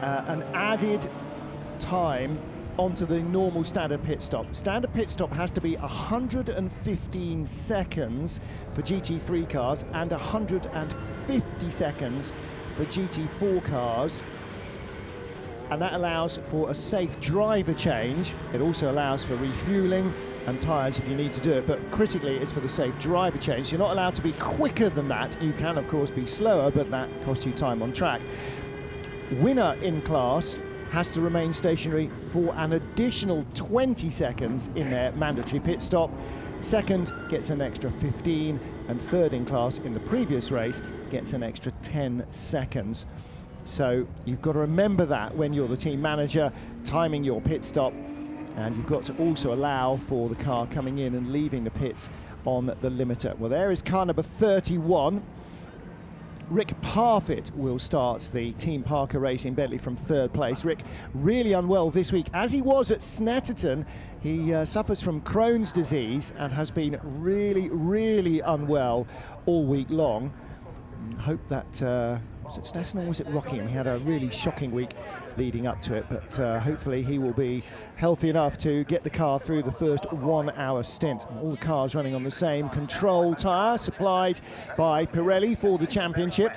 an added time onto the normal standard pit stop. Standard pit stop has to be 115 seconds for GT3 cars and 150 seconds for GT4 cars. And that allows for a safe driver change. It also allows for refueling and tyres if you need to do it, but critically it's for the safe driver change. You're not allowed to be quicker than that. You can of course be slower, but that costs you time on track. Winner in class has to remain stationary for an additional 20 seconds in their mandatory pit stop. Second gets an extra 15, and third in class in the previous race gets an extra 10 seconds. So you've got to remember that when you're the team manager, timing your pit stop, and you've got to also allow for the car coming in and leaving the pits on the limiter. Well, there is car number 31. Rick Parfitt will start the Team Parker Racing Bentley from third place. Rick really unwell this week, as he was at Snetterton. He suffers from Crohn's disease and has been really unwell all week long. Hope that was it Snetterton or was it Rockingham? He had a really shocking week leading up to it, but hopefully he will be healthy enough to get the car through the first 1 hour stint. All the cars running on the same control tyre supplied by Pirelli for the championship.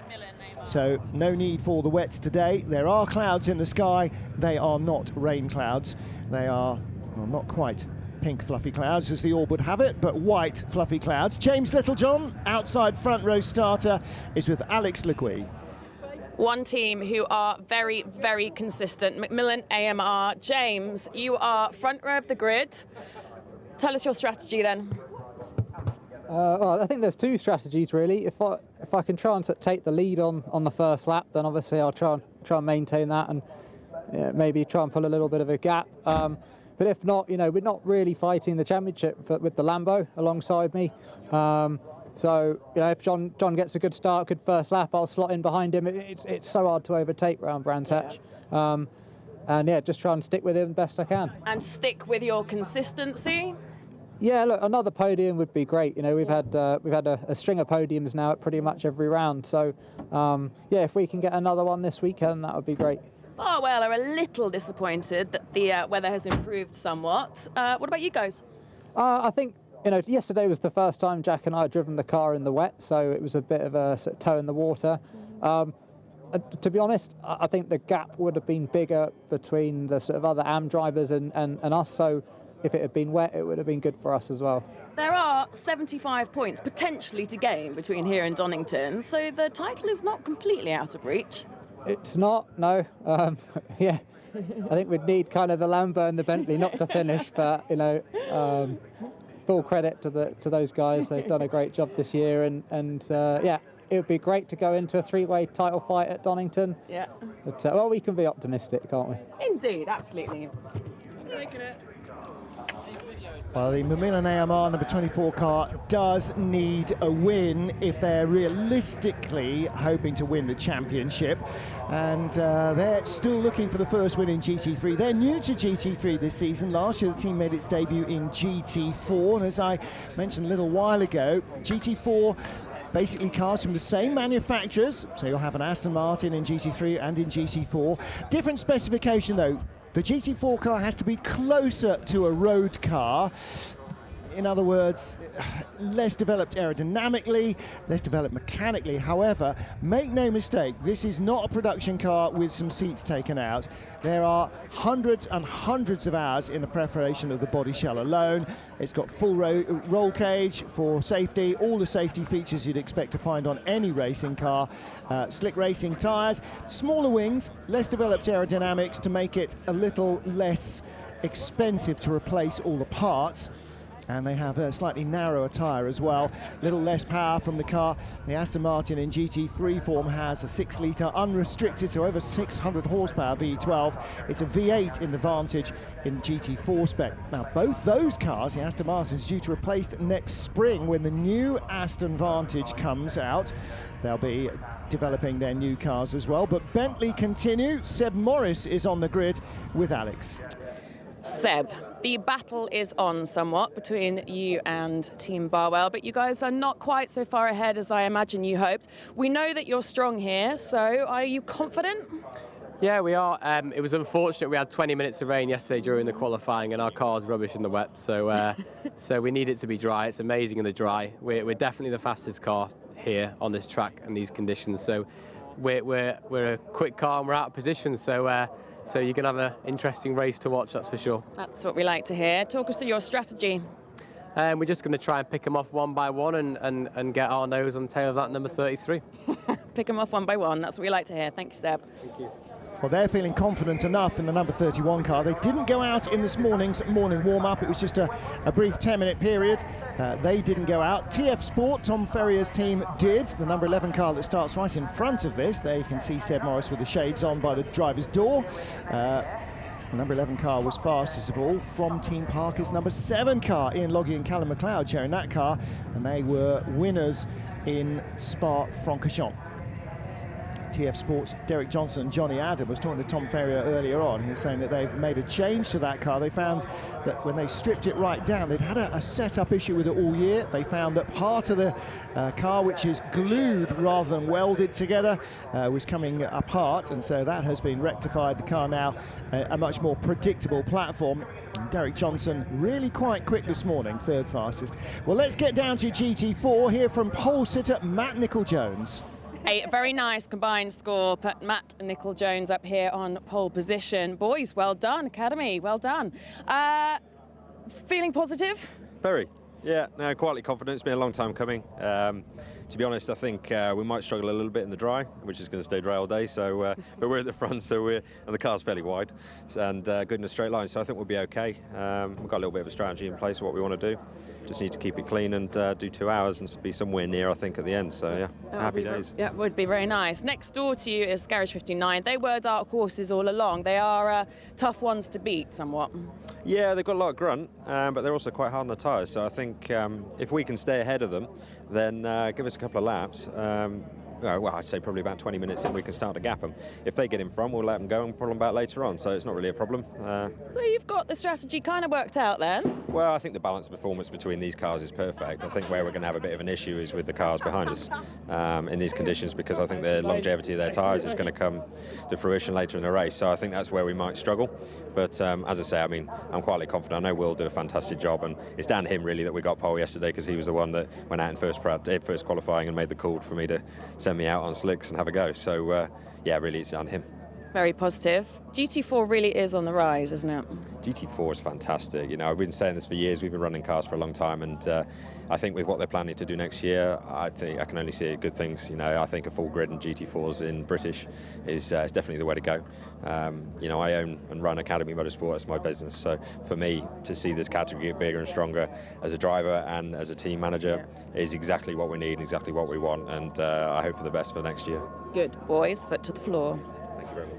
So no need for the wets today. There are clouds in the sky. They are not rain clouds. They are, well, not quite pink fluffy clouds as the orb would have it, but white fluffy clouds. James Littlejohn, outside front row starter, is with Alex Legui. One team who are very consistent, Macmillan AMR. James, you are front row of the grid. Tell us your strategy then. Well, I think there's two strategies really. If I can try and take the lead on the first lap, then obviously I'll try and maintain that and maybe try and pull a little bit of a gap. But if not, you know, we're not really fighting the championship with the Lambo alongside me. So, you know, if John gets a good start, good first lap, I'll slot in behind him. It's so hard to overtake round Brands Hatch. And yeah, just try and stick with him best I can. And stick with your consistency? Yeah, look, another podium would be great. You know, we've had a string of podiums now at pretty much every round. So, yeah, if we can get another one this weekend, that would be great. Barwell are a little disappointed that the weather has improved somewhat. What about you guys? I think, you know, yesterday was the first time Jack and I had driven the car in the wet, so it was a bit of a sort of toe in the water. To be honest, I think the gap would have been bigger between the sort of other AM drivers and us, so if it had been wet, it would have been good for us as well. There are 75 points potentially to gain between here and Donington, so the title is not completely out of reach. It's not, no. Yeah, I think we'd need kind of the Lambo and the Bentley not to finish, but, you know, full credit to those guys. They've done a great job this year, and yeah, it would be great to go into a three-way title fight at Donington. Yeah. But, well, we can be optimistic, can't we? Indeed, absolutely. Well, the Macmillan AMR number 24 car does need a win if they're realistically hoping to win the championship. And they're still looking for the first win in GT3. They're new to GT3 this season. Last year, the team made its debut in GT4. And as I mentioned a little while ago, GT4 basically cars from the same manufacturers. So you'll have an Aston Martin in GT3 and in GT4. Different specification, though. The GT4 car has to be closer to a road car. In other words, less developed aerodynamically, less developed mechanically. However, make no mistake, this is not a production car with some seats taken out. There are hundreds and hundreds of hours in the preparation of the body shell alone. It's got full roll cage for safety, all the safety features you'd expect to find on any racing car. Slick racing tyres, smaller wings, less developed aerodynamics to make it a little less expensive to replace all the parts. And they have a slightly narrower tyre as well, a little less power from the car. The Aston Martin in GT3 form has a 6-litre unrestricted, so over 600 horsepower V12. It's a V8 in the Vantage in GT4 spec. Now, both those cars, the Aston Martin is due to replace next spring when the new Aston Vantage comes out. They'll be developing their new cars as well. But Bentley continue. Seb Morris is on the grid with Alex. Seb, the battle is on somewhat between you and Team Barwell, but you guys are not quite so far ahead as I imagine you hoped. We know that you're strong here, so are you confident? Yeah, we are. It was unfortunate we had 20 minutes of rain yesterday during the qualifying, and our car's rubbish in the wet. So, so we need it to be dry. It's amazing in the dry. We're definitely the fastest car here on this track and these conditions. So, we're a quick car and we're out of position. So, so you're going to have an interesting race to watch. That's for sure. That's what we like to hear. Talk us through your strategy. We're just going to try and pick them off one by one and get our nose on the tail of that number 33. Pick them off one by one. That's what we like to hear. Thank you, Seb. Thank you. Well, they're feeling confident enough in the number 31 car. They didn't go out in this morning's morning warm-up. It was just a brief 10-minute period. They didn't go out. TF Sport, Tom Ferrier's team, did. The number 11 car that starts right in front of this. There you can see Seb Morris with the shades on by the driver's door. The number 11 car was fastest of all from Team Parker's number 7 car. Ian Loggy and Callum McLeod sharing that car, and they were winners in Spa-Francorchamps. TF Sports, Derek Johnson and Johnny Adam was talking to Tom Ferrier earlier on. He was saying that they've made a change to that car. They found that when they stripped it right down, they'd had a setup issue with it all year. They found that part of the car, which is glued rather than welded together, was coming apart, and so that has been rectified. The car now a much more predictable platform. And Derek Johnson really quite quick this morning, third fastest. Well, let's get down to GT4, hear from pole sitter Matt Nicol-Jones. A very nice combined score, put Matt and Nicol-Jones up here on pole position. Boys, well done. Academy, well done. Feeling positive? Very. Yeah, no, quietly confident. It's been a long time coming. To be honest, I think we might struggle a little bit in the dry, which is going to stay dry all day. So, but we're at the front, and the car's fairly wide and good in a straight line. So I think we'll be okay. We've got a little bit of a strategy in place of what we want to do. Just need to keep it clean and do 2 hours and be somewhere near, I think, at the end. So yeah, happy days. Yeah, would be very nice. Next door to you is Garage 59. They were dark horses all along. They are tough ones to beat somewhat. Yeah, they've got a lot of grunt, but they're also quite hard on the tyres. So I think if we can stay ahead of them, then give us a couple of laps. Well, I'd say probably about 20 minutes in we can start to gap them. If they get in front, we'll let them go and pull them back later on. So it's not really a problem. So you've got the strategy kind of worked out then? Well, I think the balance performance between these cars is perfect. I think where we're going to have a bit of an issue is with the cars behind us in these conditions, because I think the longevity of their tyres is going to come to fruition later in the race. So I think that's where we might struggle. But as I say, I mean, I'm quietly confident. I know Will do a fantastic job, and it's down to him really that we got pole yesterday, because he was the one that went out in first qualifying and made the call for me to send me out on slicks and have a go. So yeah, really it's on him. Very positive. GT4 really is on the rise, isn't it? GT4 is fantastic. You know, I've been saying this for years. We've been running cars for a long time, and I think with what they're planning to do next year, I think I can only see good things. You know, I think a full grid and GT4s in British is definitely the way to go. You know, I own and run Academy Motorsport as my business, so for me to see this category get bigger and stronger as a driver and as a team manager is exactly what we need and exactly what we want, and I hope for the best for next year. Good. Boys, foot to the floor. Thank you very much.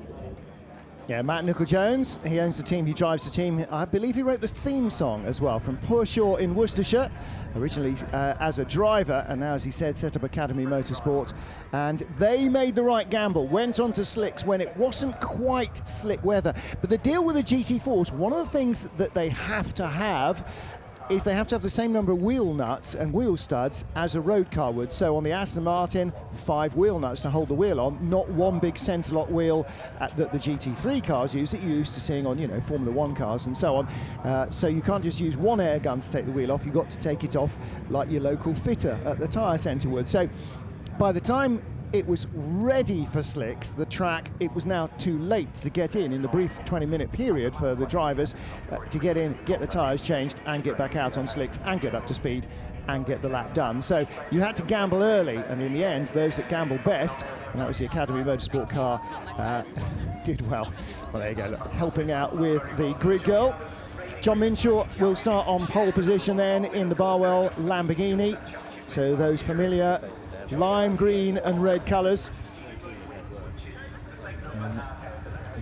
Yeah, Matt Nicol-Jones, he owns the team, he drives the team. I believe he wrote the theme song as well from Purshore in Worcestershire, originally as a driver, and now, as he said, set up Academy Motorsport. And they made the right gamble, went on to slicks when it wasn't quite slick weather. But the deal with the GT4s, one of the things that they have to have is they have to have the same number of wheel nuts and wheel studs as a road car would. So on the Aston Martin, 5 wheel nuts to hold the wheel on, not one big centre lock wheel that the GT3 cars use that you're used to seeing on, you know, Formula 1 cars and so on. So you can't just use one air gun to take the wheel off, you've got to take it off like your local fitter at the tyre centre would. So by the time it was ready for slicks, the track, it was now too late to get in the brief 20-minute period for the drivers to get in, get the tyres changed and get back out on slicks and get up to speed and get the lap done. So you had to gamble early, and in the end, those that gambled best, and that was the Academy Motorsport car, did well. Well, there you go, look, helping out with the grid girl. John Minshaw will start on pole position then in the Barwell Lamborghini. So those familiar lime green and red colours.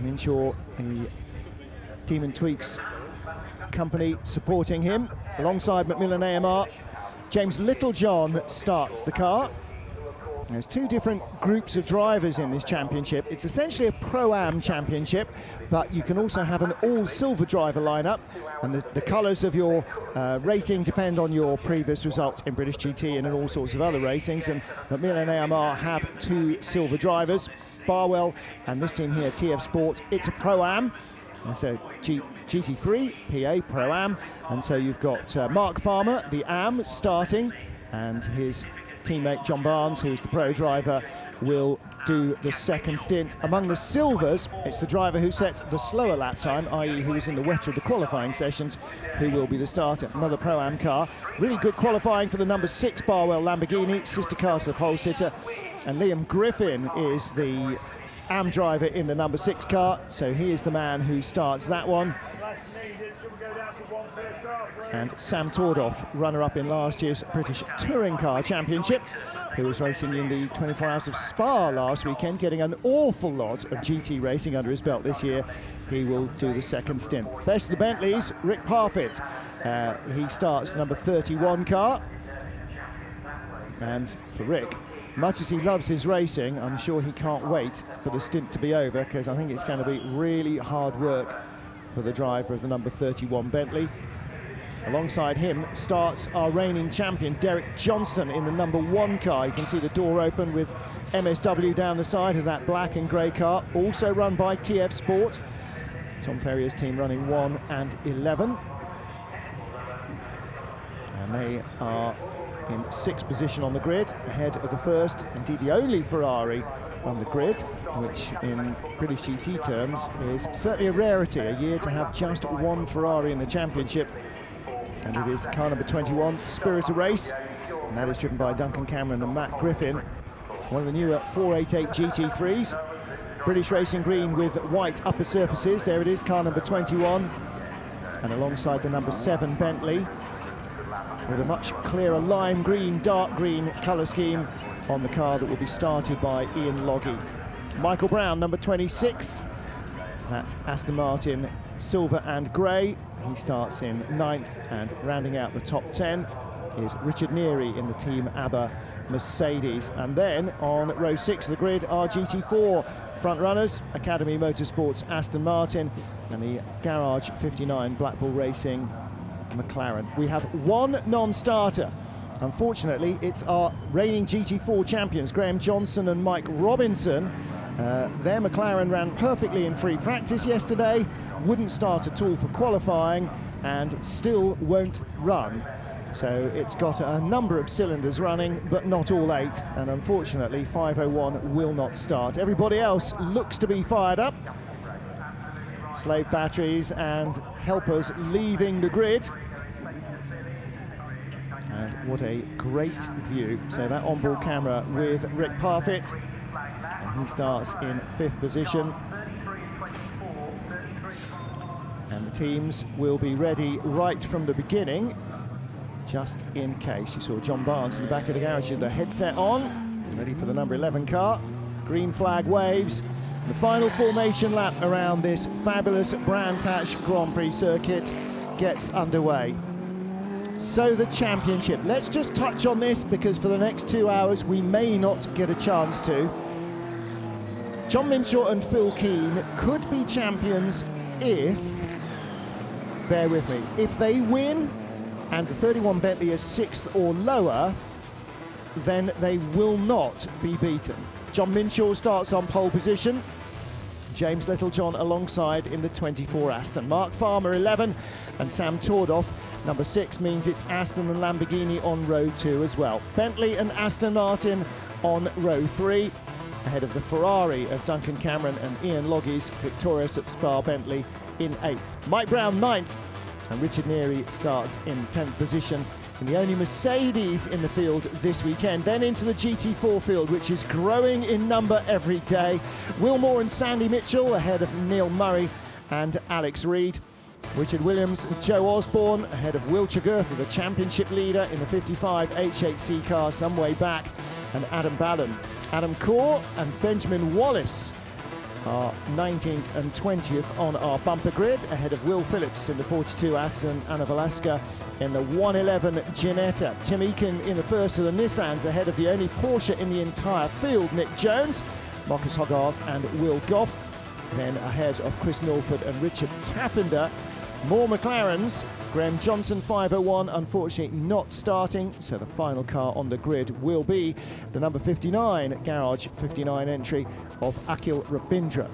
Minshaw, the Demon Tweaks company, supporting him alongside Macmillan AMR. James Littlejohn starts the car. There's 2 different groups of drivers in this championship. It's essentially a Pro-Am championship, but you can also have an all-silver driver lineup, and the colours of your rating depend on your previous results in British GT and in all sorts of other racings, and Macmillan AMR have 2 silver drivers. Barwell, and this team here, TF Sport, it's a Pro-Am. And so GT3, PA, Pro-Am, and so you've got Mark Farmer, the Am, starting, and his teammate John Barnes, who's the Pro driver, will do the second stint. Among the silvers, it's the driver who set the slower lap time, i.e. who was in the wetter of the qualifying sessions, who will be the starter. Another Pro-Am car. Really good qualifying for the number 6 Barwell Lamborghini, sister car to the pole sitter. And Liam Griffin is the Am driver in the number 6 car, so he is the man who starts that one. And Sam Tordoff, runner-up in last year's British Touring Car Championship, who was racing in the 24 Hours of Spa last weekend, getting an awful lot of GT racing under his belt this year. He will do the second stint. Best of the Bentleys, Rick Parfitt. He starts the number 31 car. And for Rick, much as he loves his racing, I'm sure he can't wait for the stint to be over, because I think it's going to be really hard work for the driver of the number 31 Bentley. Alongside him starts our reigning champion, Derek Johnston, in the number 1 car. You can see the door open with MSW down the side of that black and grey car, also run by TF Sport. Tom Ferrier's team running 1 and 11. And they are in 6th position on the grid, ahead of the first, indeed the only Ferrari on the grid, which in British GT terms is certainly a rarity, a year to have just 1 Ferrari in the championship. And it is car number 21, Spirit of Race, and that is driven by Duncan Cameron and Matt Griffin. One of the newer 488 GT3s. British Racing Green with white upper surfaces. There it is, car number 21. And alongside the number 7 Bentley, with a much clearer lime green, dark green colour scheme on the car that will be started by Ian Logie. Michael Brown, number 26. That Aston Martin silver and grey. He starts in 9th, and rounding out the top 10 is Richard Neary in the Team ABBA Mercedes. And then on row 6 of the grid are GT4 front runners, Academy Motorsports Aston Martin, and the Garage 59 Blackpool Racing McLaren. We have 1 non-starter. Unfortunately, it's our reigning GT4 champions, Graham Johnson and Mike Robinson. Their McLaren ran perfectly in free practice yesterday, wouldn't start at all for qualifying, and still won't run. So it's got a number of cylinders running, but not all 8, and unfortunately 501 will not start. Everybody else looks to be fired up. Slave batteries and helpers leaving the grid. And what a great view. So that onboard camera with Rick Parfitt. And he starts in 5th position. And the teams will be ready right from the beginning, just in case. You saw John Barnes in the back of the garage with the headset on, ready for the number 11 car. Green flag waves. The final formation lap around this fabulous Brands Hatch Grand Prix circuit gets underway. So the championship. Let's just touch on this, because for the next 2 hours we may not get a chance to. John Minshaw and Phil Keane could be champions if, bear with me, if they win and the 31 Bentley is 6th or lower, then they will not be beaten. John Minshaw starts on pole position. James Littlejohn alongside in the 24 Aston. Mark Farmer 11, and Sam Tordoff number 6 means it's Aston and Lamborghini on row 2 as well. Bentley and Aston Martin on row 3, ahead of the Ferrari of Duncan Cameron and Ian Loggie's victorious at Spa Bentley in 8th. Mike Brown 9th, and Richard Neary starts in 10th position. And the only Mercedes in the field this weekend. Then into the GT4 field, which is growing in number every day. Will Moore and Sandy Mitchell ahead of Neil Murray and Alex Reed. Richard Williams and Joe Osborne ahead of Will Chigurtha, the championship leader in the 55 H8C car some way back, and Adam Ballon. Adam Corr and Benjamin Wallace are 19th and 20th on our bumper grid, ahead of Will Phillips in the 42 Aston, Anna Velasca in the 111 Ginetta. Tim Eakin in the first of the Nissans, ahead of the only Porsche in the entire field, Nick Jones, Marcus Hogarth and Will Goff. Then ahead of Chris Milford and Richard Taffender More McLarens. Graham Johnson 501, unfortunately not starting, so the final car on the grid will be the number 59 Garage 59 entry of Akhil Rabindra.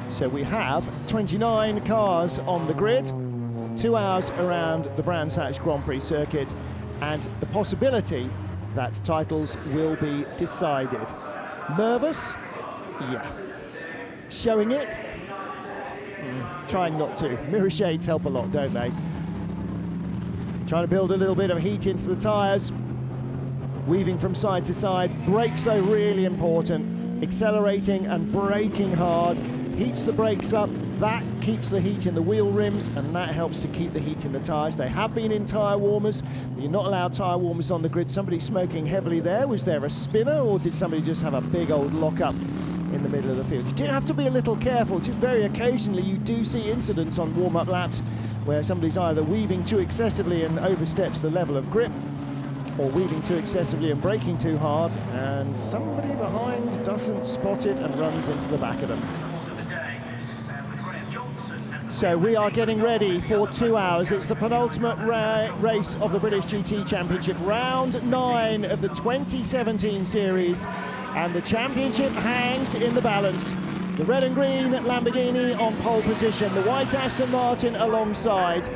So we have 29 cars on the grid, 2 hours around the Brands Hatch Grand Prix circuit, and the possibility that titles will be decided. Nervous? Yeah. Showing it? Trying not to. Mirror shades help a lot, don't they? Trying to build a little bit of heat into the tyres. Weaving from side to side. Brakes, though, really important. Accelerating and braking hard. Heats the brakes up. That keeps the heat in the wheel rims, and that helps to keep the heat in the tyres. They have been in tyre warmers. You're not allowed tyre warmers on the grid. Somebody smoking heavily there. Was there a spinner, or did somebody just have a big old lock-up in the middle of the field? You do have to be a little careful. Just very occasionally you do see incidents on warm-up laps where somebody's either weaving too excessively and oversteps the level of grip, or weaving too excessively and braking too hard, and somebody behind doesn't spot it and runs into the back of them. So we are getting ready for 2 hours. It's the penultimate race of the British GT Championship, round 9 of the 2017 series, and the championship hangs in the balance. The red and green Lamborghini on pole position, the white Aston Martin alongside.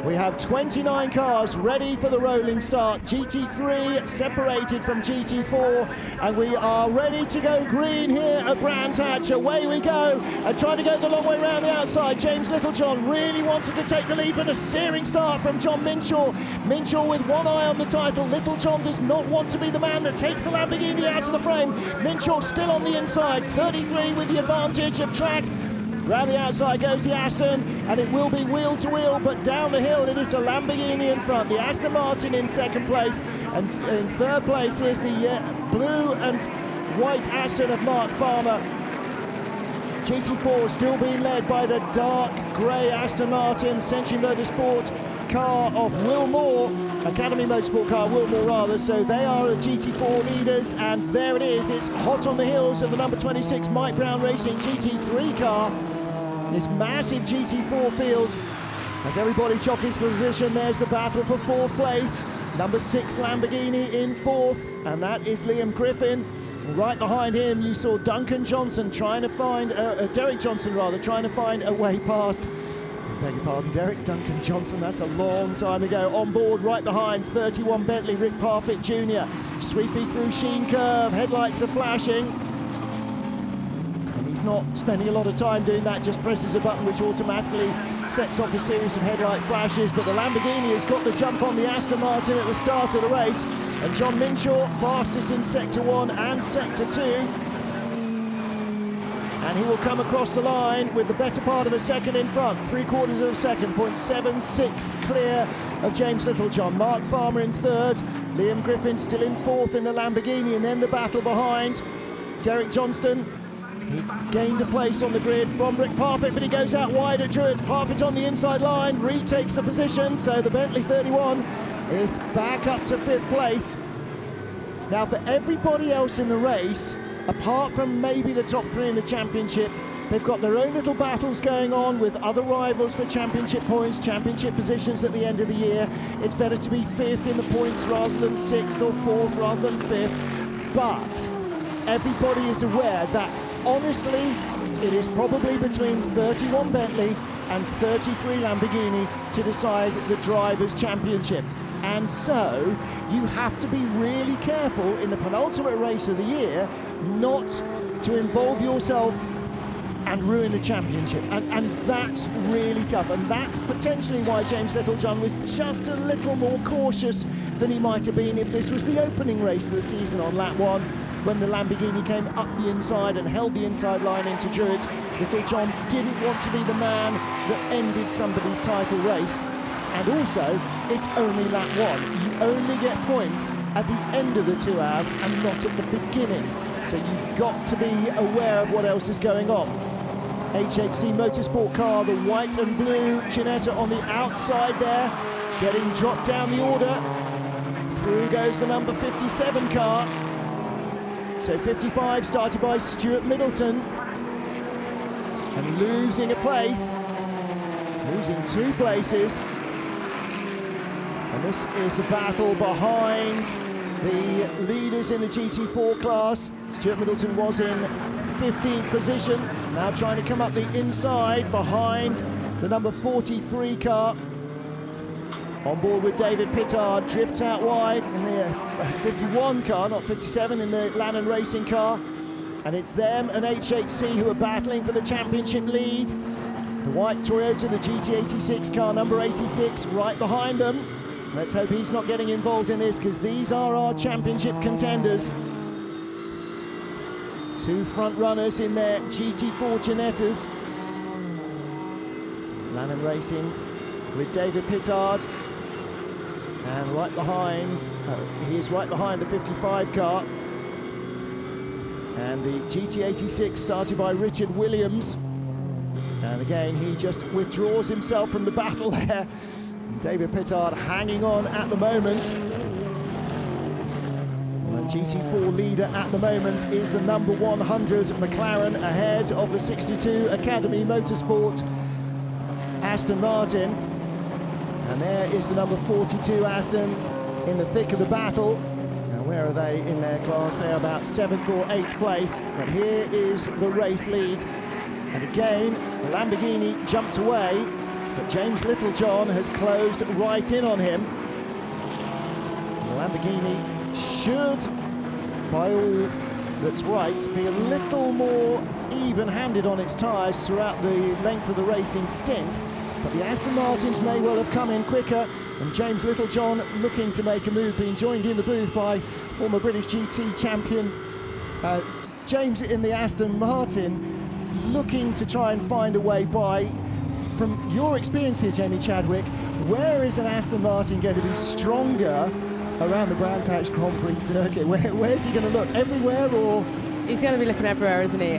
We have 29 cars ready for the rolling start. GT3 separated from GT4, and we are ready to go green here at Brands Hatch. Away we go, and trying to go the long way around the outside. James Littlejohn really wanted to take the lead, but a searing start from John Minshaw. Minshaw with one eye on the title. Littlejohn does not want to be the man that takes the Lamborghini out of the frame. Minshaw still on the inside, 33 with the advantage of track. Round the outside goes the Aston, and it will be wheel to wheel, but down the hill it is the Lamborghini in front. The Aston Martin in second place, and in third place is the blue and white Aston of Mark Farmer. GT4 still being led by the dark grey Aston Martin Century Motorsport car of Will Moore, Academy Motorsport car, Will Moore rather, so they are the GT4 leaders, and there it is, it's hot on the heels of the number 26 Mike Brown Racing GT3 car. This massive GT4 field, as everybody jockeys for position. There's the battle for fourth place. Number 6 Lamborghini in fourth, and that is Liam Griffin. Right behind him you saw Duncan Johnson trying to find, Derek Johnson rather, trying to find a way past. Beg your pardon, Derek Duncan Johnson, that's a long time ago. On board right behind, 31 Bentley, Rick Parfitt Jr. Sweepy through Sheen Curve, headlights are flashing. He's not spending a lot of time doing that, just presses a button which automatically sets off a series of headlight flashes, but the Lamborghini has got the jump on the Aston Martin at the start of the race, and John Minshaw fastest in Sector 1 and Sector 2. And he will come across the line with the better part of a second in front, 3/4 of a second, 0.76 clear of James Littlejohn. Mark Farmer in third, Liam Griffin still in fourth in the Lamborghini, and then the battle behind. Derek Johnston, he gained a place on the grid from Rick Parfitt, but he goes out wide at Druitt. Parfitt on the inside line, retakes the position, so the Bentley 31 is back up to 5th place. Now for everybody else in the race, apart from maybe the top 3 in the championship, they've got their own little battles going on with other rivals for championship points, championship positions at the end of the year. It's better to be 5th in the points rather than 6th, or 4th rather than 5th. But everybody is aware that honestly, it is probably between 31 Bentley and 33 Lamborghini to decide the Drivers' Championship. And so, you have to be really careful in the penultimate race of the year not to involve yourself and ruin the championship. And that's really tough. And that's potentially why James Littlejohn was just a little more cautious than he might have been if this was the opening race of the season on lap 1. When the Lamborghini came up the inside and held the inside line into Druitt, Littlejohn didn't want to be the man that ended somebody's title race. And also, it's only lap 1. You only get points at the end of the 2 hours and not at the beginning. So you've got to be aware of what else is going on. HHC Motorsport car, the white and blue Ginetta on the outside there, getting dropped down the order. Through goes the number 57 car. So 55 started by Stuart Middleton, and losing a place losing 2 places. And this is a battle behind the leaders in the GT4 class. Stuart Middleton was in 15th position, now trying to come up the inside behind the number 43 car. On board with David Pittard, drifts out wide in the 51 car, not 57, in the Lannon Racing car. And it's them and HHC who are battling for the championship lead. The white Toyota, the GT86 car, number 86, right behind them. Let's hope he's not getting involved in this, because these are our championship contenders. 2 front runners in their GT4 Ginettas. Lannon Racing with David Pittard. And right behind, he is right behind the 55 car. And the GT86 started by Richard Williams. And again, he just withdraws himself from the battle there. David Pittard hanging on at the moment. The GT4 leader at the moment is the number 100 McLaren, ahead of the 62 Academy Motorsport Aston Martin. And there is the number 42 Aston in the thick of the battle. Now, where are they in their class? They're about 7th or 8th place. But here is the race lead. And again, the Lamborghini jumped away, but James Littlejohn has closed right in on him. The Lamborghini should, by all that's right, be a little more even-handed on its tyres throughout the length of the racing stint. But the Aston Martins may well have come in quicker, and James Littlejohn looking to make a move, being joined in the booth by former British GT champion James in the Aston Martin, looking to try and find a way by. From your experience here, Jamie Chadwick, where is an Aston Martin going to be stronger around the Brands Hatch Grand Prix circuit? Where's he going to look? Everywhere, or...? He's going to be looking everywhere, isn't he?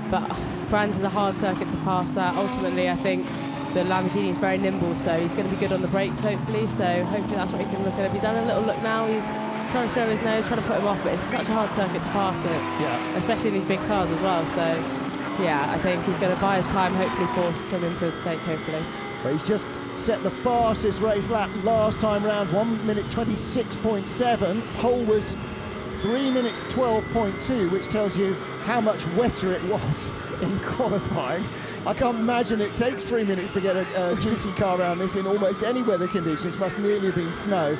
But Brands is a hard circuit to pass. Ultimately, I think the Lamborghini is very nimble, so he's going to be good on the brakes, hopefully. So hopefully that's what he can look at. He's having a little look now. He's trying to show his nose, trying to put him off, but it's such a hard circuit to pass it. Yeah. Especially in these big cars as well. So, yeah, I think he's going to buy his time, hopefully force him into his mistake, hopefully. Well, he's just set the fastest race lap last time round, 1 minute 26.7. Pole was 3 minutes 12.2, which tells you how much wetter it was in qualifying. I can't imagine it takes 3 minutes to get a GT car around this in almost any weather conditions. Must nearly have been snow.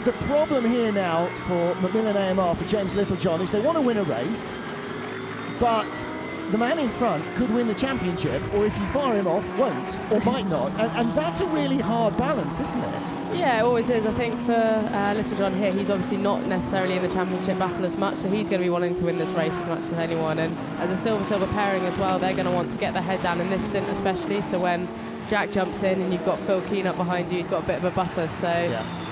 The problem here now for Macmillan AMR, for James Littlejohn, is they want to win a race, but the man in front could win the championship, or if you fire him off, won't, or might not. And that's a really hard balance, isn't it? Yeah, it always is. I think for Littlejohn here, he's obviously not necessarily in the championship battle as much, so he's going to be wanting to win this race as much as anyone. And as a silver-silver pairing as well, they're going to want to get their head down in this stint especially. So when Jack jumps in and you've got Phil Keane up behind you, he's got a bit of a buffer. So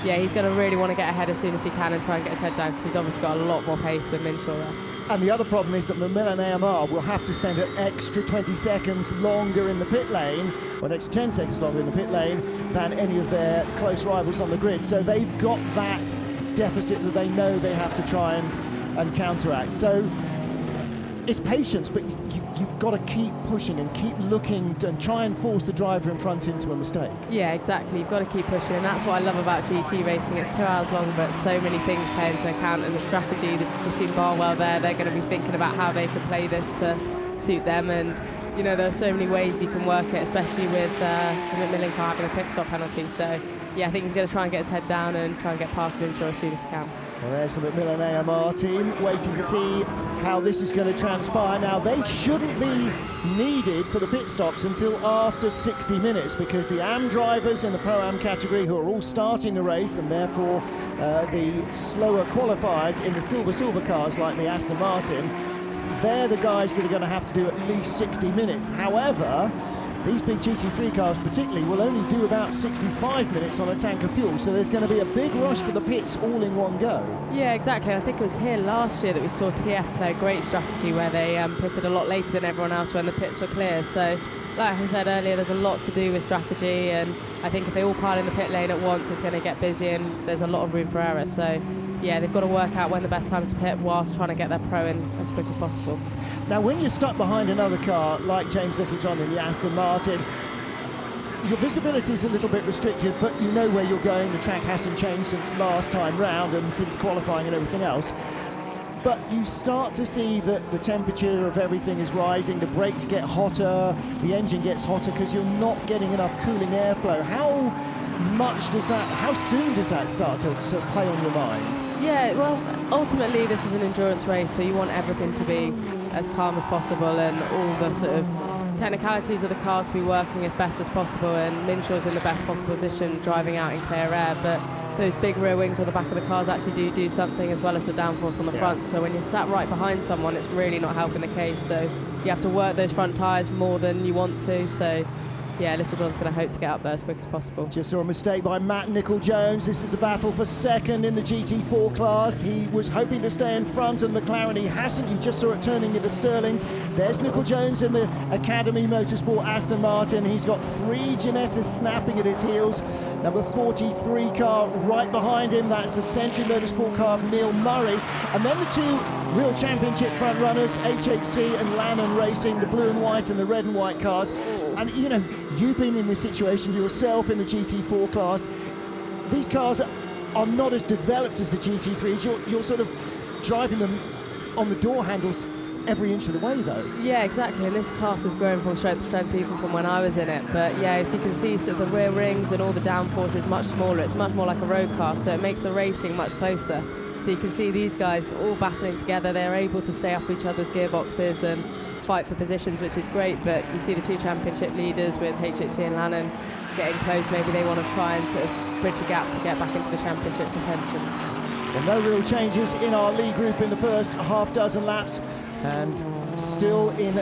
yeah, he's going to really want to get ahead as soon as he can and try and get his head down, because he's obviously got a lot more pace than Minshaw there. And the other problem is that Macmillan AMR will have to spend an extra 20 seconds longer in the pit lane, or an extra 10 seconds longer in the pit lane, than any of their close rivals on the grid. So they've got that deficit that they know they have to try and counteract. So it's patience, but you've got to keep pushing and keep looking and try and force the driver in front into a mistake. Yeah, exactly. You've got to keep pushing, and that's what I love about GT racing. It's 2 hours long, but so many things play into account, and the strategy. You've seen Barwell there. They're going to be thinking about how they could play this to suit them, and you know, there are so many ways you can work it, especially with the Macmillan car having a pit stop penalty. So yeah, I think he's going to try and get his head down and try and get past Minshaw as soon as he can. Well, there's the Macmillan AMR team waiting to see how this is going to transpire. Now, they shouldn't be needed for the pit stops until after 60 minutes, because the AM drivers in the Pro-Am category, who are all starting the race, and therefore the slower qualifiers in the silver cars like the Aston Martin, they're the guys that are going to have to do at least 60 minutes. However, these big GT3 cars particularly will only do about 65 minutes on a tank of fuel, so there's going to be a big rush for the pits all in one go. Yeah, exactly. I think it was here last year that we saw TF play a great strategy where they pitted a lot later than everyone else when the pits were clear. So, like I said earlier, there's a lot to do with strategy, and I think if they all pile in the pit lane at once, it's going to get busy and there's a lot of room for error. So, yeah, they've got to work out when the best time to pit whilst trying to get their pro in as quick as possible. Now, when you're stuck behind another car like James Littlejohn in the Aston Martin, your visibility is a little bit restricted, but you know where you're going. The track hasn't changed since last time round and since qualifying and everything else. But you start to see that the temperature of everything is rising, the brakes get hotter, the engine gets hotter because you're not getting enough cooling airflow. How soon does that start to sort of play on your mind? Yeah, well, ultimately this is an endurance race, so you want everything to be as calm as possible and all the sort of technicalities of the car to be working as best as possible, and Minshaw's in the best possible position driving out in clear air, but those big rear wings on the back of the cars actually do something, as well as the downforce on the front. So when you're sat right behind someone, it's really not helping the case. So you have to work those front tyres more than you want to. So yeah, Little John's going to hope to get up there as quick as possible. Just saw a mistake by Matt Nicol-Jones. This is a battle for second in the GT4 class. He was hoping to stay in front, and McLaren, he hasn't. You just saw it turning into Sterling's. There's Nicol-Jones in the Academy Motorsport Aston Martin. He's got 3 Ginettas snapping at his heels. Number 43 car right behind him. That's the Century Motorsport car of Neil Murray. And then the 2 real championship front runners, HHC and Lannon Racing, the blue and white and the red and white cars. And you know, you've been in this situation yourself in the GT4 class. These cars are not as developed as the GT3s. You're sort of driving them on the door handles every inch of the way, though. Yeah, exactly. And this class has grown from strength to strength even from when I was in it. But yeah, as you can see, sort of the rear rings and all the downforce is much smaller. It's much more like a road car, so it makes the racing much closer. So you can see these guys all battling together. They're able to stay up each other's gearboxes and fight for positions, which is great. But you see the 2 championship leaders with HHC and Lannon getting close. Maybe they want to try and sort of bridge a gap to get back into the championship contention. Well, no real changes in our lead group in the first half dozen laps, and still in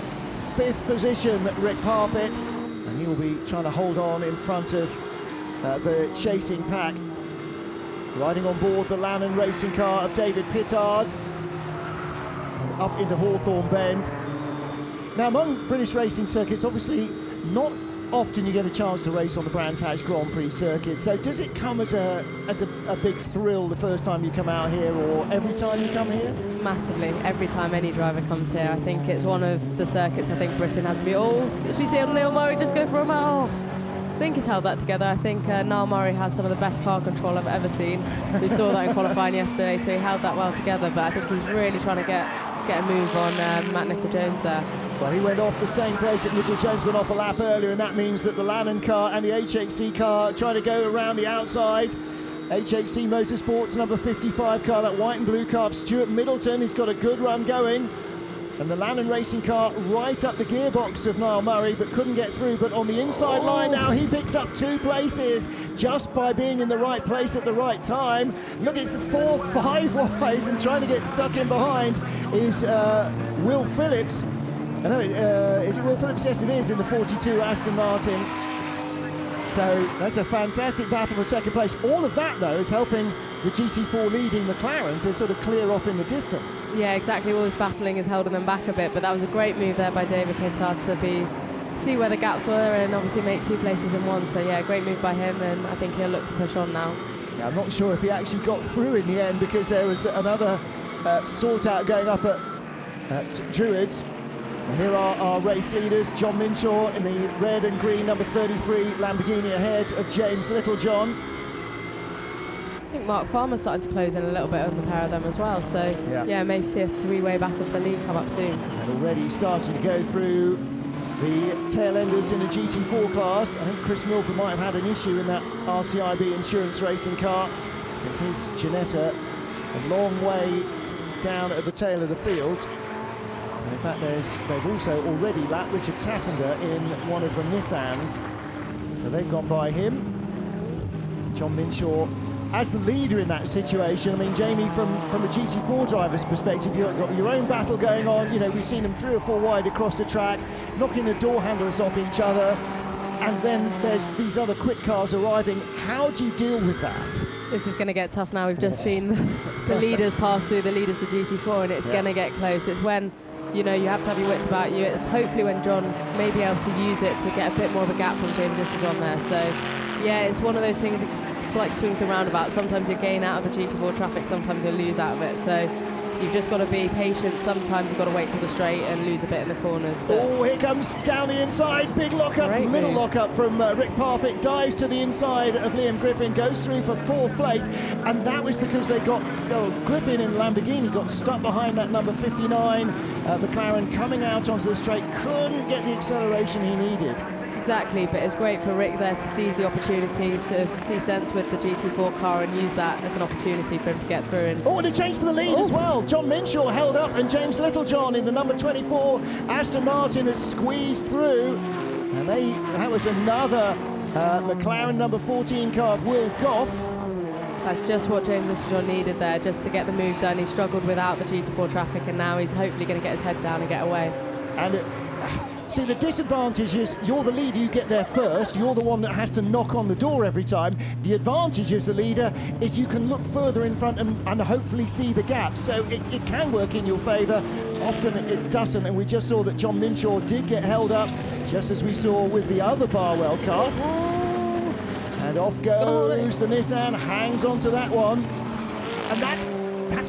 5th position, Rick Parfitt, and he will be trying to hold on in front of the chasing pack. Riding on board the Lannon racing car of David Pittard, up into Hawthorne Bend. Now, among British racing circuits, obviously not often you get a chance to race on the Brands Hatch Grand Prix circuit. So does it come as a big thrill the first time you come out here, or every time you come here? Massively. Every time any driver comes here. I think it's one of the circuits I think Britain has to be, if you see on Neil Murray just go for a mile. I think he's held that together. I think Niall Murray has some of the best car control I've ever seen. We saw that in qualifying yesterday, so he held that well together, but I think he's really trying to get a move on Matt Nicol-Jones there. Well, he went off the same place that Nicol-Jones went off a lap earlier, and that means that the Lannon car and the HHC car trying to go around the outside. HHC Motorsports number 55 car, that white and blue car of Stuart Middleton, he's got a good run going. And the Lannon racing car right up the gearbox of Niall Murray, but couldn't get through. But on the inside line now, he picks up 2 places just by being in the right place at the right time. Look, it's 4-5 wide, and trying to get stuck in behind is Will Phillips. I know, is it Will Phillips? Yes, it is, in the 42 Aston Martin. So that's a fantastic battle for second place. All of that, though, is helping the GT4 leading McLaren to sort of clear off in the distance. Yeah, exactly. All this battling is holding them back a bit, but that was a great move there by David Pittard to see where the gaps were and obviously make 2 places in 1. So yeah, great move by him, and I think he'll look to push on now. Yeah, I'm not sure if he actually got through in the end, because there was another sort out going up at Druids. Here are our race leaders. John Minshaw in the red and green number 33 Lamborghini ahead of James Littlejohn. I think Mark Farmer's starting to close in a little bit on the pair of them as well. So yeah, maybe see a 3-way battle for the lead come up soon. And already starting to go through the tail enders in the GT4 class. I think Chris Milford might have had an issue in that RCIB insurance racing car, because his Ginetta a long way down at the tail of the field. And in fact, they've also already lapped Richard Taffender in one of the Nissans, so they've gone by him. John Minshaw as the leader in that situation. I mean, Jamie, from a GT4 driver's perspective, you've got your own battle going on. You know, we've seen them 3 or 4 wide across the track, knocking the door handles off each other, and then there's these other quick cars arriving. How do you deal with that? This is going to get tough now. We've just seen the leaders pass through the leaders of GT4, and it's going to get close. It's when, you know, you have to have your wits about you. It's hopefully when John may be able to use it to get a bit more of a gap from James Littlejohn there. So yeah, it's one of those things, it's like swings and roundabouts. Sometimes you gain out of the GT4 traffic, sometimes you lose out of it. So you've just got to be patient. Sometimes you've got to wait till the straight and lose a bit in the corners. Oh, here comes down the inside, big lock-up, little lock-up from Rick Parfitt, dives to the inside of Liam Griffin, goes through for 4th place, and that was because they got, Griffin in Lamborghini got stuck behind that number 59, McLaren coming out onto the straight, couldn't get the acceleration he needed. Exactly, but it's great for Rick there to seize the opportunity, sort of see sense with the GT4 car and use that as an opportunity for him to get through. And and a change for the lead as well. John Minshaw held up, and James Littlejohn in the number 24 Aston Martin has squeezed through. And that was another McLaren number 14 car of Will Goff. That's just what James Littlejohn needed there, just to get the move done. He struggled without the GT4 traffic, and now he's hopefully going to get his head down and get away. And see, the disadvantage is you're the leader, you get there first, you're the one that has to knock on the door every time. The advantage as the leader is you can look further in front and hopefully see the gaps, so it can work in your favour. Often it doesn't, and we just saw that John Minshaw did get held up, just as we saw with the other Barwell car. And off goes the Nissan, hangs onto that one, and that's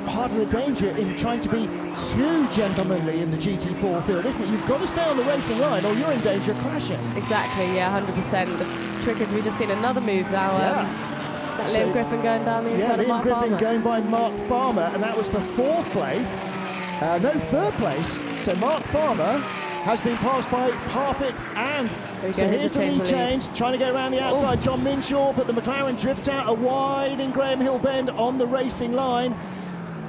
part of the danger in trying to be too gentlemanly in the GT4 field, isn't it? You've got to stay on the racing line or you're in danger of crashing. Exactly, yeah, 100%. The trick is we've just seen another move now. Is that Liam Griffin going down the inside of Mark Farmer? Liam Griffin going by Mark Farmer, and that was for 4th place. No, 3rd place. So Mark Farmer has been passed by Parfitt, and so here's the lead change, trying to go around the outside. John Minshaw, but the McLaren drifts out a wide in Graham Hill Bend on the racing line.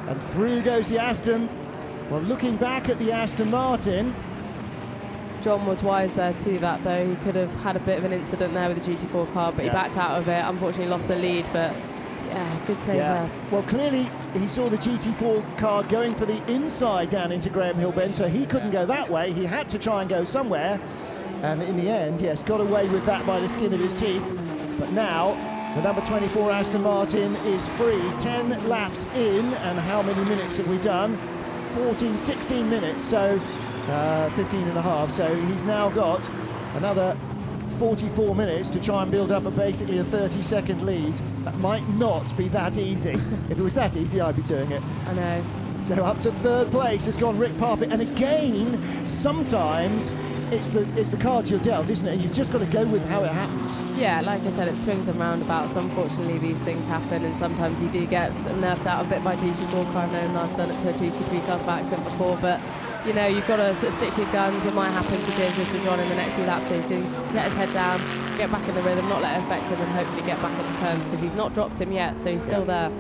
And through goes the Aston. Well, looking back at the Aston Martin. John was wise there to that, though. He could have had a bit of an incident there with the GT4 car, but he backed out of it. Unfortunately, lost the lead, but yeah, good save there. Well, clearly he saw the GT4 car going for the inside down into Graham Hill Bend, so he couldn't go that way. He had to try and go somewhere. And in the end, yes, got away with that by the skin of his teeth. But now, the number 24 Aston Martin is free. 10 laps in, and how many minutes have we done? 16 minutes, so 15 and a half. So he's now got another 44 minutes to try and build up basically a 30-second lead. That might not be that easy. If it was that easy, I'd be doing it. I know. So up to 3rd place has gone Rick Parfitt, and again, sometimes it's the cards you're dealt, isn't it? You've just got to go with how it happens. Yeah, like I said, it swings and roundabouts. Unfortunately, these things happen, and sometimes you do get sort of nerfed out a bit by GT4 car. I know I've done it to GT3 cars by accident before, but you know, you've got to sort of stick to your guns. It might happen to James Littlejohn in the next few laps, so he's to get his head down, get back in the rhythm, not let it affect him, and hopefully get back into terms, because he's not dropped him yet, so he's still there.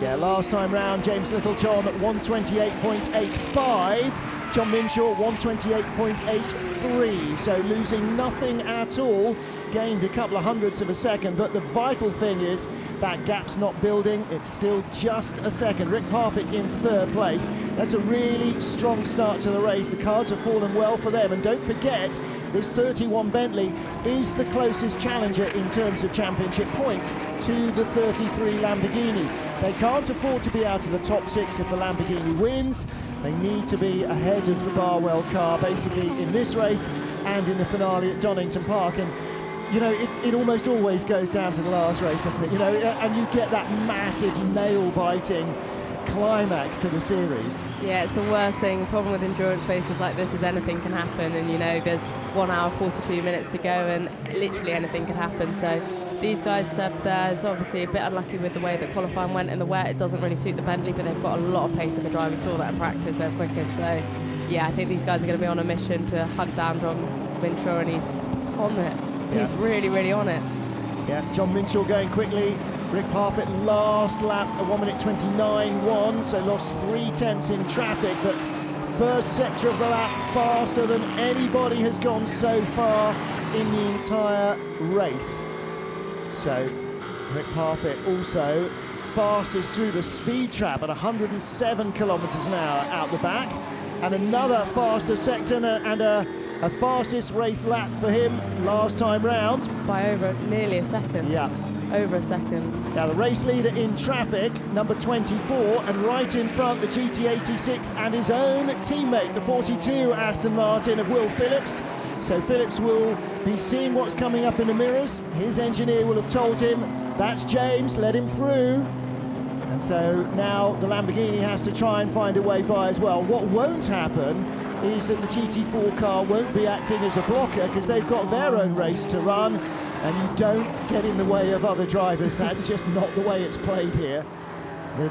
Yeah, last time round, James Littlejohn at 128.85. John Minshaw 128.83, so losing nothing at all, gained a couple of hundredths of a second, but the vital thing is that gap's not building, it's still just a second. Rick Parfitt in 3rd place. That's a really strong start to the race. The cards have fallen well for them, and don't forget, this 31 Bentley is the closest challenger in terms of championship points to the 33 Lamborghini. They can't afford to be out of the top 6 if the Lamborghini wins. They need to be ahead of the Barwell car, basically, in this race and in the finale at Donington Park. And, you know, it almost always goes down to the last race, doesn't it? You know, and you get that massive nail-biting climax to the series. Yeah, it's the worst thing. The problem with endurance races like this is anything can happen, and, you know, there's 1 hour, 42 minutes to go, and literally anything can happen. So these guys up there is obviously a bit unlucky with the way that qualifying went in the wet. It doesn't really suit the Bentley, but they've got a lot of pace in the drive. We saw that in practice, they're quickest. So yeah, I think these guys are going to be on a mission to hunt down John Minshaw, and he's on it. Yeah. He's really, really on it. Yeah, John Minshaw going quickly. Rick Parfitt last lap at 1:29.1, so lost 3/10 in traffic, but first sector of the lap faster than anybody has gone so far in the entire race. So Rick Parfitt also fastest through the speed trap at 107 kilometres an hour out the back, and another faster sector and a fastest race lap for him last time round. By over nearly a second. Yeah. Over a second. Now the race leader in traffic, number 24, and right in front the GT86 and his own teammate, the 42 Aston Martin of Will Phillips. So Phillips will be seeing what's coming up in the mirrors. His engineer will have told him, that's James, let him through. And And so now the Lamborghini has to try and find a way by as well. What won't happen is that the GT4 car won't be acting as a blocker because they've got their own race to run, and you don't get in the way of other drivers. That's just not the way it's played here.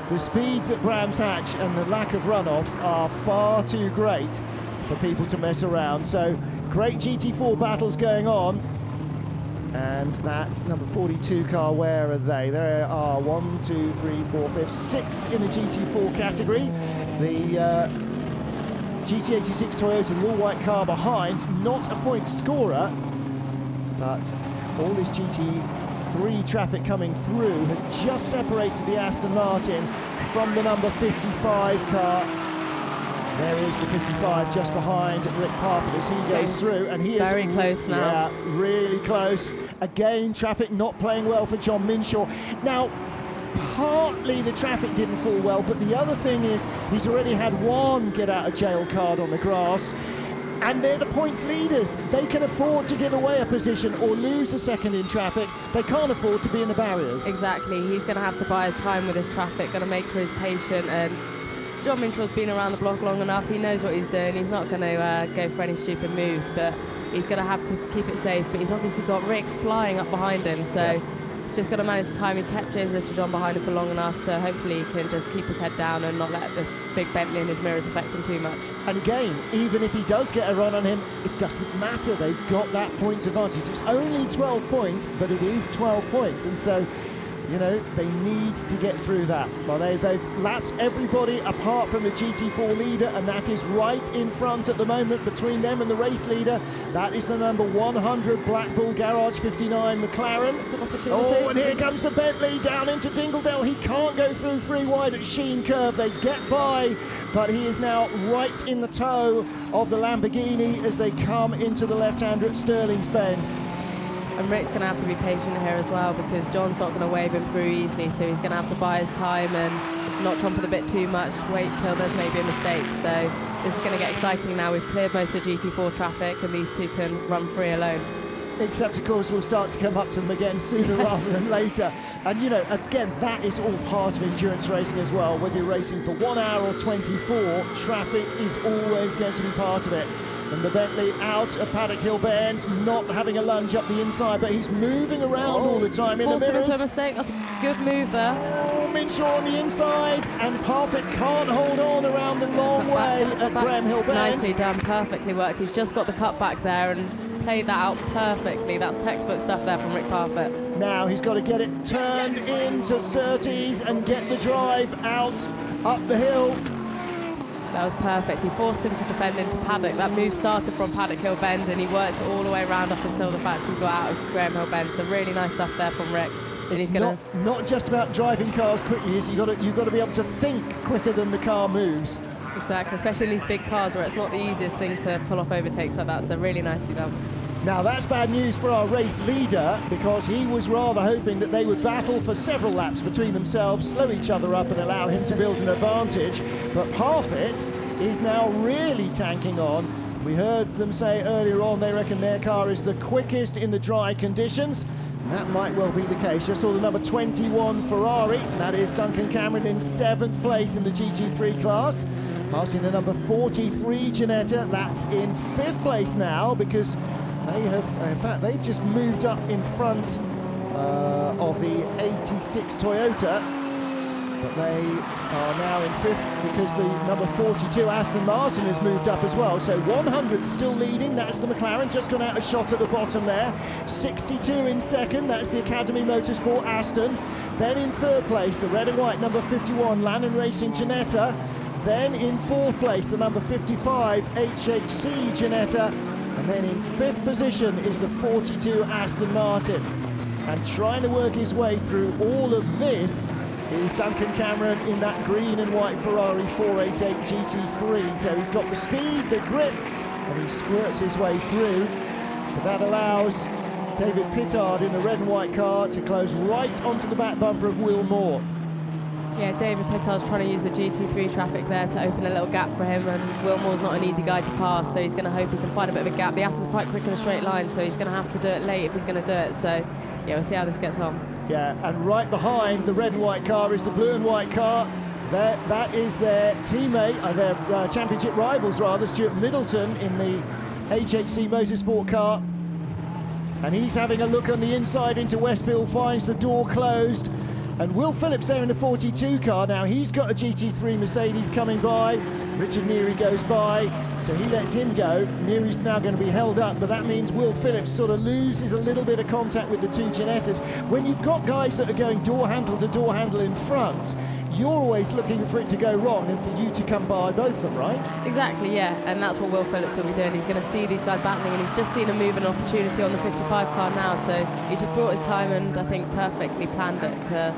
The speeds at Brands Hatch and the lack of runoff are far too great for people to mess around. So great GT4 battles going on. And that number 42 car, where are they? There are 1, 2, 3, 4, 5, 6 in the GT4 category. The GT86 Toyota, the all-white car behind, not a point scorer, but all this GT3 traffic coming through has just separated the Aston Martin from the number 55 car. There is the 55 just behind Rick Parfitt as he goes through, and he is very close now. Yeah, really close. Again, traffic not playing well for John Minshaw. Now, partly the traffic didn't fall well, but the other thing is he's already had one get out of jail card on the grass, and they're the points leaders. They can afford to give away a position or lose a second in traffic. They can't afford to be in the barriers. Exactly. He's going to have to buy his time with his traffic, going to make sure he's patient, and John Minshaw's been around the block long enough. He knows what he's doing. He's not going to go for any stupid moves, but he's going to have to keep it safe. But he's obviously got Rick flying up behind him, so he's just got to manage time. He kept James Littlejohn behind him for long enough, so hopefully he can just keep his head down and not let the big Bentley in his mirrors affect him too much. And again, even if he does get a run on him, it doesn't matter. They've got that points advantage. It's only 12 points, but it is 12 points, and so you know, they need to get through that. Well, they've lapped everybody apart from the GT4 leader, and that is right in front at the moment between them and the race leader. That is the number 100 Black Bull Garage 59 McLaren. Oh, and here comes the Bentley down into Dingledale. He can't go through 3 wide at Sheen Curve. They get by, but he is now right in the toe of the Lamborghini as they come into the left-hander at Stirling's Bend. And Rick's going to have to be patient here as well, because John's not going to wave him through easily, so he's going to have to buy his time and not trump it a bit too much, wait till there's maybe a mistake. So this is going to get exciting now. We've cleared most of the GT4 traffic, and these two can run free alone. Except, of course, we'll start to come up to them again sooner rather than later. And, you know, again, that is all part of endurance racing as well. Whether you're racing for 1 hour or 24, traffic is always going to be part of it. And the Bentley out of Paddock Hill Bend, not having a lunge up the inside, but he's moving around all the time in the mirrors. Forced him into a mistake. That's a good move there. Oh, Minshaw on the inside, and Parfitt can't hold on around the long way at Graham Hill Bend. Nicely done, perfectly worked. He's just got the cut back there and played that out perfectly. That's textbook stuff there from Rick Parfitt. Now he's got to get it turned into Surtees and get the drive out up the hill. That was perfect. He forced him to defend into Paddock. That move started from Paddock Hill Bend, and he worked all the way around up until the fact he got out of Graham Hill Bend. So really nice stuff there from Rick. And it's not just about driving cars quickly. You've got to be able to think quicker than the car moves. Exactly, especially in these big cars where it's not the easiest thing to pull off overtakes like that. So really nicely done. Now that's bad news for our race leader, because he was rather hoping that they would battle for several laps between themselves, slow each other up and allow him to build an advantage. But Parfitt is now really tanking on. We heard them say earlier on they reckon their car is the quickest in the dry conditions. And that might well be the case. Just saw the number 21 Ferrari, that is Duncan Cameron in 7th place in the GT3 class. Passing the number 43 Ginetta, that's in 5th place now, because they have, in fact, they've just moved up in front of the 86 Toyota, but they are now in 5th because the number 42 Aston Martin has moved up as well. So 100 still leading, that's the McLaren, just gone out a shot at the bottom there. 62 in 2nd, that's the Academy Motorsport Aston. Then in 3rd place, the red and white number 51 Lannon Racing Ginetta. Then in 4th place, the number 55 HHC Ginetta. And then in 5th position is the 42 Aston Martin. And trying to work his way through all of this is Duncan Cameron in that green and white Ferrari 488 GT3. So he's got the speed, the grip, and he squirts his way through. But that allows David Pittard in the red and white car to close right onto the back bumper of Will Moore. Yeah, David Pittard's trying to use the GT3 traffic there to open a little gap for him, and Will Moore's not an easy guy to pass, so he's going to hope he can find a bit of a gap. The Aston's quite quick in a straight line, so he's going to have to do it late if he's going to do it. So yeah, we'll see how this gets on. Yeah, and right behind the red and white car is the blue and white car. That is their teammate, their championship rivals rather, Stuart Middleton in the HHC Motorsport car. And he's having a look on the inside into Westfield, finds the door closed. And Will Phillips there in the 42 car. Now he's got a GT3 Mercedes coming by. Richard Neary goes by, so he lets him go. Neary's now going to be held up, but that means Will Phillips sort of loses a little bit of contact with the two Ginettas. When you've got guys that are going door handle to door handle in front, you're always looking for it to go wrong and for you to come by both of them, right? Exactly, yeah, and that's what Will Phillips will be doing. He's going to see these guys battling, and he's just seen a move and opportunity on the 55 car now, so he's just brought his time and I think perfectly planned it to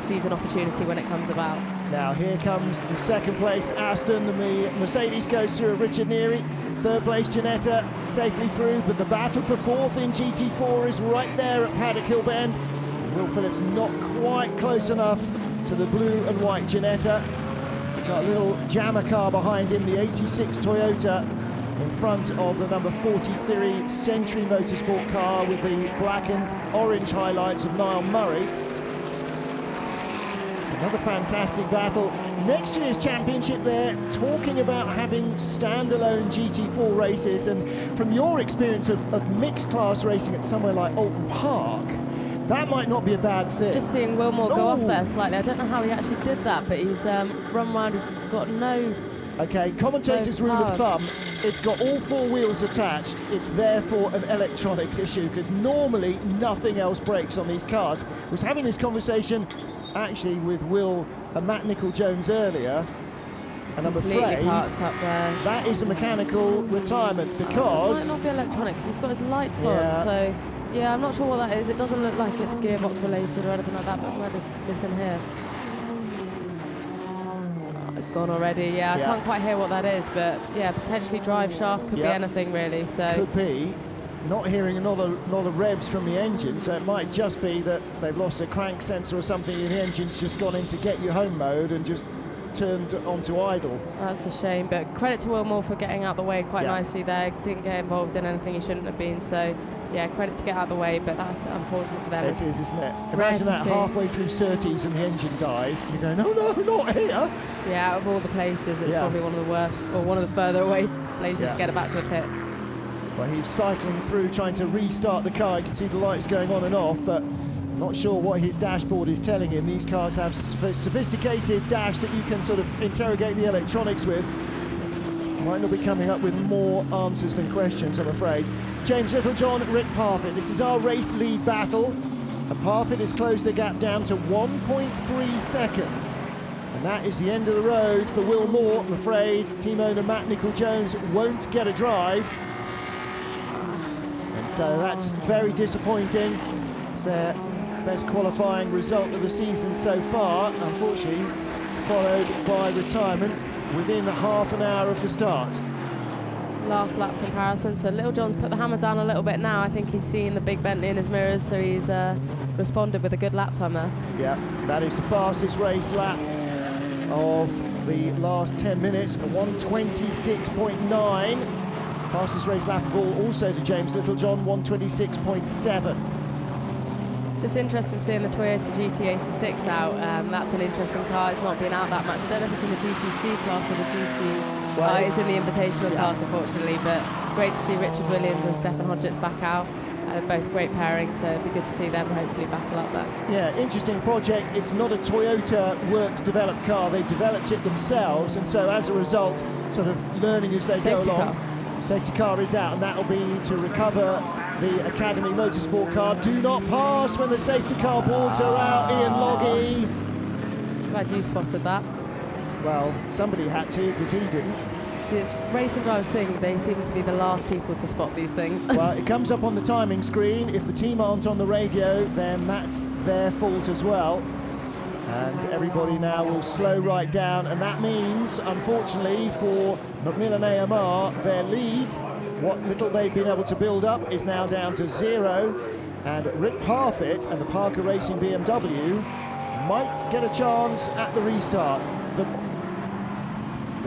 seize an opportunity when it comes about. Now here comes the second placed Aston. The Mercedes goes through Richard Neary. Third place Ginetta safely through, but the battle for fourth in GT4 is right there at Paddock Hill Bend. Will Phillips not quite close enough to the blue and white Ginetta. Got a little jammer car behind him, the 86 Toyota in front of the number 43 Century Motorsport car with the black and orange highlights of Niall Murray. Another fantastic battle. Next year's championship, they're talking about having standalone GT4 races, and from your experience of mixed class racing at somewhere like Alton Park, that might not be a bad thing. Just seeing Wilmore go off there slightly. I don't know how he actually did that, but he's run round, he's got no... Okay, commentator's rule of thumb, it's got all four wheels attached. It's therefore an electronics issue, because normally nothing else breaks on these cars. I was having this conversation actually with Will and Matt Nicol-Jones earlier, and I'm afraid up there. That is a mechanical retirement, because... It might not be electronics, he's got his lights on, so... Yeah, I'm not sure what that is. It doesn't look like it's gearbox related or anything like that, but what is this in here? Oh, it's gone already, yeah. I can't quite hear what that is, but yeah, potentially drive shaft, could be anything really, so... Could be. Not hearing a lot of revs from the engine, so it might just be that they've lost a crank sensor or something and the engine's just gone into get you home mode and just turned onto idle. That's a shame, but credit to Wilmore for getting out the way quite nicely there. Didn't get involved in anything he shouldn't have been, so yeah, credit to get out of the way, but that's unfortunate for them. It is, isn't it? Imagine that halfway through Surtees and the engine dies. You're going, no, not here. Yeah, out of all the places, it's probably one of the worst, or one of the further away places to get it back to the pits. Well, he's cycling through, trying to restart the car. You can see the lights going on and off, but I'm not sure what his dashboard is telling him. These cars have sophisticated dash that you can sort of interrogate the electronics with. Might not be coming up with more answers than questions, I'm afraid. James Littlejohn, Rick Parfitt. This is our race lead battle. And Parfitt has closed the gap down to 1.3 seconds. And that is the end of the road for Will Moore. I'm afraid team owner Matt Nicol-Jones won't get a drive. And so that's very disappointing. It's their best qualifying result of the season so far, unfortunately followed by retirement within half an hour of the start. Last lap comparison, so Littlejohn's put the hammer down a little bit now. I think he's seen the big Bentley in his mirrors, so he's responded with a good lap time there. Yeah, that is the fastest race lap of the last 10 minutes, 1:26.9. Fastest race lap of all, also to James Littlejohn, 1:26.7. Just interested seeing the Toyota GT86 out. That's an interesting car. It's not been out that much. I don't know if it's in the GTC class or the GT... Well, it's in the Invitational class, unfortunately, but great to see Richard Williams and Stefan Hodgetts back out. Both great pairings, so it'd be good to see them hopefully battle up there. Yeah, interesting project. It's not a Toyota works developed car. They developed it themselves, and so as a result, sort of learning as they go along. Safety car is out, and that'll be to recover the Academy Motorsport car. Do not pass when the safety car boards are out, Ian Loggy. Glad you spotted that. Well, somebody had to, because he didn't. See, it's racing drivers' thing. They seem to be the last people to spot these things. Well, it comes up on the timing screen. If the team aren't on the radio, then that's their fault as well. And everybody now will slow right down, and that means, unfortunately, for Macmillan AMR, their lead, what little they've been able to build up, is now down to 0. And Rick Parfitt and the Parker Racing BMW might get a chance at the restart.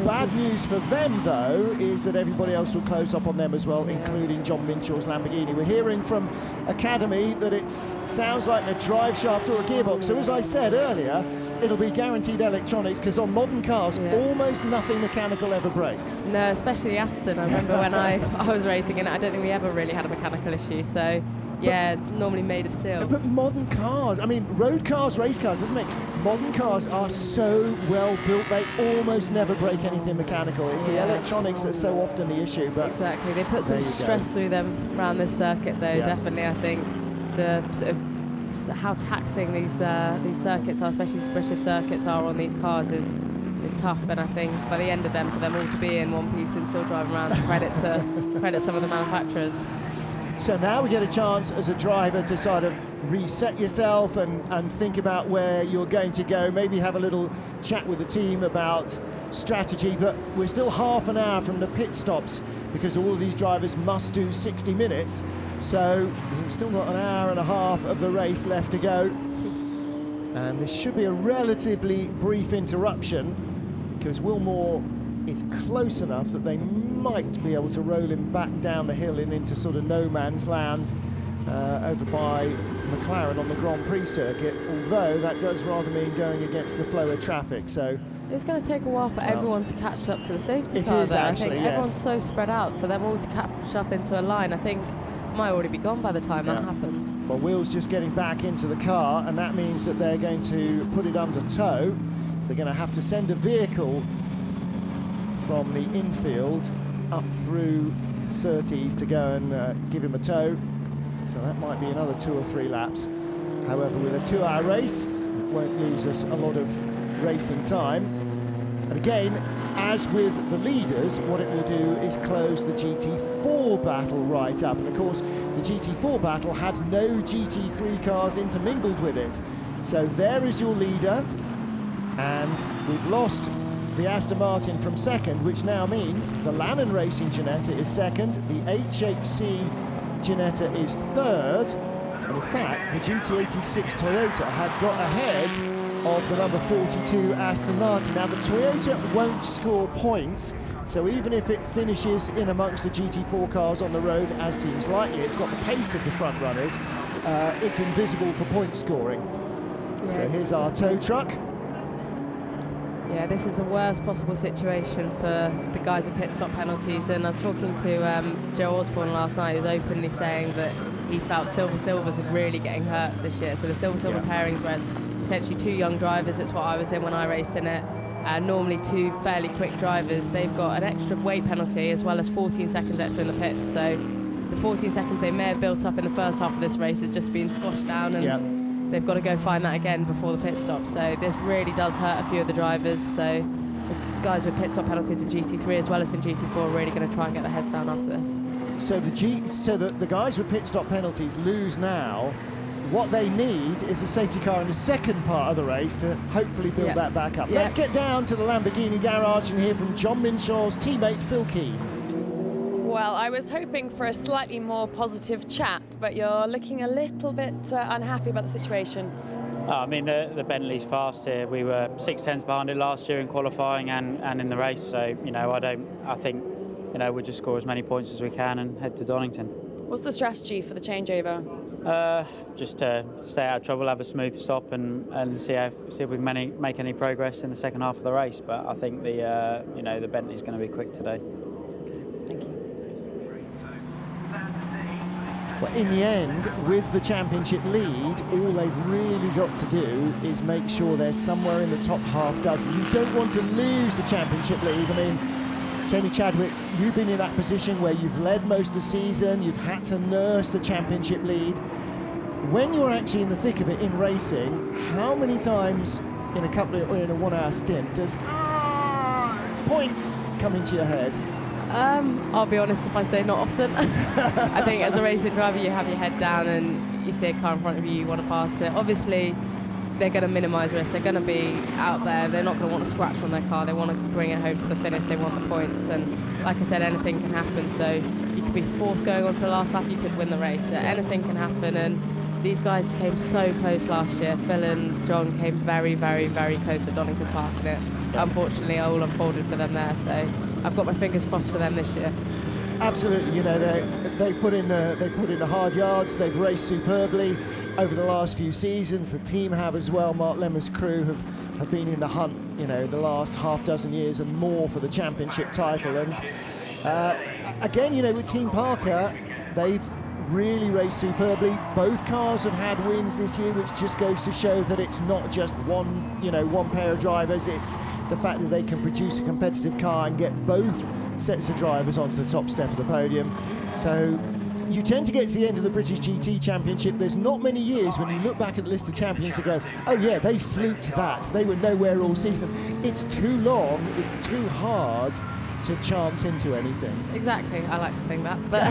Bad news for them, though, is that everybody else will close up on them as well, including John Minshaw's Lamborghini. We're hearing from Academy that it sounds like a drive shaft or a gearbox. So as I said earlier, it'll be guaranteed electronics, because on modern cars, almost nothing mechanical ever breaks. No, especially Aston. I remember when I was racing in it, I don't think we ever really had a mechanical issue. So, yeah, it's normally made of steel. But modern cars, I mean, road cars, race cars, doesn't it? Modern cars are so well built, they almost never break anything mechanical. It's the electronics that's so often the issue. But exactly, they put some stress through them around this circuit, though. Definitely, I think the sort of how taxing these circuits are, especially these British circuits are on these cars, is tough. And I think by the end of them, for them all to be in one piece and still driving around, credit some of the manufacturers. So now we get a chance as a driver to sort of reset yourself and think about where you're going to go, maybe have a little chat with the team about strategy. But we're still half an hour from the pit stops, because all of these drivers must do 60 minutes. So we've still got an hour and a half of the race left to go. And this should be a relatively brief interruption, because Wilmore is close enough that they might be able to roll him back down the hill and into sort of no man's land over by McLaren on the Grand Prix circuit, although that does rather mean going against the flow of traffic. So it's going to take a while for everyone to catch up to the safety car. It is actually, I think everyone's so spread out. For them all to catch up into a line, I think might already be gone by the time that happens. Well, Will's just getting back into the car, and that means that they're going to put it under tow. So they're going to have to send a vehicle from the infield up through Surtees to go and give him a tow. So that might be another 2 or 3 laps. However, with a 2-hour race, it won't lose us a lot of racing time. And again, as with the leaders, what it will do is close the GT4 battle right up. And of course, the GT4 battle had no GT3 cars intermingled with it. So there is your leader, and we've lost the Aston Martin from second, which now means the Lannon Racing Ginetta is second, the HHC Ginetta is third, and in fact the GT86 Toyota had got ahead of the number 42 Aston Martin. Now the Toyota won't score points, so even if it finishes in amongst the GT4 cars on the road, as seems likely, it's got the pace of the front runners, it's invisible for point scoring. So here's our tow truck. Yeah, this is the worst possible situation for the guys with pit stop penalties. And I was talking to Joe Osborne last night, who was openly saying that he felt silvers are really getting hurt this year. So the silver pairings, where it's potentially 2 young drivers, it's what I was in when I raced in it. Normally 2 fairly quick drivers. They've got an extra weight penalty as well as 14 seconds extra in the pits. So the 14 seconds they may have built up in the first half of this race has just been squashed down, and they've got to go find that again before the pit stop. So this really does hurt a few of the drivers. So the guys with pit stop penalties in GT3 as well as in GT4 are really going to try and get their heads down after this. So the guys with pit stop penalties lose now. What they need is a safety car in the second part of the race to hopefully build that back up. Let's get down to the Lamborghini garage and hear from John Minshaw's teammate Phil Keane. Well, I was hoping for a slightly more positive chat, but you're looking a little bit unhappy about the situation. I mean, the Bentley's fast here. We were 6/10 behind it last year in qualifying and in the race. So, you know, I think, you know, we'll just score as many points as we can and head to Donington. What's the strategy for the changeover? Just to stay out of trouble, have a smooth stop, and see if we can make any progress in the second half of the race. But I think the Bentley's going to be quick today. Thank you. Well, in the end, with the championship lead, all they've really got to do is make sure they're somewhere in the top half dozen. You don't want to lose the championship lead. I mean, Jamie Chadwick, you've been in that position where you've led most of the season, you've had to nurse the championship lead. When you're actually in the thick of it in racing, how many times in a 1-hour stint does points come into your head? I'll be honest if I say not often. I think as a racing driver, you have your head down and you see a car in front of you, you want to pass it. Obviously, they're going to minimise risk. They're going to be out there. They're not going to want to scratch on their car. They want to bring it home to the finish. They want the points. And like I said, anything can happen. So you could be 4th going on to the last lap. You could win the race. So anything can happen. And these guys came so close last year. Phil and John came very, very, very close at Donington Park in it. unfortunately all unfolded for them there. So I've got my fingers crossed for them this year. Absolutely, you know, they put in the hard yards. They've raced superbly over the last few seasons. The team have as well. Mark Lemmer's crew have been in the hunt, you know, the last half dozen years and more for the championship title. And again, you know, with Team Parker, they've really raced superbly. Both cars have had wins this year, which just goes to show that it's not just one pair of drivers. It's the fact that they can produce a competitive car and get both sets of drivers onto the top step of the podium. So you tend to get to the end of the British GT Championship. There's not many years when you look back at the list of champions and go, oh yeah, they fluked that. They were nowhere all season. It's too long, it's too hard to chance into anything. Exactly, I like to think that. But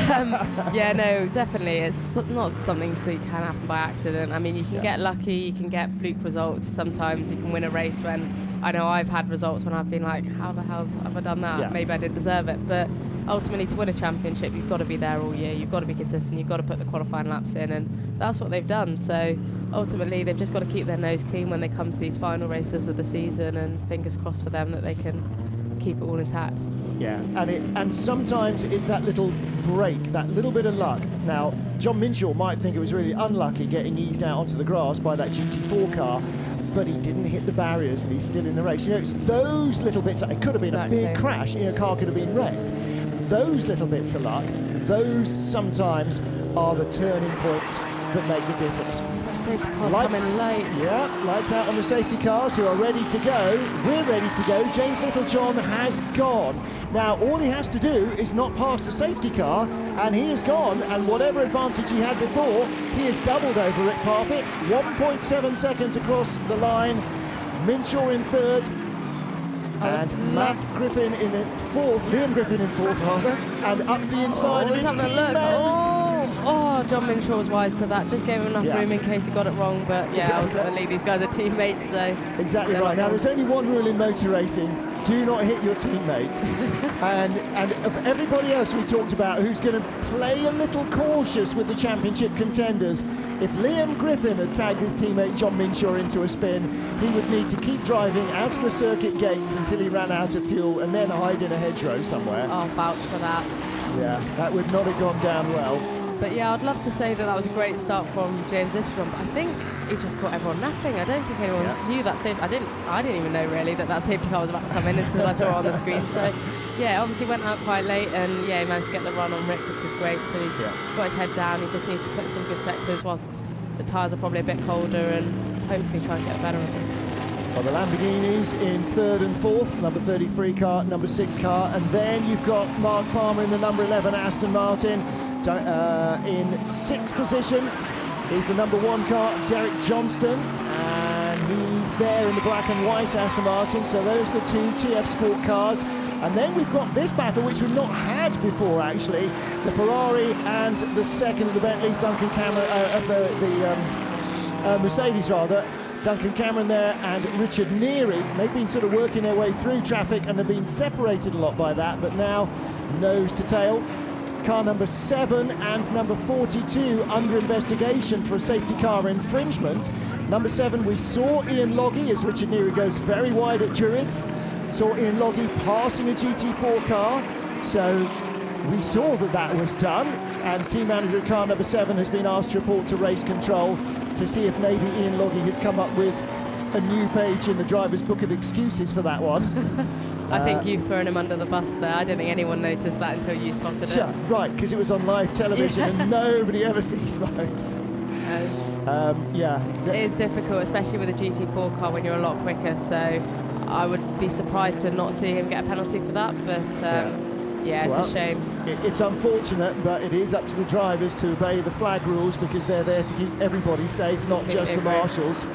yeah, no, definitely, it's not something that can happen by accident. I mean, you can get lucky, you can get fluke results. Sometimes you can win a race when, I know I've had results when I've been like, how the hell have I done that? Yeah. Maybe I didn't deserve it. But ultimately, to win a championship, you've got to be there all year. You've got to be consistent. You've got to put the qualifying laps in, and that's what they've done. So ultimately, they've just got to keep their nose clean when they come to these final races of the season, and fingers crossed for them that they can keep it all intact. Yeah, and sometimes it's that little break, that little bit of luck. Now, John Minshaw might think it was really unlucky getting eased out onto the grass by that GT4 car, but he didn't hit the barriers and he's still in the race. You know, it's those little bits. It could have been a big crash, a car could have been wrecked. Those little bits of luck, those sometimes are the turning points that make the difference. Safety cars coming late. Yeah, lights out on the safety cars who are ready to go. We're ready to go. James Littlejohn has gone. Now, all he has to do is not pass the safety car, and he is gone. And whatever advantage he had before, he has doubled over Rick Parfitt. 1.7 seconds across the line. Minshaw in third. And Matt Griffin in the fourth, Liam Griffin in fourth rather, and up the inside of his teammate. Oh, John Minshaw was wise to that, just gave him enough room in case he got it wrong, but yeah, ultimately these guys are teammates, so... Exactly right. Now, there's only one rule in motor racing: do not hit your teammate. and of everybody else we talked about who's going to play a little cautious with the championship contenders, if Liam Griffin had tagged his teammate John Minshaw into a spin, he would need to keep driving out of the circuit gates until he ran out of fuel and then hide in a hedgerow somewhere. I'll vouch for that. Yeah, that would not have gone down well. But yeah, I'd love to say that was a great start from James Littlejohn, but I think he just caught everyone napping. I don't think anyone knew that safety. I didn't even know really that safety car was about to come in until I saw it on the screen. So yeah, obviously went out quite late, and yeah, he managed to get the run on Rick, which was great. So he's got his head down. He just needs to put in some good sectors whilst the tyres are probably a bit colder, and hopefully try and get better of them. Well, the Lamborghinis in third and fourth, number 33 car, number 6 car, and then you've got Mark Farmer in the number 11 Aston Martin. In sixth position is the number 1 car, Derek Johnston, and he's there in the black and white Aston Martin. So those are the 2 TF Sport cars. And then we've got this battle, which we've not had before actually, the Ferrari and the second of the Bentleys, Duncan Cameron, the Mercedes rather. Duncan Cameron there and Richard Neary. They've been sort of working their way through traffic and have been separated a lot by that, but now nose to tail. Car number 7 and number 42 under investigation for a safety car infringement. Number 7, we saw Ian Loggy as Richard Neary goes very wide at Druids. Saw Ian Loggy passing a GT4 car. So we saw that was done, and team manager at car number 7 has been asked to report to race control to see if maybe Ian Loggy has come up with a new page in the driver's book of excuses for that one. I think you've thrown him under the bus there. I don't think anyone noticed that until you spotted it. Yeah, right, because it was on live television and nobody ever sees those. It is difficult, especially with a GT4 car when you're a lot quicker, so I would be surprised to not see him get a penalty for that, but it's a shame. It's unfortunate, but it is up to the drivers to obey the flag rules because they're there to keep everybody safe, not just the marshals.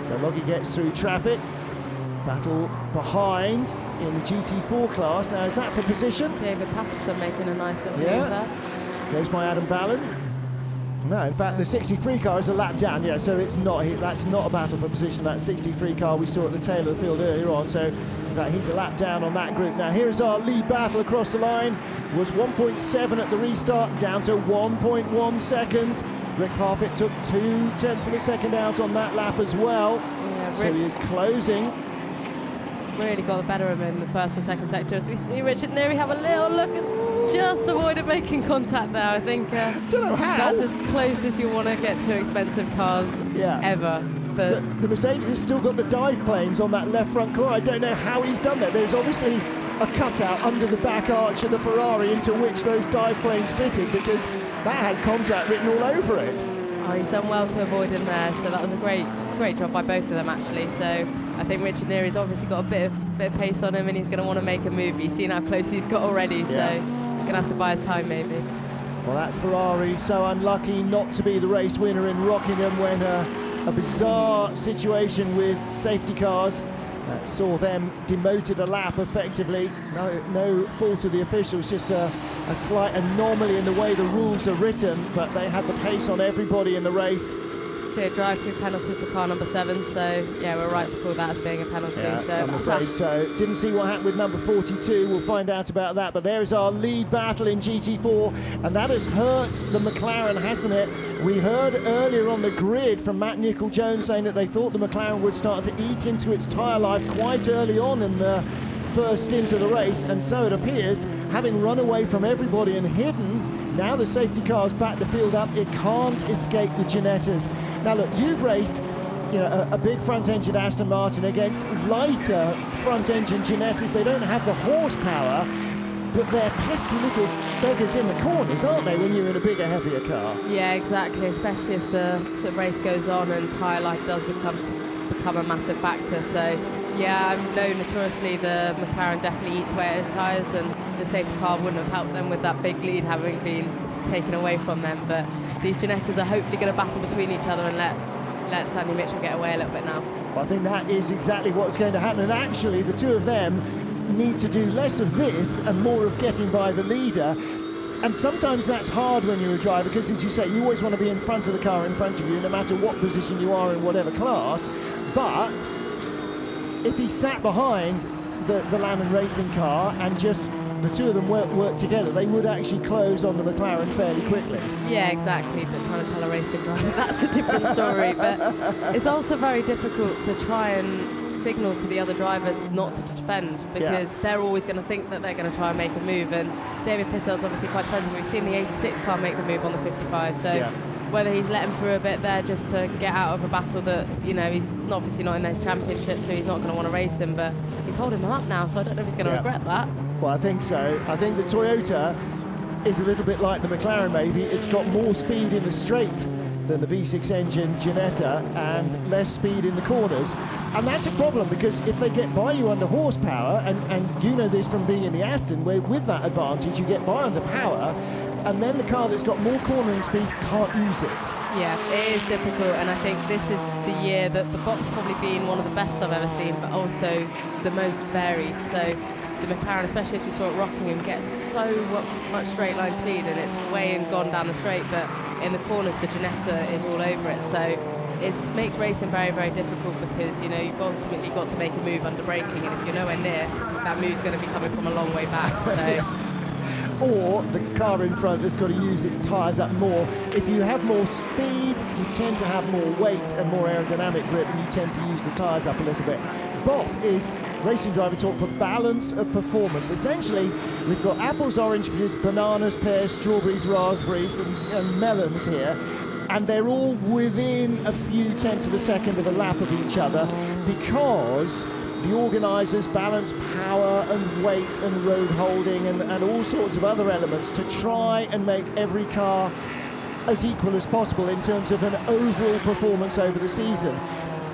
So Loggy gets through traffic. Battle behind in the GT4 class. Now, is that for position? David Patterson making a nice little move there. Goes by Adam Ballon. No, in fact, the 63 car is a lap down, so it's not. That's not a battle for position. That 63 car we saw at the tail of the field earlier on. So, in fact, he's a lap down on that group. Now, here's our lead battle across the line. Was 1.7 at the restart, down to 1.1 seconds. Rick Parfitt took 0.2 of a second out on that lap as well. Yeah, so he is closing. really got the better of him in the first and second sector. As we see Richard Neary have a little look, has just avoided making contact there. I think Don't know how. that's as close as you want to get to expensive cars ever. But the Mercedes has still got the dive planes on that left front corner. I don't know how he's done that. There's obviously a cutout under the back arch of the Ferrari into which those dive planes fitted, because that had contact written all over it. oh, he's done well to avoid him there, so that was a great job by both of them actually. So I think Richard Neary's obviously got a bit of pace on him, and he's going to want to make a move. You've seen how close he's got already, so going to have to buy his time maybe. Well, that Ferrari so unlucky not to be the race winner in Rockingham when a bizarre situation with safety cars saw them demoted a lap effectively. No fault of the officials, just a slight anomaly in the way the rules are written, but they had the pace on everybody in the race. See a drive-through penalty for car number 7, so yeah, we're right to call that as being a penalty. So I'm afraid so. Didn't see what happened with number 42. We'll find out about that. But there is our lead battle in GT4, and that has hurt the McLaren, hasn't it? We heard earlier on the grid from Matt Nicol-Jones saying that they thought the McLaren would start to eat into its tyre life quite early on in the first stint of the race, and so it appears, having run away from everybody and hidden, now the safety car's back the field up. It can't escape the Ginettas. Now look, you've raced a big front-engine Aston Martin against lighter front-engine Ginettas. They don't have the horsepower, but they're pesky little beggars in the corners, aren't they, when you're in a bigger, heavier car? Yeah, exactly, especially as the sort of race goes on and tyre life does become a massive factor. So yeah, I know notoriously the McLaren definitely eats away at his tyres, and the safety car wouldn't have helped them with that big lead having been taken away from them. But these Ginettas are hopefully going to battle between each other and let Sandy Mitchell get away a little bit now. Well, I think that is exactly what's going to happen, and actually the two of them need to do less of this and more of getting by the leader. And sometimes that's hard when you're a driver, because as you say, you always want to be in front of the car in front of you, no matter what position you are in whatever class. But if he sat behind the Lamb Racing car and just the two of them work together, they would actually close on the McLaren fairly quickly. Yeah, exactly, but trying to tell a racing driver, that's a different story. But it's also very difficult to try and signal to the other driver not to defend, because they're always going to think that they're going to try and make a move. And David Pittell's obviously quite defensive. We've seen the 86 car make the move on the 55, so whether he's let him through a bit there just to get out of a battle that, you know, he's obviously not in those championships, so he's not going to want to race him, but he's holding him up now, so I don't know if he's going to regret that. Well, I think so. I think the Toyota is a little bit like the McLaren maybe. It's got more speed in the straight than the V6 engine Ginetta and less speed in the corners. And that's a problem, because if they get by you under horsepower, and you know this from being in the Aston, where with that advantage you get by under power, and then the car that's got more cornering speed can't use it. Yeah, it is difficult, and I think this is the year that the box probably been one of the best I've ever seen, but also the most varied. So the McLaren, especially as we saw at Rockingham, gets so much straight line speed, and it's way and gone down the straight, but in the corners the Ginetta is all over it. So it makes racing very, very difficult, because, you know, you've ultimately got to make a move under braking, and if you're nowhere near, that move's going to be coming from a long way back. So. Yes. Or the car in front has got to use its tyres up more. If you have more speed, you tend to have more weight and more aerodynamic grip, and you tend to use the tyres up a little bit. BOP is racing driver talk for balance of performance. Essentially, we've got apples, oranges, bananas, pears, strawberries, raspberries, and melons here. And they're all within a few tenths of a second of a lap of each other, because the organisers balance power and weight and road holding and all sorts of other elements to try and make every car as equal as possible in terms of an overall performance over the season.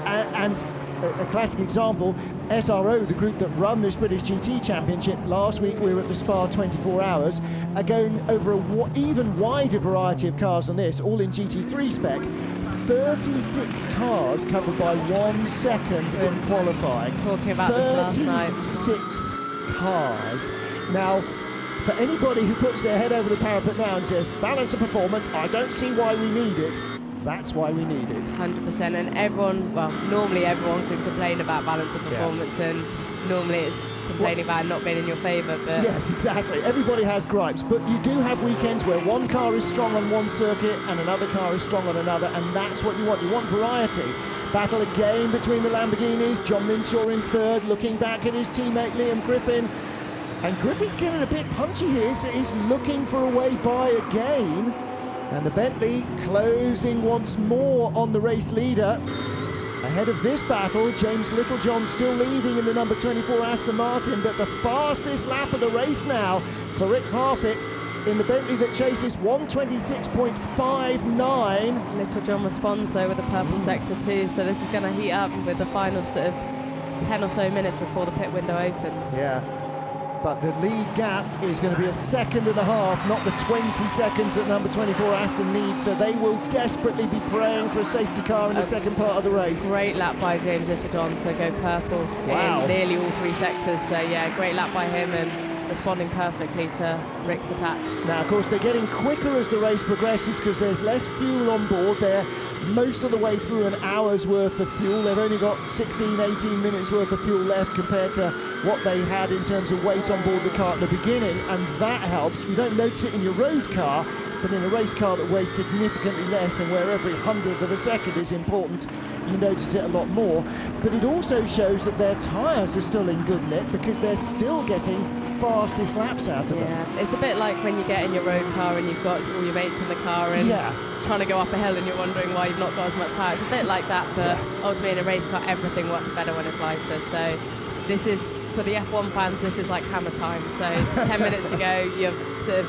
And a classic example, SRO, the group that run this British GT Championship, last week we were at the Spa 24 Hours, are going over an even wider variety of cars than this, all in GT3 spec. 36 cars covered by 1 second in qualifying. Talking about this last night. 36 cars. Now, for anybody who puts their head over the parapet now and says, balance of performance, I don't see why we need it. That's why we need it. 100%, and everyone, well, normally everyone can complain about balance of performance, and normally it's complaining about not being in your favour. But yes, exactly. Everybody has gripes, but you do have weekends where one car is strong on one circuit and another car is strong on another, and that's what you want. You want variety. Battle again between the Lamborghinis. John Minshaw in third, looking back at his teammate Liam Griffin. And Griffin's getting a bit punchy here, so he's looking for a way by again. And the Bentley closing once more on the race leader. Ahead of this battle, James Littlejohn still leading in the number 24 Aston Martin, but the fastest lap of the race now for Rick Parfitt in the Bentley that chases 126.59. Littlejohn responds though with the purple sector too, so this is going to heat up with the final sort of 10 or so minutes before the pit window opens. Yeah, but the lead gap is going to be a second and a half, not the 20 seconds that number 24 Aston needs, so they will desperately be praying for a safety car in the second part of the race. Great lap by James Littlejohn to go purple in nearly all three sectors, so yeah, great lap by him and responding perfectly to Rick's attacks. Now, of course, they're getting quicker as the race progresses because there's less fuel on board. They're most of the way through an hour's worth of fuel. They've only got 16, 18 minutes worth of fuel left compared to what they had in terms of weight on board the car at the beginning, and that helps. You don't notice it in your road car, but in a race car that weighs significantly less and where every hundredth of a second is important, you notice it a lot more. But it also shows that their tyres are still in good nick because they're still getting fastest laps out of them. Yeah, it's a bit like when you get in your road car and you've got all your mates in the car and trying to go up a hill and you're wondering why you've not got as much power. It's a bit like that, but ultimately in a race car everything works better when it's lighter. So this is, for the F1 fans, this is like hammer time. So 10 minutes to go, you're sort of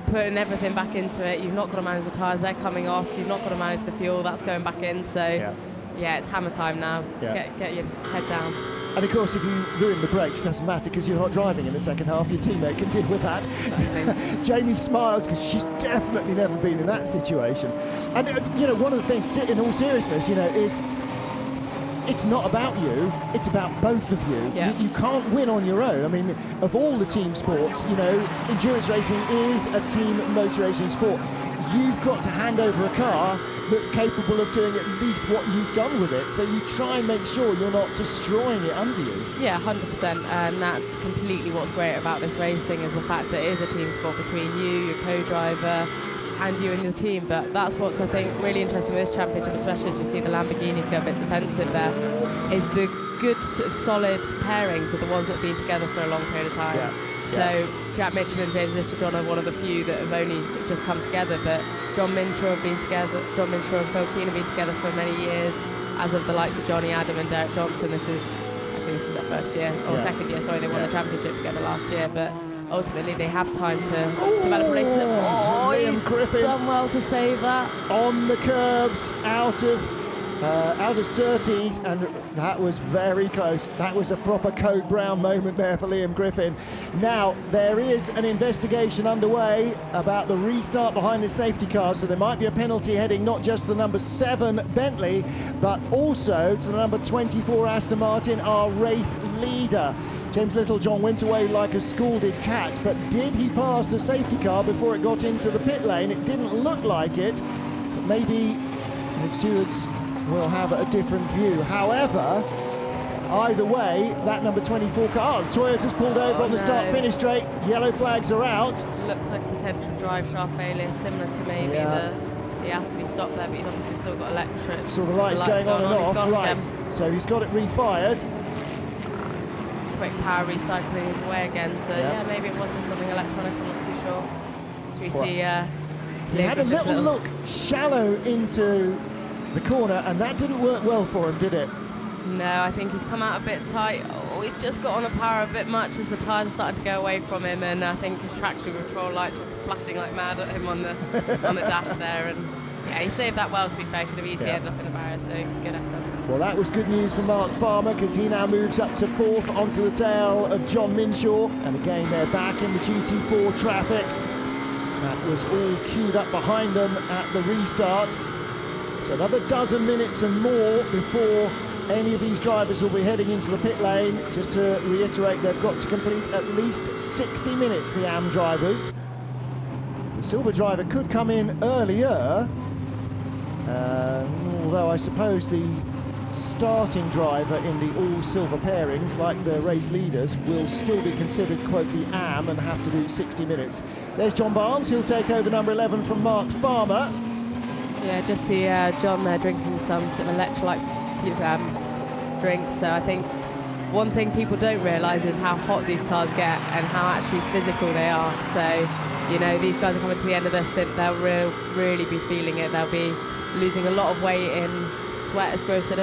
putting everything back into it. You've not got to manage the tyres, they're coming off. You've not got to manage the fuel, that's going back in. So yeah, it's hammer time now. Get your head down. And of course, if you ruin the brakes, doesn't matter because you're not driving in the second half. Your teammate can deal with that. Exactly. Jamie smiles because she's definitely never been in that situation. And you know, one of the things, in all seriousness, you know, is it's not about you, it's about both of you. You can't win on your own. I mean, of all the team sports, you know, endurance racing is a team motor racing sport. You've got to hand over a car that's capable of doing at least what you've done with it. So you try and make sure you're not destroying it under you. Yeah, 100%. And that's completely what's great about this racing, is the fact that it is a team sport between you, your co-driver, and you and your team. But that's what's, I think, really interesting with this championship, especially as we see the Lamborghinis go a bit defensive there, is the good sort of solid pairings are the ones that have been together for a long period of time. So Jack Mitchell and James Littlejohn are one of the few that have only sort of just come together, but John Minshaw and Phil Keane have been together for many years, as of the likes of Johnny Adam and Derek Johnson. This is their first year, or second year, sorry, they won the championship together last year, but ultimately they have time to develop a relationship. He's Griffin done well to save that. On the curbs, out of Surtees, and that was very close. That was a proper Code Brown moment there for Liam Griffin. Now, there is an investigation underway about the restart behind the safety car, so there might be a penalty heading not just to the number 7 Bentley, but also to the number 24 Aston Martin, our race leader. James Littlejohn went away like a scalded cat, but did he pass the safety car before it got into the pit lane? It didn't look like it, but maybe the stewards will have a different view. However, either way, that number 24 car, Toyota's pulled over on the start-finish straight. Yellow flags are out. Looks like a potential drive shaft failure, similar to maybe the Aston. He stopped there, but he's obviously still got electric. So the lights going on and off. Right. So he's got it refired. Quick power recycling his way again. So yeah, maybe it was just something electronic. I'm not too sure. So we see. He had a little look shallow into the corner, and that didn't work well for him, did it? No, I think he's come out a bit tight. Oh, he's just got on the power a bit much as the tyres are starting to go away from him, and I think his traction control lights were flashing like mad at him on the dash there. And yeah, he saved that well, to be fair. Could have easily ended up in the barrier, so good effort. Well, that was good news for Mark Farmer, because he now moves up to 4th onto the tail of John Minshaw, and again they're back in the GT4 traffic. That was all queued up behind them at the restart. So another dozen minutes and more before any of these drivers will be heading into the pit lane. Just to reiterate, they've got to complete at least 60 minutes, the AM drivers. The silver driver could come in earlier, although I suppose the starting driver in the all-silver pairings, like the race leaders, will still be considered, quote, the AM and have to do 60 minutes. There's John Barnes, he'll take over number 11 from Mark Farmer. Yeah, just see John there drinking some sort of electrolyte drinks. So I think one thing people don't realise is how hot these cars get and how actually physical they are. So, you know, these guys are coming to the end of their stint, they'll really be feeling it. They'll be losing a lot of weight in sweat as gross as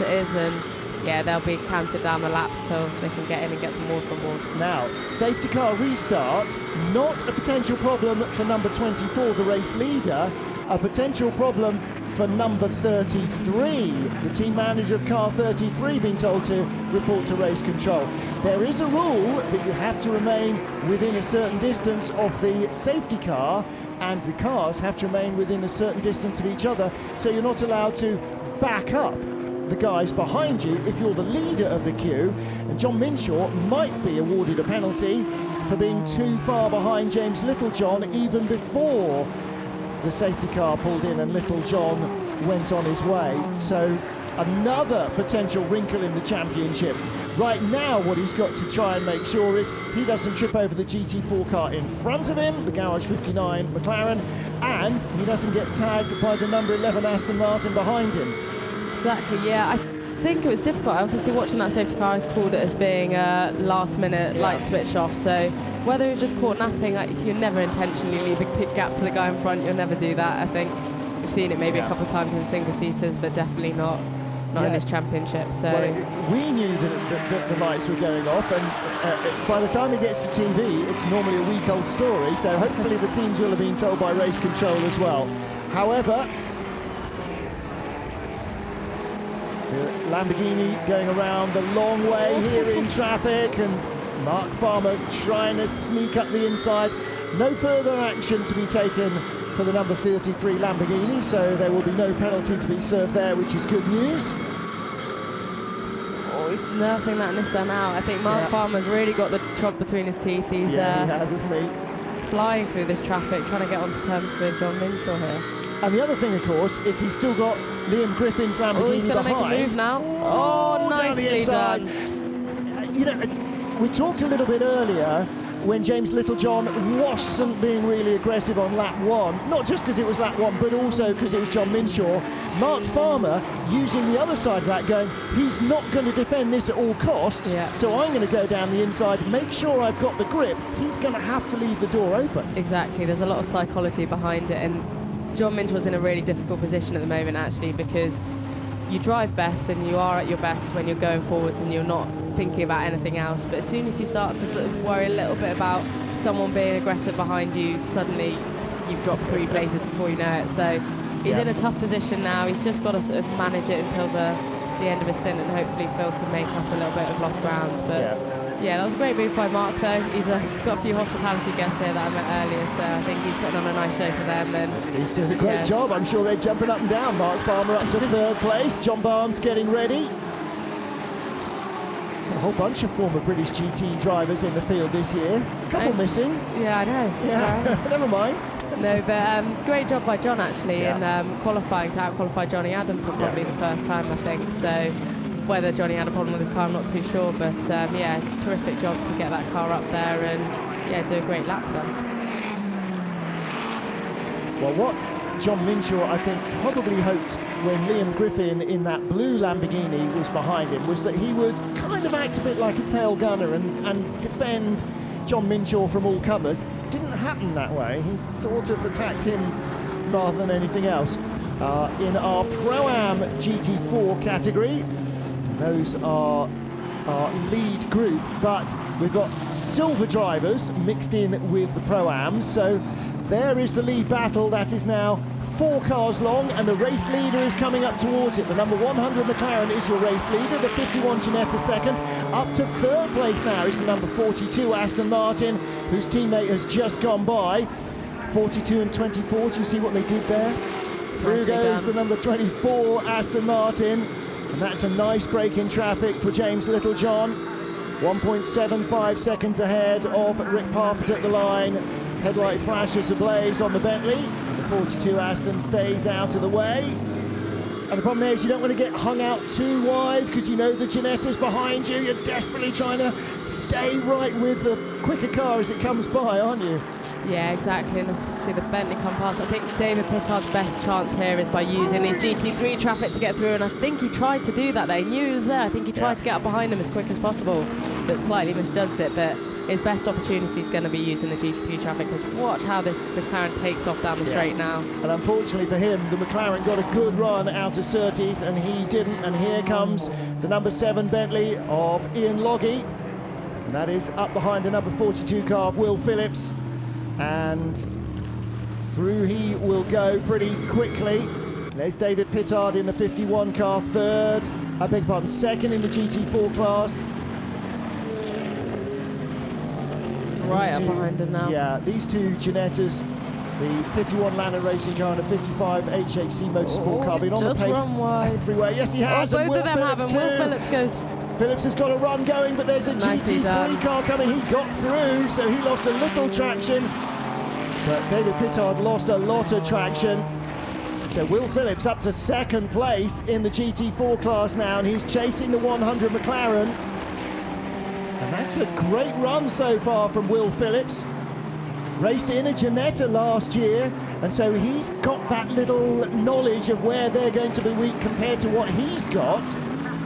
it is, and yeah, they'll be counted down the laps till they can get in and get some water on board. Now, safety car restart, not a potential problem for number 24, the race leader, a potential problem for number 33, the team manager of car 33, being told to report to race control. There is a rule that you have to remain within a certain distance of the safety car, and the cars have to remain within a certain distance of each other, so you're not allowed to back up the guys behind you if you're the leader of the queue. And John Minshaw might be awarded a penalty for being too far behind James Littlejohn even before the safety car pulled in and Littlejohn went on his way. So another potential wrinkle in the championship. Right now, what he's got to try and make sure is he doesn't trip over the GT4 car in front of him, the Garage 59 McLaren, and he doesn't get tagged by the number 11 Aston Martin behind him. Exactly, yeah. I think it was difficult. Obviously, watching that safety car, I called it as being a last-minute light switch off. So whether he just caught napping, you never intentionally leave a big gap to the guy in front. You'll never do that. I think we've seen it maybe a couple of times in single-seaters, but definitely not in this championship. So well, we knew that the lights were going off, and by the time it gets to TV, it's normally a week-old story. So hopefully the teams will have been told by race control as well. However, Lamborghini going around the long way here in traffic, and Mark Farmer trying to sneak up the inside. No further action to be taken for the number 33 Lamborghini, so there will be no penalty to be served there, which is good news. Oh, he's nerfing that Nissan out. I think Mark Farmer's really got the trunk between his teeth. He's he has, isn't he? Flying through this traffic, trying to get onto terms with John Minshaw here. And the other thing, of course, is he's still got Liam Griffin's Lamborghini behind. Oh, he's going to make a move now. Oh, nicely done. You know, we talked a little bit earlier when James Littlejohn wasn't being really aggressive on lap one, not just because it was lap one, but also because it was John Minshaw. Mark Farmer using the other side of that, going, he's not going to defend this at all costs, so I'm going to go down the inside, make sure I've got the grip. He's going to have to leave the door open. Exactly, there's a lot of psychology behind it, and John Minshaw's in a really difficult position at the moment, actually, because you drive best and you are at your best when you're going forwards and you're not thinking about anything else, but as soon as you start to sort of worry a little bit about someone being aggressive behind you, suddenly you've dropped 3 places before you know it. So he's in a tough position now. He's just got to sort of manage it until the end of his stint, and hopefully Phil can make up a little bit of lost ground. But yeah, that was a great move by Mark, though. He's got a few hospitality guests here that I met earlier, so I think he's putting on a nice show for them. And he's doing a great job. I'm sure they're jumping up and down. Mark Farmer up to 3rd place. John Barnes getting ready. A whole bunch of former British GT drivers in the field this year. A couple missing. Yeah, I know. Yeah, never mind. No, but great job by John, actually, in qualifying to out-qualify Johnny Adam for probably the first time, I think. So whether Johnny had a problem with his car, I'm not too sure, but yeah, terrific job to get that car up there and do a great lap for them. Well, what John Minshaw, I think, probably hoped when Liam Griffin in that blue Lamborghini was behind him was that he would kind of act a bit like a tail gunner and defend John Minshaw from all comers. Didn't happen that way. He sort of attacked him rather than anything else. In our Pro-Am GT4 category, those are our lead group, but we've got silver drivers mixed in with the Pro-Ams, so there is the lead battle. That is now 4 cars long, and the race leader is coming up towards it. The number 100 McLaren is your race leader, the 51 Ginetta second. Up to 3rd place now is the number 42 Aston Martin, whose teammate has just gone by. 42 and 24, do you see what they did there? Through goes the number 24 Aston Martin, and that's a nice break in traffic for James Littlejohn. 1.75 seconds ahead of Rick Parfitt at the line. Headlight flashes ablaze on the Bentley. The 42 Aston stays out of the way. And the problem is you don't want to get hung out too wide because you know the Ginetta's behind you. You're desperately trying to stay right with the quicker car as it comes by, aren't you? Yeah, exactly. And let's see the Bentley come past. I think David Pittard's best chance here is by using these GT3 traffic to get through, and I think he tried to do that there. He knew he was there. I think he tried to get up behind him as quick as possible, but slightly misjudged it. But his best opportunity is going to be using the GT3 traffic, because watch how this McLaren takes off down the straight now. And unfortunately for him, the McLaren got a good run out of Surtees and he didn't. And here comes the number 7 Bentley of Ian Logie. And that is up behind the number 42 car of Will Phillips. And through he will go pretty quickly. There's David Pittard in the 51 car, second in the GT4 class. Right up behind him now. Yeah, these two Ginettas, the 51 Lanner Racing car and the 55 HHC Motorsport car, been on the pace everywhere. Yes, he has. Oh, and both Will of them Phillips have, and Will Phillips goes. Phillips has got a run going, but there's a GT3 car coming. He got through, so he lost a little traction. But David Pittard lost a lot of traction. So Will Phillips up to second place in the GT4 class now, and he's chasing the 100 McLaren. And that's a great run so far from Will Phillips. Raced in a Ginetta last year, and so he's got that little knowledge of where they're going to be weak compared to what he's got.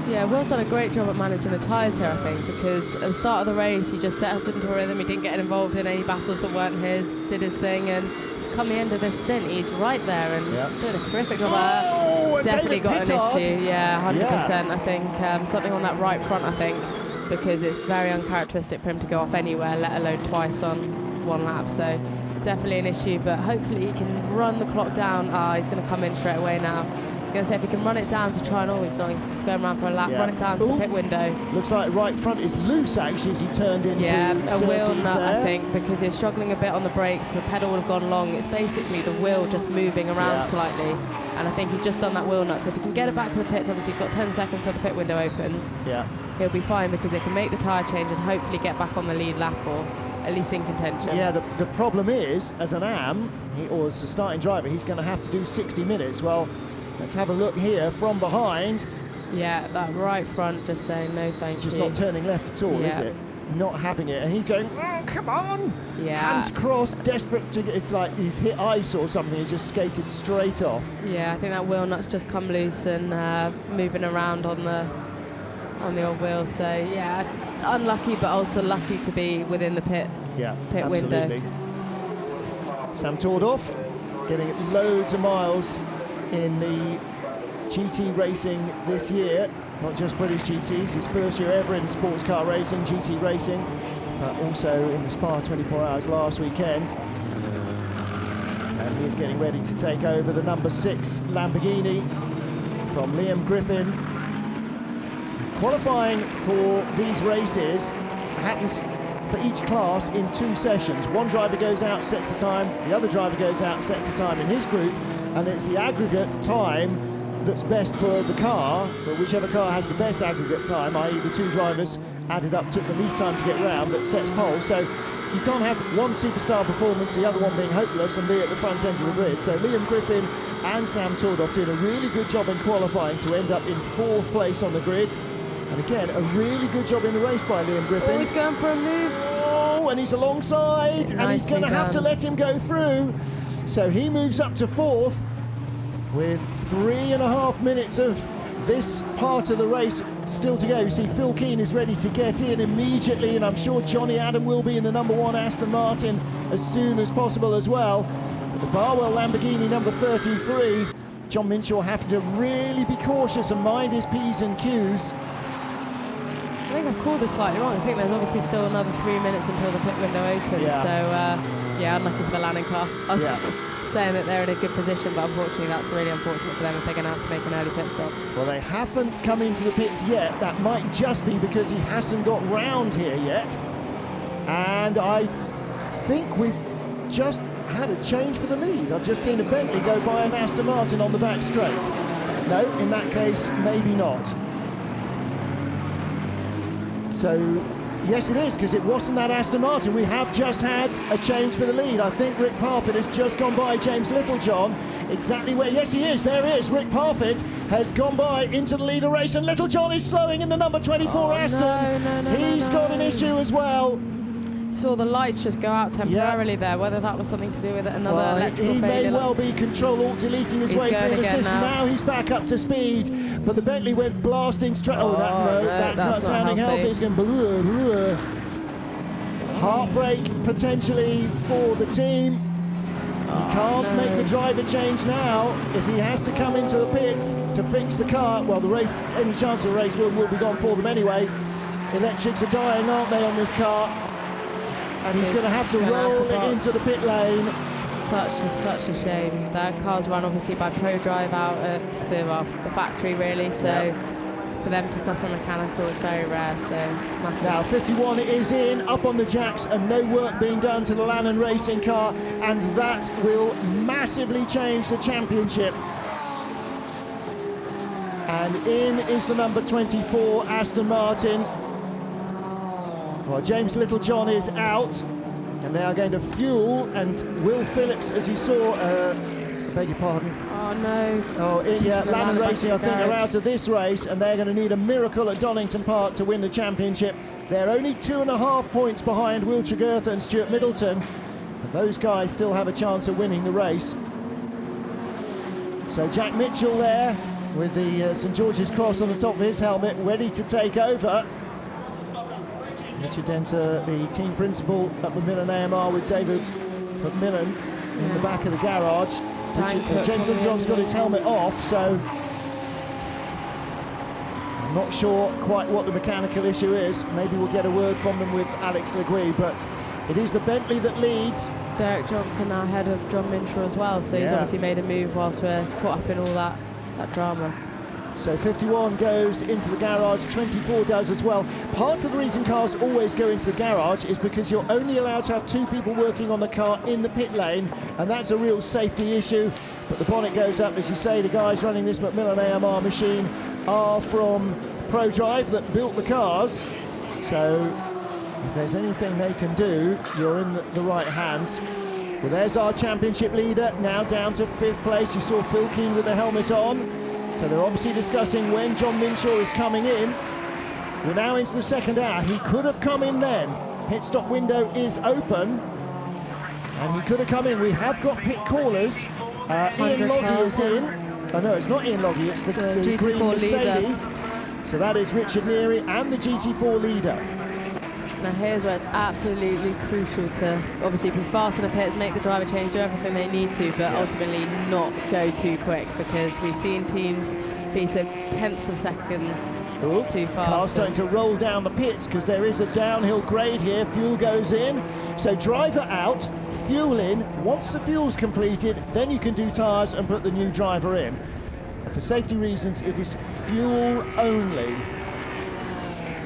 Yeah, Will's done a great job at managing the tyres here, I think, because at the start of the race, he just settled into a rhythm. He didn't get involved in any battles that weren't his, did his thing, and come the end of this stint, he's right there and doing a terrific job. Definitely got an issue, yeah, 100%. I think something on that right front, I think, because it's very uncharacteristic for him to go off anywhere, let alone twice on one lap. So definitely an issue, but hopefully he can run the clock down. He's going to come in straight away now. I was going to say, if he can run it down to try and always not going around for a lap, run it down to the pit window. Looks like right front is loose actually as he turned into a wheel Surtees nut, there. I think, because he's struggling a bit on the brakes. The pedal would have gone long. It's basically the wheel just moving around slightly, and I think he's just done that wheel nut. So if he can get it back to the pits, obviously he's got 10 seconds till the pit window opens. He'll be fine, because they can make the tyre change and hopefully get back on the lead lap, or at least in contention. Yeah, the problem is, as an AM, or as a starting driver, he's going to have to do 60 minutes. Well, let's have a look here from behind. Yeah, that right front just saying no thank you. Just not turning left at all, is it? Not having it. And he's going, oh, come on! Yeah. Hands crossed, desperate to get, it's like he's hit ice or something. He's just skated straight off. Yeah, I think that wheel nut's just come loose and moving around on the old wheel. So, yeah, unlucky, but also lucky to be within the pit window. Sam Tordoff getting loads of miles in the GT racing this year, not just British GTs, his first year ever in sports car racing, GT racing, but also in the Spa 24 Hours last weekend. And he's getting ready to take over the number 6 Lamborghini from Liam Griffin. Qualifying for these races happens for each class in 2 sessions. One driver goes out, sets the time, the other driver goes out, sets the time in his group, and it's the aggregate time that's best for the car, but whichever car has the best aggregate time, i.e. the 2 drivers added up took the least time to get round, that sets pole. So you can't have one superstar performance, the other one being hopeless, and be at the front end of the grid. So Liam Griffin and Sam Tordoff did a really good job in qualifying to end up in 4th place on the grid. And again, a really good job in the race by Liam Griffin. Oh, he's going for a move. Oh, and he's alongside, and he's going to have to let him go through. So he moves up to 4th with 3.5 minutes of this part of the race still to go. You see Phil Keane is ready to get in immediately, and I'm sure Johnny Adam will be in the number 1 Aston Martin as soon as possible as well. But the Barwell Lamborghini number 33, John Minshaw having to really be cautious and mind his P's and Q's. I think I've called this slightly wrong. I think there's obviously still another 3 minutes until the pit window opens. So, yeah, unlucky for the Lanning car. I was saying that they're in a good position, but unfortunately that's really unfortunate for them if they're going to have to make an early pit stop. Well, they haven't come into the pits yet. That might just be because he hasn't got round here yet. And I think we've just had a change for the lead. I've just seen a Bentley go by an Aston Martin on the back straight. No, in that case, maybe not. So Yes, it is, because it wasn't that Aston Martin. We have just had a change for the lead. I think Rick Parfitt has just gone by James Littlejohn. Exactly where, yes, he is. There he is. Rick Parfitt has gone by into the leader race, and Littlejohn is slowing in the number 24 Aston. He's got an issue as well. Saw the lights just go out temporarily there, whether that was something to do with another electrical he failure. may well be Control-Alt-deleting his way through the system. Now he's back up to speed, but the Bentley went blasting straight. Oh, no, that's not sounding healthy. It's going blah, blah. Heartbreak potentially for the team. He can't make the driver change now. If he has to come into the pits to fix the car, well, the race, any chance of the race will be gone for them anyway. Electrics are dying, aren't they, on this car? And he's going to have to roll it into the pit lane. Such a shame. That car's run obviously by ProDrive out at the factory, really. So for them to suffer mechanical is very rare. So massive. Now 51 is in, up on the jacks, and no work being done to the Lannon racing car, and that will massively change the championship. And in is the number 24 Aston Martin. Well, James Littlejohn is out, and they are going to fuel, and Will Phillips, as you saw, beg your pardon. Oh no. Oh, Lannon Racing, I think, are out of this race, and they're going to need a miracle at Donington Park to win the championship. They're only 2.5 points behind Will Tregurtha and Stuart Middleton, but those guys still have a chance of winning the race. So Jack Mitchell there, with the St George's Cross on the top of his helmet, ready to take over. Richard Denter, the team principal at Macmillan AMR, with David Macmillan in the back of the garage. James Littlejohn's got his helmet off, so I'm not sure quite what the mechanical issue is. Maybe we'll get a word from them with Alex Legui, but it is the Bentley that leads. Derek Johnson now ahead of John Minshaw as well, so he's obviously made a move whilst we're caught up in all that drama. So 51 goes into the garage, 24 does as well. Part of the reason cars always go into the garage is because you're only allowed to have 2 people working on the car in the pit lane, and that's a real safety issue. But the bonnet goes up, as you say. The guys running this Macmillan AMR machine are from ProDrive that built the cars. So if there's anything they can do, you're in the right hands. Well, there's our championship leader, now down to 5th place. You saw Phil Keane with the helmet on. So they're obviously discussing when John Minshaw is coming in. We're now into the second hour. He could have come in then. Pit stop window is open, and he could have come in. We have got pit callers. Ian Loggy is in. Oh no, it's not Ian Loggy, it's the GT4 green Mercedes. leader. So that is Richard Neary and the GT4 leader. Now here's where it's absolutely crucial to obviously be fast in the pits, make the driver change, do everything they need to, but ultimately not go too quick, because we've seen teams be so tenths of seconds too fast. Car's starting to roll down the pits because there is a downhill grade here. Fuel goes in. So driver out, fuel in. Once the fuel's completed, then you can do tyres and put the new driver in. And for safety reasons, it is fuel only.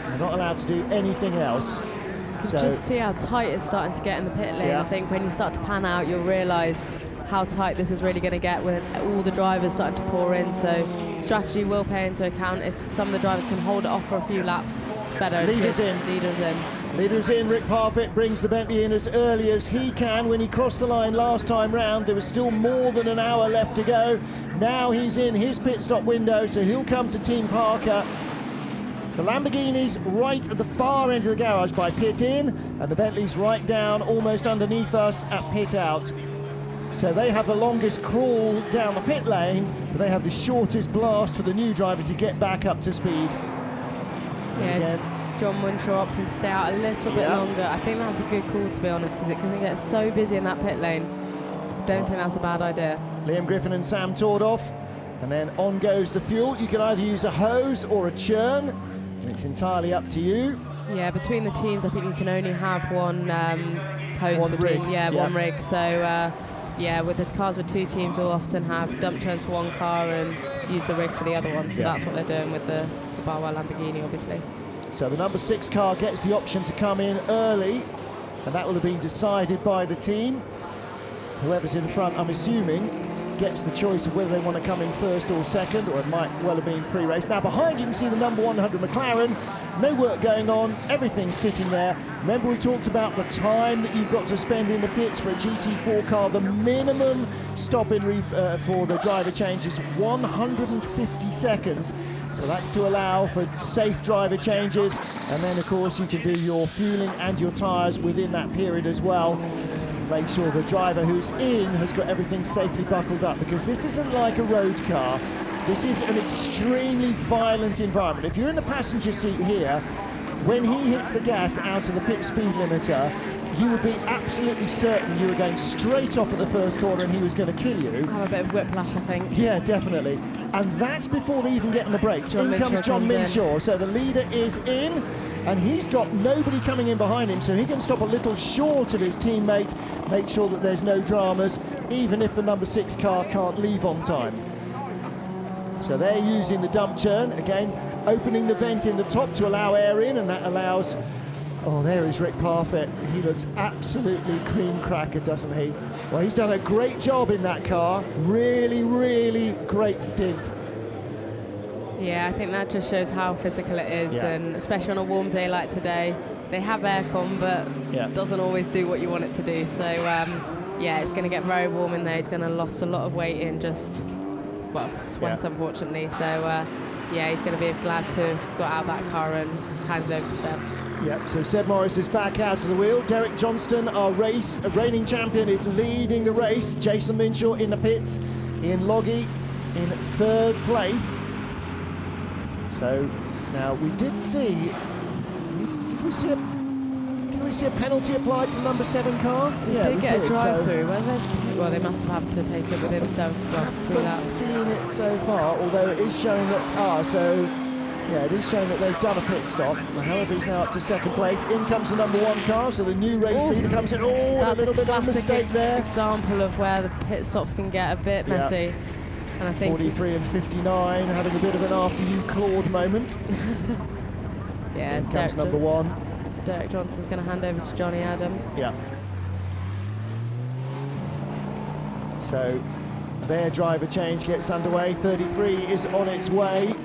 You're not allowed to do anything else. You can just see how tight it's starting to get in the pit lane. I think when you start to pan out, you'll realise how tight this is really going to get with all the drivers starting to pour in. So strategy will pay into account. If some of the drivers can hold it off for a few laps, it's better. Leaders in. Leaders in. Leaders in. Rick Parfitt brings the Bentley in as early as he can. When he crossed the line last time round, there was still more than an hour left to go. Now he's in his pit stop window, so he'll come to Team Parker. The Lamborghini's right at the far end of the garage by pit in, and the Bentley's right down almost underneath us at pit out. So they have the longest crawl down the pit lane, but they have the shortest blast for the new driver to get back up to speed. Yeah, John Minshaw opting to stay out a little bit longer. I think that's a good call, to be honest, because it can get so busy in that pit lane. Don't think that's a bad idea. Liam Griffin and Sam Tordoff, and then on goes the fuel. You can either use a hose or a churn. It's entirely up to you. Yeah, between the teams, I think you can only have one hose. One rig. One rig. So, yeah, with the cars with 2 teams, we'll often have dump turns for one car and use the rig for the other one. So that's what they're doing with the Barwell Lamborghini, obviously. So the number 6 car gets the option to come in early, and that will have been decided by the team. Whoever's in front, I'm assuming, gets the choice of whether they want to come in first or second, or it might well have been pre-race. Now behind you can see the number 100 McLaren. No work going on, everything's sitting there. Remember we talked about the time that you've got to spend in the pits for a GT4 car. The minimum stop in for the driver change is 150 seconds. So that's to allow for safe driver changes. And then of course you can do your fueling and your tyres within that period as well. Make sure the driver who's in has got everything safely buckled up, because this isn't like a road car. This is an extremely violent environment. If you're in the passenger seat here, when he hits the gas out of the pit speed limiter, you would be absolutely certain you were going straight off at the first corner and he was going to kill you. Have a bit of whiplash, I think. Yeah, definitely. And that's before they even get on the brakes. In comes John Minshaw. So the leader is in, and he's got nobody coming in behind him, so he can stop a little short of his teammate, make sure that there's no dramas, even if the number 6 car can't leave on time. So they're using the dump turn, again, opening the vent in the top to allow air in, and that allows... Oh, there is Rick Parfitt. He looks absolutely cream cracker, doesn't he? Well, he's done a great job in that car. Really, really great stint. Yeah, I think that just shows how physical it is, Yeah. and especially on a warm day like today. They have aircon, but it doesn't always do what you want it to do. So, yeah, it's going to get very warm in there. He's going to lost a lot of weight in just, well, sweat, unfortunately. So, yeah, he's going to be glad to have got out of that car and handed over to Seb. Yep, so Seb Morris is back out of the wheel. Derek Johnston, our reigning champion, is leading the race. Jason Minshaw in the pits. Ian Logie in 3rd place. So now we did see... Did we see a penalty applied to the number 7 car? Yeah, we did get a drive-through, well, they must have had to take it within 3 haven't laps. seen it so far, although it is showing that... Yeah, it is showing that they've done a pit stop. However, he's now up to 2nd place. In comes the number 1 car, so the new race leader comes in. Oh, that's a little bit of a mistake there. Example of where the pit stops can get a bit messy. And I think 43 and 59, having a bit of an after you Claude moment. Yeah, it's comes number 1. Derek Johnson's going to hand over to Johnny Adam. Yeah. So their driver change gets underway. 33 is on its way.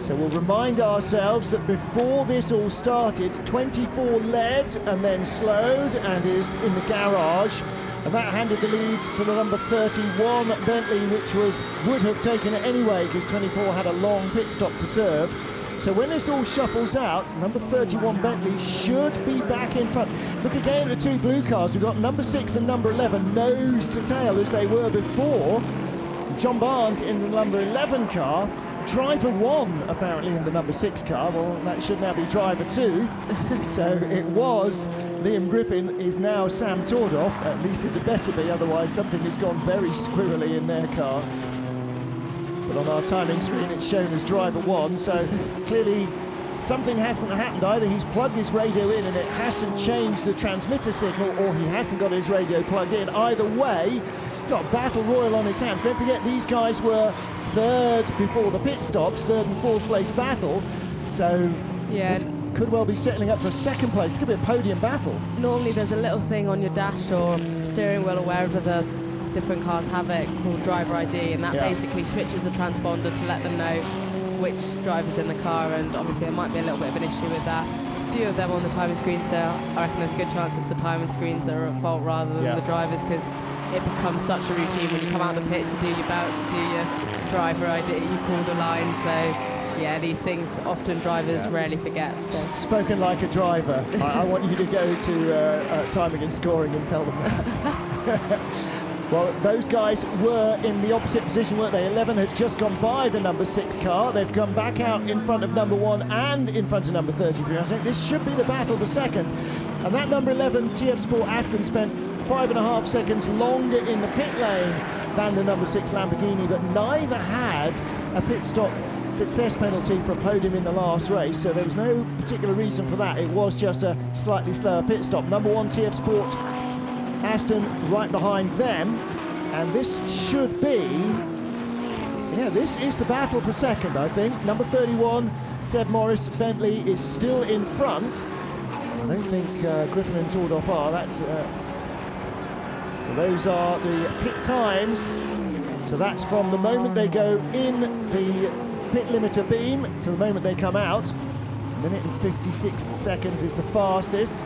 So we'll remind ourselves that before this all started, 24 led and then slowed and is in the garage. And that handed the lead to the number 31 Bentley, which would have taken it anyway because 24 had a long pit stop to serve. So when this all shuffles out, number 31 Bentley should be back in front. Look again at the 2 blue cars. We've got number 6 and number 11 nose to tail as they were before. John Barnes in the number 11 car. Driver 1 apparently in the number 6 car. Well, that should now be driver 2. So it was Liam Griffin, is now Sam Tordoff. At least it had better be, otherwise something has gone very squirrely in their car. But on our timing screen it's shown as driver 1, so clearly something hasn't happened. Either he's plugged his radio in and it hasn't changed the transmitter signal, or he hasn't got his radio plugged in. Either way, got a battle royal on his hands. Don't forget these guys were 3rd before the pit stops, 3rd and 4th place battle. So this could well be settling up for a 2nd place. It's going to be a podium battle. Normally there's a little thing on your dash or steering wheel or wherever the different cars have it called driver ID, and that basically switches the transponder to let them know which driver's in the car, and obviously there might be a little bit of an issue with that. A few of them on the timing screen, so I reckon there's a good chance it's the timing screens that are at fault rather than the drivers, because it becomes such a routine when you come out of the pits, you do your bounce, you do your driver ID, you call the line. So yeah, these things often drivers rarely forget. So. Spoken like a driver. I want you to go to timing and scoring and tell them that. Well, those guys were in the opposite position, weren't they? 11 had just gone by the number 6 car. They've come back out in front of number 1 and in front of number 33. I think this should be the battle for 2nd. And that number 11 TF Sport Aston spent 5.5 seconds longer in the pit lane than the number 6 Lamborghini, but neither had a pit stop success penalty for a podium in the last race, so there was no particular reason for that. It was just a slightly slower pit stop. Number 1 TF Sport Aston right behind them, and this should be, this is the battle for 2nd, I think. Number 31 Seb Morris Bentley is still in front. I don't think Griffin and Tordoff are. That's So those are the pit times. So that's from the moment they go in the pit limiter beam to the moment they come out. 1 minute and 56 seconds is the fastest.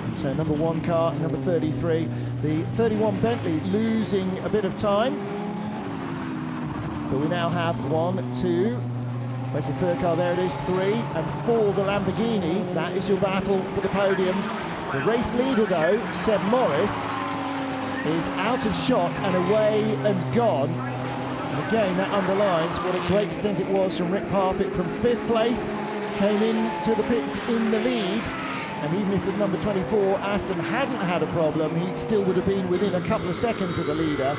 And so number 1 car, number 33, the 31 Bentley losing a bit of time. But we now have 1, 2, where's the 3rd car? There it is, 3 and 4, the Lamborghini. That is your battle for the podium. The race leader though, Seb Morris, is out of shot and away and gone. And again, that underlines what a great stint it was from Rick Parfitt from 5th place, came into the pits in the lead, and even if the number 24 Aston hadn't had a problem, he still would have been within a couple of seconds of the leader.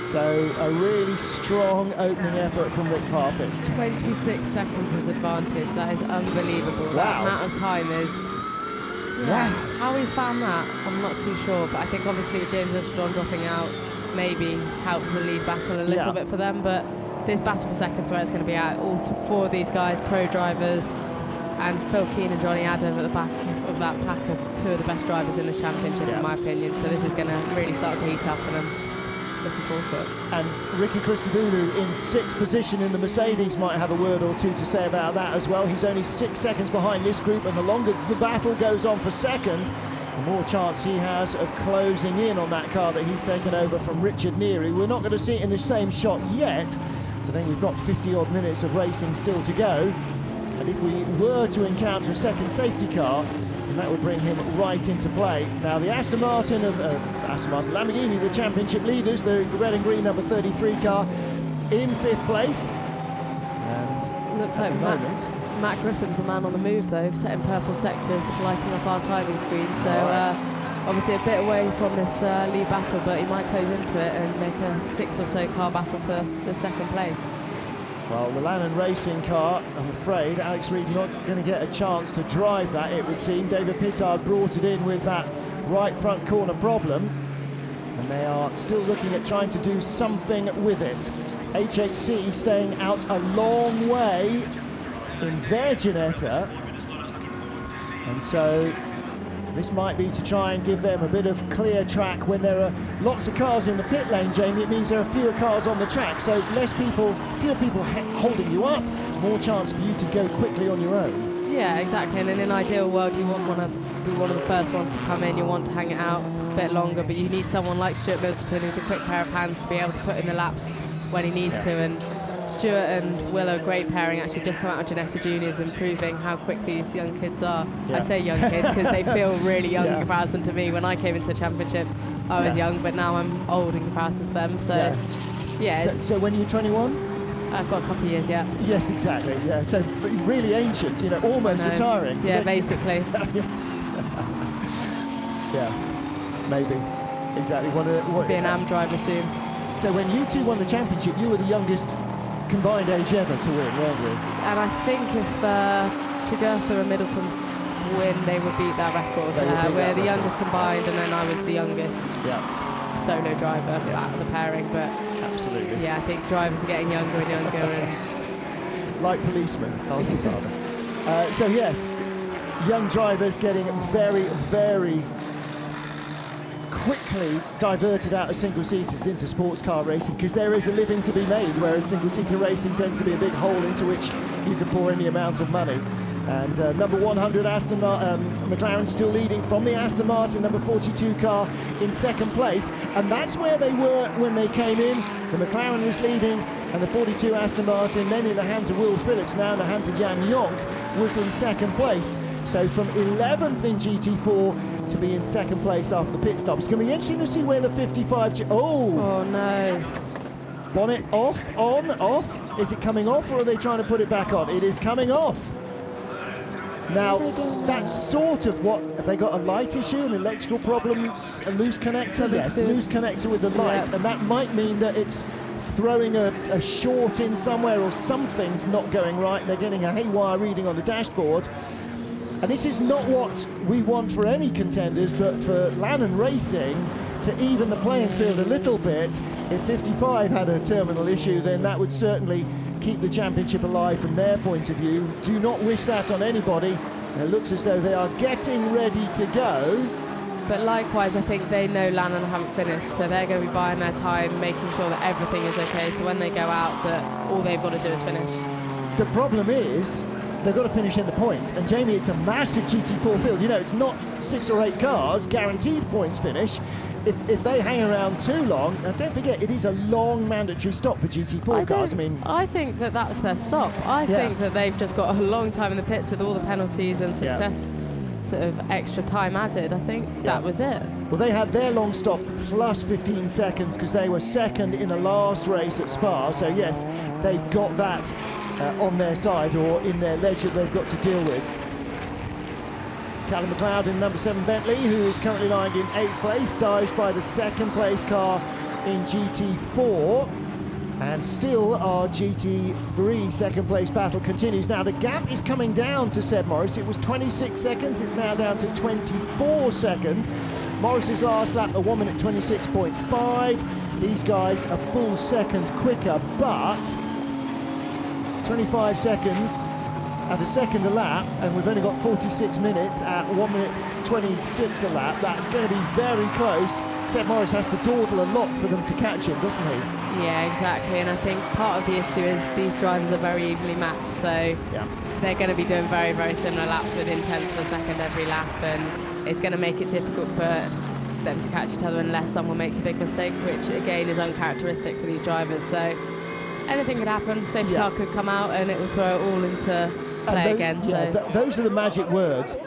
So a really strong opening effort from Rick Parfitt. 26 seconds as advantage, that is unbelievable. Wow. That amount of time is... Yeah. How he's found that, I'm not too sure, but I think obviously with James John dropping out maybe helps the lead battle a little bit for them, but this battle for seconds where it's going to be at all 4 of these guys, pro drivers, and Phil Keane and Johnny Adam at the back of that pack are 2 of the best drivers in the championship in my opinion, so this is going to really start to heat up and I'm looking forward to it. And Ricky Christodoulou in 6th position in the Mercedes might have a word or 2 to say about that as well. He's only 6 seconds behind this group, and the longer the battle goes on for second, the more chance he has of closing in on that car that he's taken over from Richard Neary. We're not going to see it in the same shot yet, but then we've got 50-odd minutes of racing still to go. And if we were to encounter a second safety car, then that would bring him right into play. Now the Aston Martin Lamborghini, the championship leaders, the red and green number 33 car in 5th place. And looks like Matt Griffin's the man on the move though, setting purple sectors, lighting up our timing screen. So obviously a bit away from this lead battle, but he might close into it and make a 6 or so car battle for the 2nd place. Well, the Lannon Racing car, I'm afraid, Alex Reid not going to get a chance to drive that, it would seem. David Pittard brought it in with that right front corner problem, and they are still looking at trying to do something with it. HHC staying out a long way in their Ginetta, and so this might be to try and give them a bit of clear track. When there are lots of cars in the pit lane, Jamie, it means there are fewer cars on the track, so fewer people holding you up, more chance for you to go quickly on your own. Yeah, exactly, and in an ideal world you want to be one of the first ones to come in, you want to hang it out a bit longer, but you need someone like Stuart Middleton who's a quick pair of hands to be able to put in the laps when he needs to, and Stuart and Will are a great pairing, actually just come out of Ginetta Juniors and proving how quick these young kids are. I say young kids because they feel really young in comparison to me. When I came into the championship I was young, but now I'm old in comparison to them, so So when you're 21? I've got a couple of years yet. Yes, exactly, so really ancient, you know, almost retiring. Yeah, basically. Yes. Maybe. Exactly. Be an AM driver soon. So when you 2 won the championship, you were the youngest combined age ever to win, weren't you? And I think if Tregurtha and Middleton win, they would beat that record. We're the youngest combined, and then I was the youngest solo driver out of the pairing. But absolutely, yeah, I think drivers are getting younger and younger, and like policemen. Ask your father. So yes, young drivers getting very, very quickly diverted out of single-seaters into sports car racing, because there is a living to be made, whereas single-seater racing tends to be a big hole into which you can pour any amount of money. And number 100 McLaren still leading from the Aston Martin number 42 car in 2nd place, and that's where they were when they came in. The McLaren was leading, and the 42 Aston Martin, then in the hands of Will Phillips, now in the hands of Jan Jonk, was in 2nd place. So from 11th in GT4 to be in 2nd place after the pit stop. It's going to be interesting to see where the 55... Oh no. Bonnet off, on, off. Is it coming off, or are they trying to put it back on? It is coming off. Now, that's sort of what... Have they got a light issue, an electrical problem, a loose connector? Yes, loose connector with the light, and that might mean that it's throwing a short in somewhere, or something's not going right. They're getting a haywire reading on the dashboard. And this is not what we want for any contenders, but for Lannon Racing to even the playing field a little bit. If 55 had a terminal issue, then that would certainly keep the championship alive from their point of view. Do not wish that on anybody. And it looks as though they are getting ready to go. But likewise, I think they know Lannon haven't finished, so they're going to be buying their time, making sure that everything is okay, so when they go out, that all they've got to do is finish. The problem is, they've got to finish in the points. And Jamie, it's a massive GT4 field. You know, it's not 6 or 8 cars, guaranteed points finish. If they hang around too long, and don't forget, it is a long mandatory stop for GT4 cars. I think that that's their stop. I think that they've just got a long time in the pits with all the penalties and success sort of extra time added. I think that was it. Well, they had their long stop plus 15 seconds because they were second in the last race at Spa. So yes, they've got that on their side, or in their ledger they've got to deal with. Callum McLeod in number 7 Bentley, who is currently lying in 8th place, dives by the 2nd place car in GT4. And still our GT3 2nd place battle continues. Now the gap is coming down to Seb Morris. It was 26 seconds, it's now down to 24 seconds. Morris's last lap, a 1 minute 26.5. These guys a full second quicker, but 25 seconds at a second a lap, and we've only got 46 minutes at 1 minute 26 a lap. That's going to be very close. Seb Morris has to dawdle a lot for them to catch him, doesn't he? Yeah, exactly, and I think part of the issue is these drivers are very evenly matched, so they're going to be doing very, very similar laps within tenths of a second every lap, and it's going to make it difficult for them to catch each other unless someone makes a big mistake, which again is uncharacteristic for these drivers. So anything could happen. Safety car could come out and it will throw it all into play again. Those are the magic words.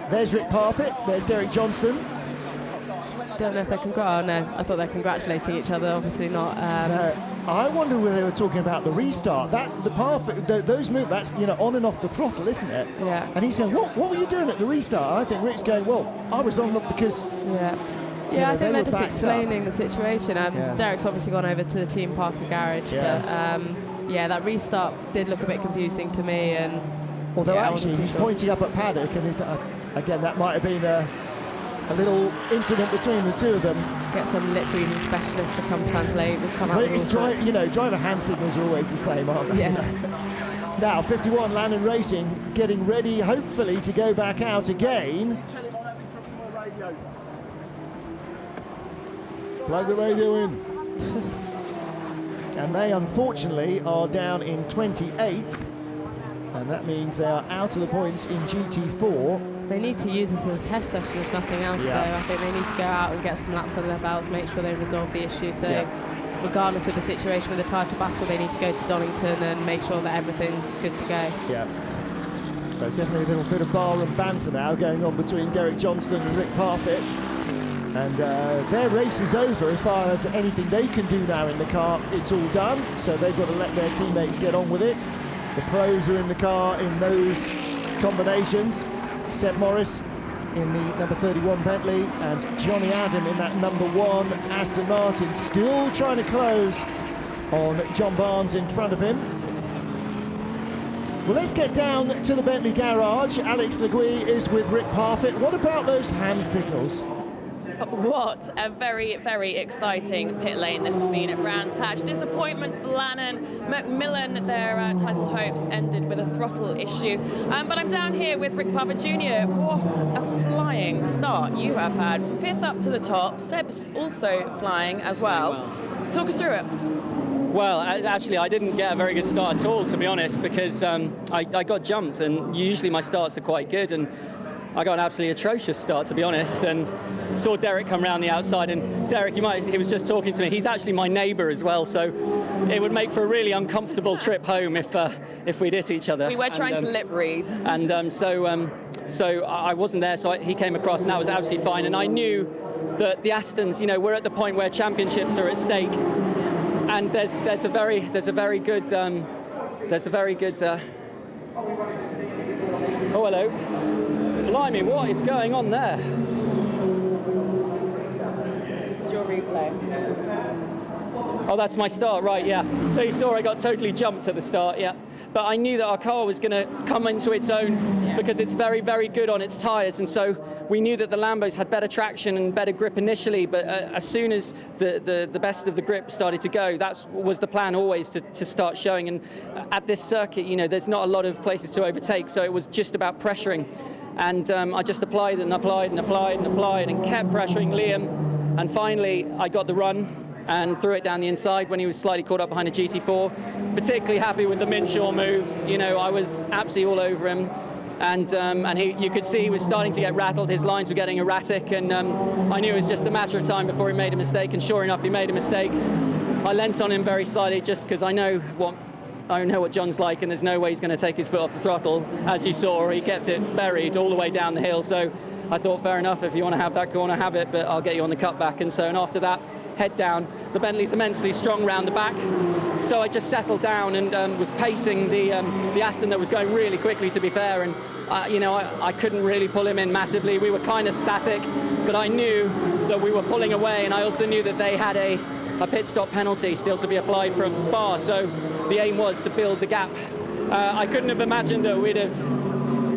There's Rick Parfitt, there's Derek Johnston. Don't know if they're I thought they're congratulating each other. Obviously not. I wonder whether they were talking about the restart. The Parfitt, those moves, that's on and off the throttle, isn't it? Yeah. And he's going, what were you doing at the restart? I think Rick's going, well, I was on because. I think they're just explaining the situation. Derek's obviously gone over to the Team Parker garage, but that restart did look a bit confusing to me. And although actually he's pointing up at paddock, and he's again that might have been a little incident between the two of them. Get some lip reading specialists to come translate. Driver hand signals are always the same, aren't they? Yeah. Now 51 Lannon Racing getting ready, hopefully, to go back out again. Plug the radio in. And they unfortunately are down in 28th, and that means they are out of the points in GT4. They need to use this as a test session if nothing else though. I think they need to go out and get some laps under their belts, make sure they resolve the issue. So regardless of the situation with the title battle, they need to go to Donington and make sure that everything's good to go. Yeah. There's definitely a little bit of bar and banter now going on between Derek Johnston and Rick Parfitt. And their race is over as far as anything they can do now in the car. It's all done, so they've got to let their teammates get on with it. The pros are in the car in those combinations. Seb Morris in the number 31 Bentley and Johnny Adam in that number 1 Aston Martin, still trying to close on John Barnes in front of him. Well, let's get down to the Bentley garage. Alex Legui is with Rick Parfitt. What about those hand signals? What a very, very exciting pit lane this has been at Brands Hatch. Disappointments for Lannon. Macmillan, their title hopes ended with a throttle issue. But I'm down here with Rick Parfitt Jr. What a flying start you have had. From 5th up to the top. Seb's also flying as well. Talk us through it. Well, actually, I didn't get a very good start at all, to be honest, because I got jumped, and usually my starts are quite good, and I got an absolutely atrocious start, to be honest, and saw Derek come round the outside. And Derek, he was just talking to me. He's actually my neighbour as well, so it would make for a really uncomfortable trip home if we'd hit each other. We were trying to lip read. And so I wasn't there, so he came across, and that was absolutely fine. And I knew that the Astons, we're at the point where championships are at stake, and there's a very good. Oh, hello. Blimey, what is going on there? It's your replay. Oh, that's my start, right, yeah. So you saw I got totally jumped at the start, yeah. But I knew that our car was going to come into its own because it's very, very good on its tyres. And so we knew that the Lambos had better traction and better grip initially. But as soon as the best of the grip started to go, that was the plan always, to start showing. And at this circuit, there's not a lot of places to overtake. So it was just about pressuring. And I just applied and applied and applied and applied and kept pressuring Liam. And finally, I got the run and threw it down the inside when he was slightly caught up behind a GT4. Particularly happy with the Minshaw move. You know, I was absolutely all over him. And you could see he was starting to get rattled. His lines were getting erratic, and I knew it was just a matter of time before he made a mistake. And sure enough, he made a mistake. I leant on him very slightly just because I know what John's like, and there's no way he's going to take his foot off the throttle. As you saw, he kept it buried all the way down the hill. So I thought, fair enough, if you want to have that corner, have it, but I'll get you on the cutback. And after that, head down. The Bentley's immensely strong round the back. So I just settled down and was pacing the Aston that was going really quickly, to be fair. And I couldn't really pull him in massively. We were kind of static, but I knew that we were pulling away, and I also knew that they had a pit stop penalty still to be applied from Spa, so the aim was to build the gap. I couldn't have imagined that we'd have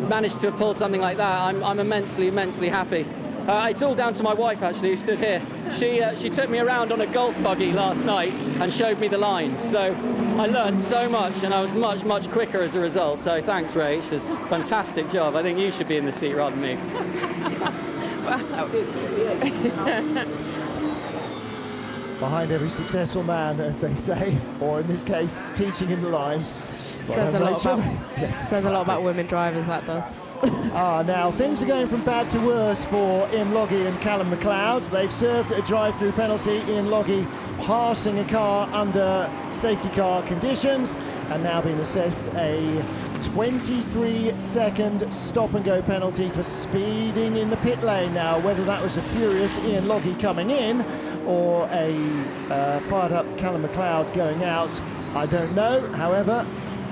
managed to pull something like that. I'm immensely happy. It's all down to my wife, actually, who stood here. She took me around on a golf buggy last night and showed me the lines, so I learned so much, and I was much quicker as a result. So thanks, Rach. It's a fantastic job. I think you should be in the seat rather than me. Behind every successful man, as they say, or in this case, teaching in the lines. Says a lot about women drivers, that does. Now things are going from bad to worse for Ian Loggie and Callum McLeod. They've served a drive-through penalty. Ian Loggie passing a car under safety car conditions, and now being assessed a 23-second stop-and-go penalty for speeding in the pit lane. Now, whether that was a furious Ian Loggie coming in or a fired-up Callum McLeod going out, I don't know. However,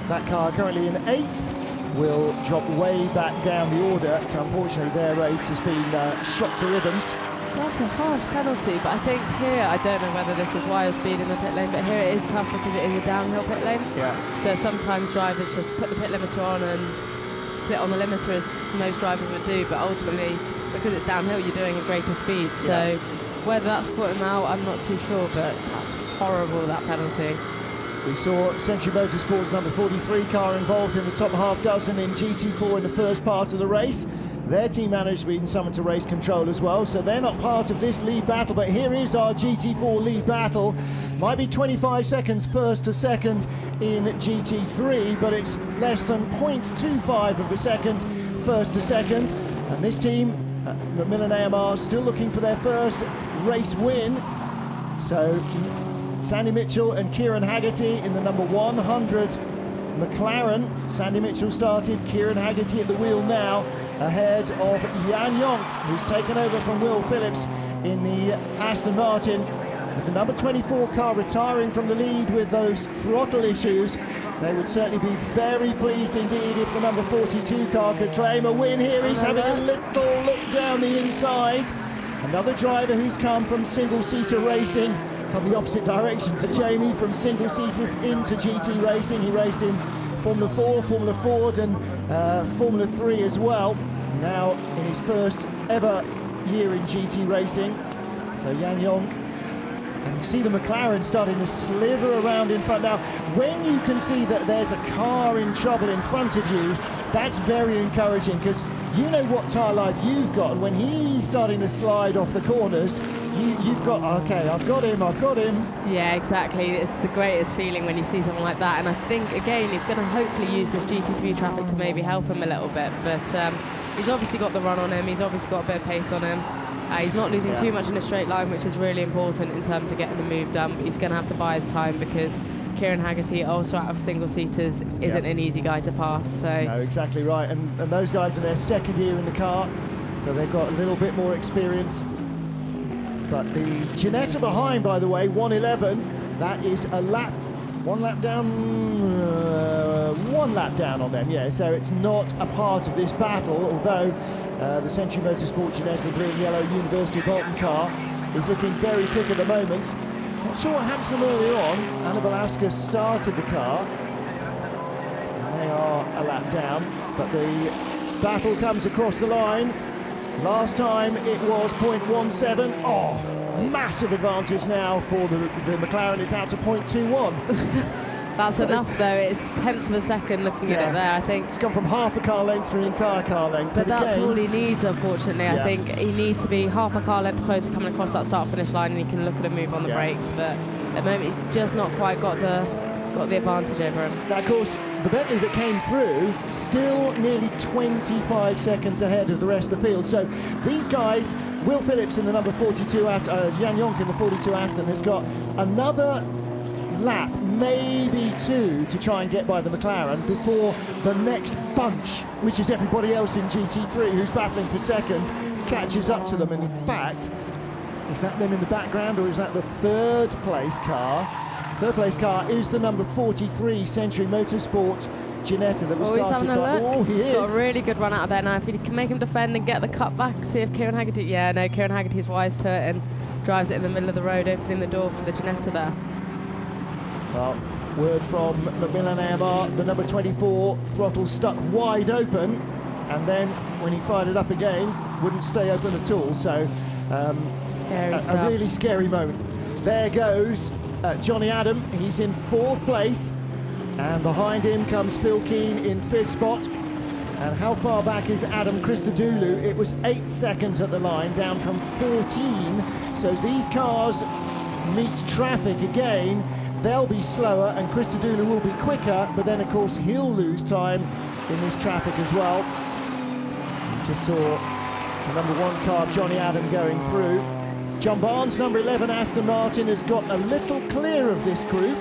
that car currently in 8th will drop way back down the order, so unfortunately their race has been shot to ribbons. That's a harsh penalty, but I think here, I don't know whether this is why you're speeding the pit lane, but here it is tough because it is a downhill pit lane. Yeah. So sometimes drivers just put the pit limiter on and sit on the limiter, as most drivers would do, but ultimately, because it's downhill, you're doing a greater speed. So whether that's put him out, I'm not too sure, but that's horrible, that penalty. We saw Century Motorsports number 43 car involved in the top half dozen in GT4 in the first part of the race. Their team managed to be summoned to race control as well, so they're not part of this lead battle, but here is our GT4 lead battle. Might be 25 seconds first to second in GT3, but it's less than 0.25 of a second first to second. And this team, Macmillan AMR, still looking for their first race win. So Sandy Mitchell and Kieran Haggerty in the number 100 McLaren. Sandy Mitchell started, Kieran Haggerty at the wheel now, ahead of Jan Jonk, who's taken over from Will Phillips in the Aston Martin. With the number 24 car retiring from the lead with those throttle issues, they would certainly be very pleased indeed if the number 42 car could claim a win here. He's having a little look down the inside. Another driver who's come from single-seater racing, come the opposite direction to Jamie, from single-seaters into GT racing. He raced in Formula 4, Formula Ford and Formula 3 as well. Now in his first ever year in GT racing. So Jan Jonk, and you see the McLaren starting to slither around in front. Now, when you can see that there's a car in trouble in front of you, that's very encouraging, because you know what tyre life you've got, and when he's starting to slide off the corners, you've got, okay, I've got him. Yeah, exactly. It's the greatest feeling when you see something like that, and I think, again, he's going to hopefully use this GT3 traffic to maybe help him a little bit, but he's obviously got the run on him, he's obviously got a bit of pace on him. He's not losing too much in a straight line, which is really important in terms of getting the move done, but he's going to have to buy his time because Kieran Haggerty, also out of single-seaters, isn't an easy guy to pass. So. No, exactly right, and those guys are their second year in the car, so they've got a little bit more experience. But the Ginetta behind, by the way, 1:11, that is a lap, one lap down on them, yeah, so it's not a part of this battle, although the Century Motorsport Ginetta blue and yellow University of Bolton car is looking very quick at the moment. Not sure what happened to them earlier on. Anna Belowska started the car, and they are a lap down, but the battle comes across the line. Last time it was 0.17. Oh, massive advantage now for the McLaren. It's out to 0.21. That's So enough though. It's tenths of a second looking at it there, I think. It's gone from half a car length to an entire car length. But that's again, all he needs, unfortunately. Yeah. I think he needs to be half a car length closer coming across that start-finish line, and he can look at a move on the brakes. But at the moment, he's just not quite got the advantage over him. Now, of course, the Bentley that came through still nearly 25 seconds ahead of the rest of the field. So these guys, Will Phillips in the number 42, Jan Jonk in the 42 Aston, has got another lap, maybe two, to try and get by the McLaren before the next bunch, which is everybody else in GT3 who's battling for second, catches up to them. And in fact, is that them in the background, or is that the third place car? Third place car is the number 43 Century Motorsports Ginetta that was started He's having a by... look. Oh, he is. Got a really good run out of there now. If he can make him defend and get the cut back, see if Kieran Haggerty... Yeah, no, Kieran Haggerty's wise to it and drives it in the middle of the road, opening the door for the Ginetta there. Well, word from Macmillan AMR, the number 24 throttle stuck wide open, and then when he fired it up again, wouldn't stay open at all. So Scary a stuff. really scary moment. There goes Johnny Adam. He's in fourth place, and behind him comes Phil Keane in fifth spot. And how far back is Adam Christodoulou? It was 8 seconds at the line, down from 14. So as these cars meet traffic again, they'll be slower and Christodoulou will be quicker, but then of course he'll lose time in this traffic as well. Just saw the number 1 car, Johnny Adam, going through. John Barnes, number 11 Aston Martin, has got a little clear of this group.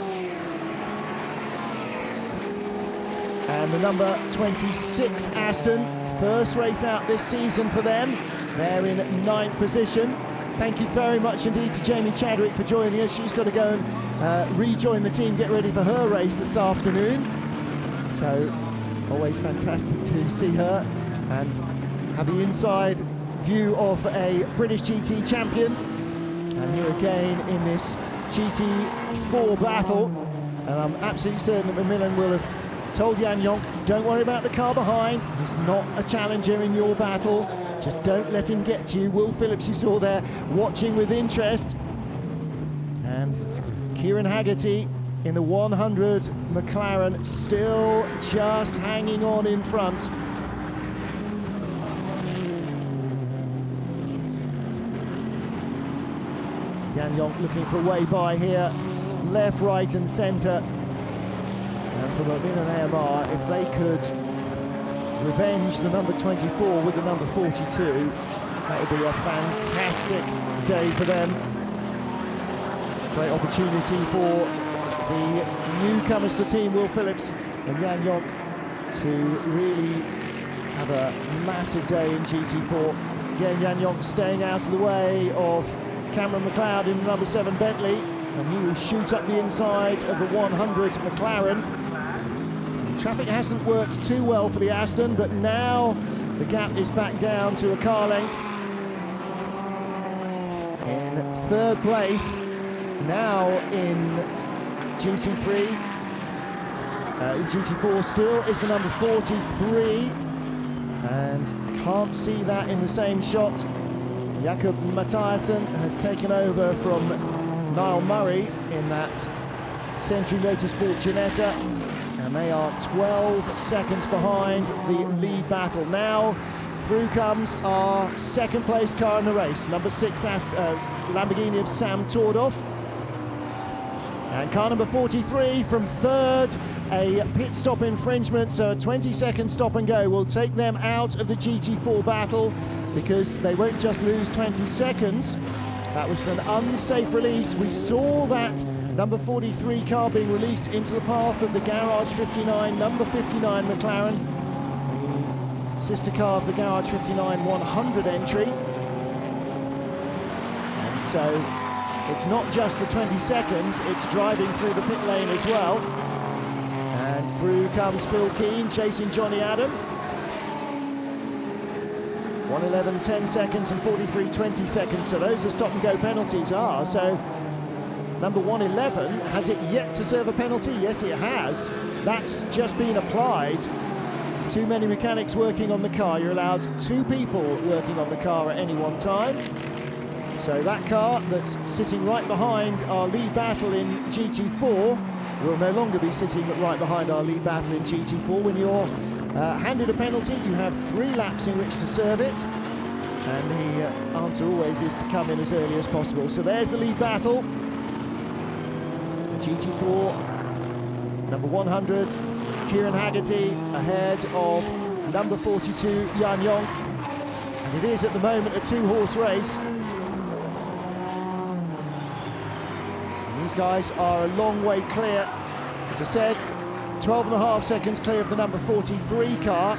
And the number 26 Aston, first race out this season for them. They're in 9th position. Thank you very much indeed to Jamie Chadwick for joining us. She's got to go and rejoin the team, get ready for her race this afternoon. So always fantastic to see her and have the inside view of a British GT champion. And here again in this GT4 battle. And I'm absolutely certain that Macmillan will have told Jan Jonk, don't worry about the car behind. He's not a challenger in your battle. Just don't let him get to you. Will Phillips, you saw there, watching with interest. And Kieran Haggerty in the 100 McLaren, still just hanging on in front. Jan Jonk looking for a way by here. Left, right and centre. And for Macmillan AMR, if they could revenge the number 24 with the number 42, that would be a fantastic day for them. Great opportunity for the newcomers to the team, Will Phillips and Jan Jonk, to really have a massive day in GT4. Again, Jan Jonk staying out of the way of Cameron McLeod in the number 7 Bentley, and he will shoot up the inside of the 100 McLaren. Traffic hasn't worked too well for the Aston, but now the gap is back down to a car length. In third place, now in GT3, in GT4 still is the number 43, and can't see that in the same shot. Jakob Mathiasen has taken over from Niall Murray in that Century Motorsport Ginetta. And they are 12 seconds behind the lead battle. Now through comes our second place car in the race, number 6 Lamborghini of Sam Tordoff. And car number 43 from third, a pit stop infringement, so a 20-second stop and go will take them out of the GT4 battle, because they won't just lose 20 seconds. That was for an unsafe release. We saw that number 43 car being released into the path of the Garage 59, number 59 McLaren, the sister car of the Garage 59 100 entry. And so it's not just the 20 seconds, it's driving through the pit lane as well. And through comes Phil Keane chasing Johnny Adam. 1:11 10 seconds and 43 20 seconds, so those are stop and go penalties. So number 111, has it yet to serve a penalty? Yes, it has. That's just been applied. Too many mechanics working on the car. You're allowed 2 people working on the car at any one time. So that car that's sitting right behind our lead battle in GT4 will no longer be sitting right behind our lead battle in GT4. When you're handed a penalty, you have 3 laps in which to serve it, and the answer always is to come in as early as possible. So there's the lead battle. GT4, number 100, Kieran Haggerty ahead of number 42, Jan Jonk. And it is at the moment a 2-horse race. And these guys are a long way clear. As I said, 12.5 seconds clear of the number 43 car,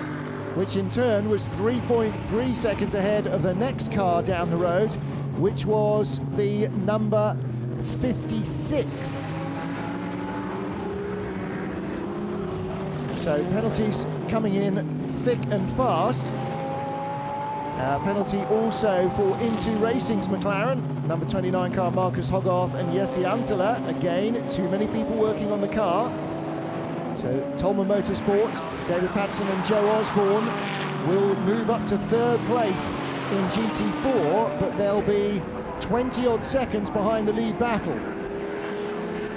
which in turn was 3.3 seconds ahead of the next car down the road, which was the number 56. So penalties coming in thick and fast. Penalty also for Into Racing's McLaren, number 29 car Marcus Hogarth and Jesse Antela. Again, too many people working on the car. So Tolman Motorsport, David Patterson and Joe Osborne will move up to 3rd place in GT4, but they'll be 20-odd seconds behind the lead battle.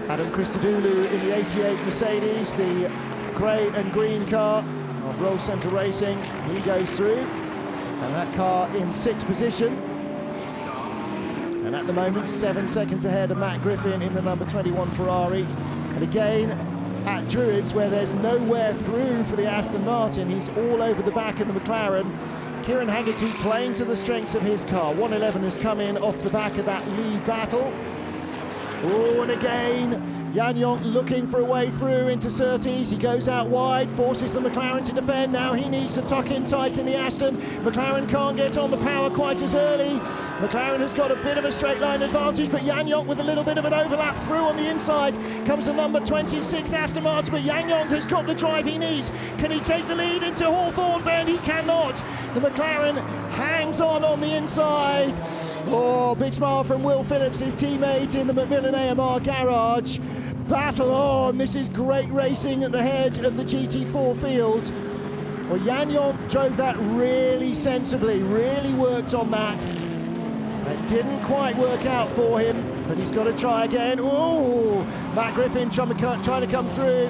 Adam Christodoulou in the 88 Mercedes, the grey and green car of Roll Centre Racing. He goes through, and that car in 6th position. And at the moment, 7 seconds ahead of Matt Griffin in the number 21 Ferrari. And again, at Druids, where there's nowhere through for the Aston Martin, he's all over the back of the McLaren. Kieran Haggerty playing to the strengths of his car. 111 has come in off the back of that lead battle. Oh, and again, Jan Jonk looking for a way through into Surtees. He goes out wide, forces the McLaren to defend. Now he needs to tuck in tight in the Aston. McLaren can't get on the power quite as early. McLaren has got a bit of a straight line advantage, but Jan Jonk with a little bit of an overlap through on the inside. Comes the number 26 Aston Martin, but Jan Jonk has got the drive he needs. Can he take the lead into Hawthorne Bend? He cannot. The McLaren hangs on the inside. Oh, big smile from Will Phillips, his teammate in the Macmillan AMR garage. Battle on. This is great racing at the head of the GT4 field. Well, Jan Jonk drove that really sensibly, really worked on that. It didn't quite work out for him, but he's got to try again. Oh, Matt Griffin trying to come through.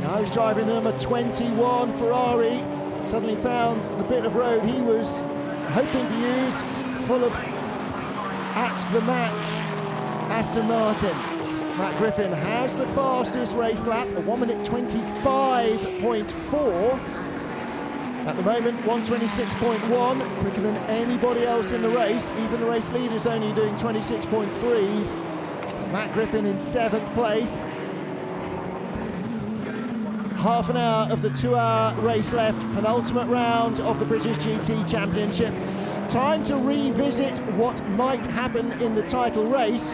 Now he's driving the number 21 Ferrari. Suddenly found the bit of road he was hoping to use, full of at the max Aston Martin. Matt Griffin has the fastest race lap, a 1:25.4. At the moment, 1:26.1, quicker than anybody else in the race. Even the race leader's only doing 26.3s. Matt Griffin in 7th place. Half an hour of the 2-hour race left, penultimate round of the British GT Championship. Time to revisit what might happen in the title race.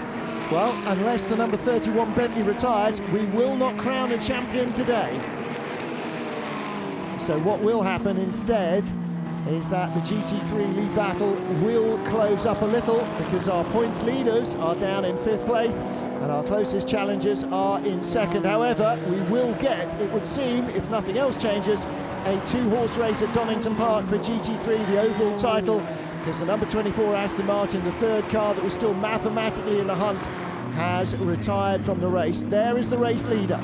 Well, unless the number 31 Bentley retires, we will not crown a champion today. So what will happen instead is that the GT3 lead battle will close up a little, because our points leaders are down in 5th place and our closest challengers are in 2nd. However, we will get, it would seem, if nothing else changes, a 2-horse race at Donington Park for GT3, the overall title, because the number 24 Aston Martin, the 3rd car that was still mathematically in the hunt, has retired from the race. There is the race leader.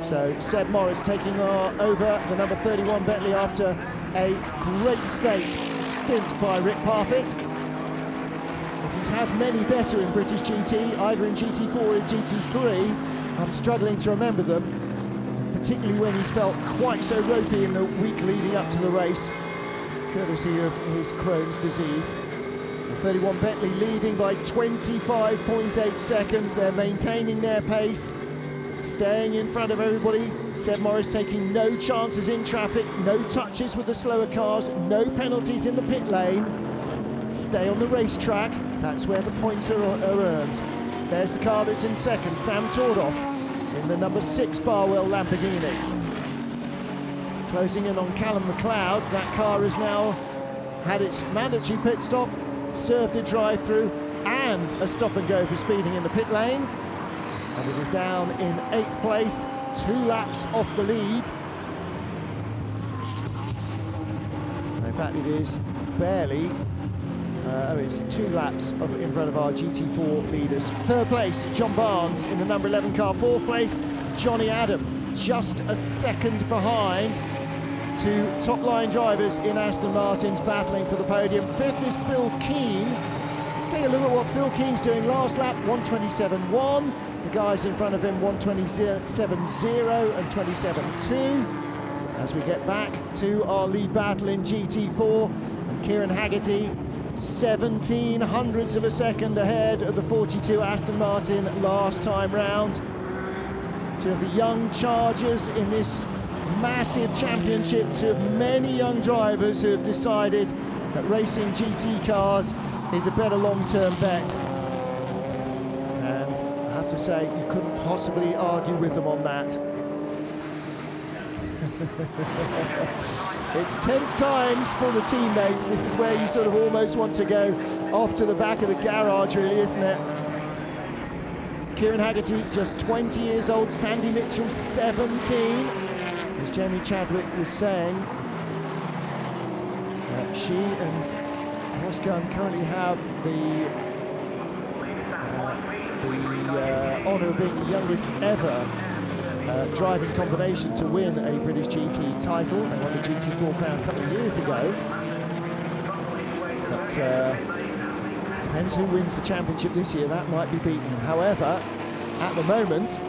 So Seb Morris taking over the number 31 Bentley after a great stint by Rick Parfitt. If he's had many better in British GT, either in GT4 or GT3, I'm struggling to remember them, particularly when he's felt quite so ropey in the week leading up to the race, courtesy of his Crohn's disease. The 31 Bentley leading by 25.8 seconds. They're maintaining their pace, staying in front of everybody. Seb Morris taking no chances in traffic, no touches with the slower cars, no penalties in the pit lane. Stay on the racetrack, that's where the points are earned. There's the car that's in 2nd, Sam Tordoff in the number 6 Barwell Lamborghini. Closing in on Callum McLeod. That car has now had its mandatory pit stop, served a drive-through and a stop and go for speeding in the pit lane. And it is down in 8th place, 2 laps off the lead. In fact, it is barely It's 2 laps in front of our GT4 leaders. 3rd place, John Barnes in the number 11 car. 4th place, Johnny Adam, just a second behind 2 top-line drivers in Aston Martins battling for the podium. 5th is Phil Keane. Let's take a look at what Phil Keane's doing. Last lap, 1:27.1. The guys in front of him, 1:27.0 and 27.2. As we get back to our lead battle in GT4, and Kieran Haggerty 17 hundredths of a second ahead of the 42 Aston Martin last time round. 2 of the young chargers in this massive championship, 2 of many young drivers who have decided that racing GT cars is a better long-term bet. And I have to say, you couldn't possibly argue with them on that. It's tense times for the teammates. This is where you sort of almost want to go off to the back of the garage, really, isn't it? Kieran Haggerty, just 20 years old. Sandy Mitchell, 17. As Jamie Chadwick was saying, she and Ross Gunn currently have the honour of being the youngest ever driving combination to win a British GT title. They won the GT4 crown a couple of years ago. But depends who wins the championship this year, that might be beaten. However, at the moment,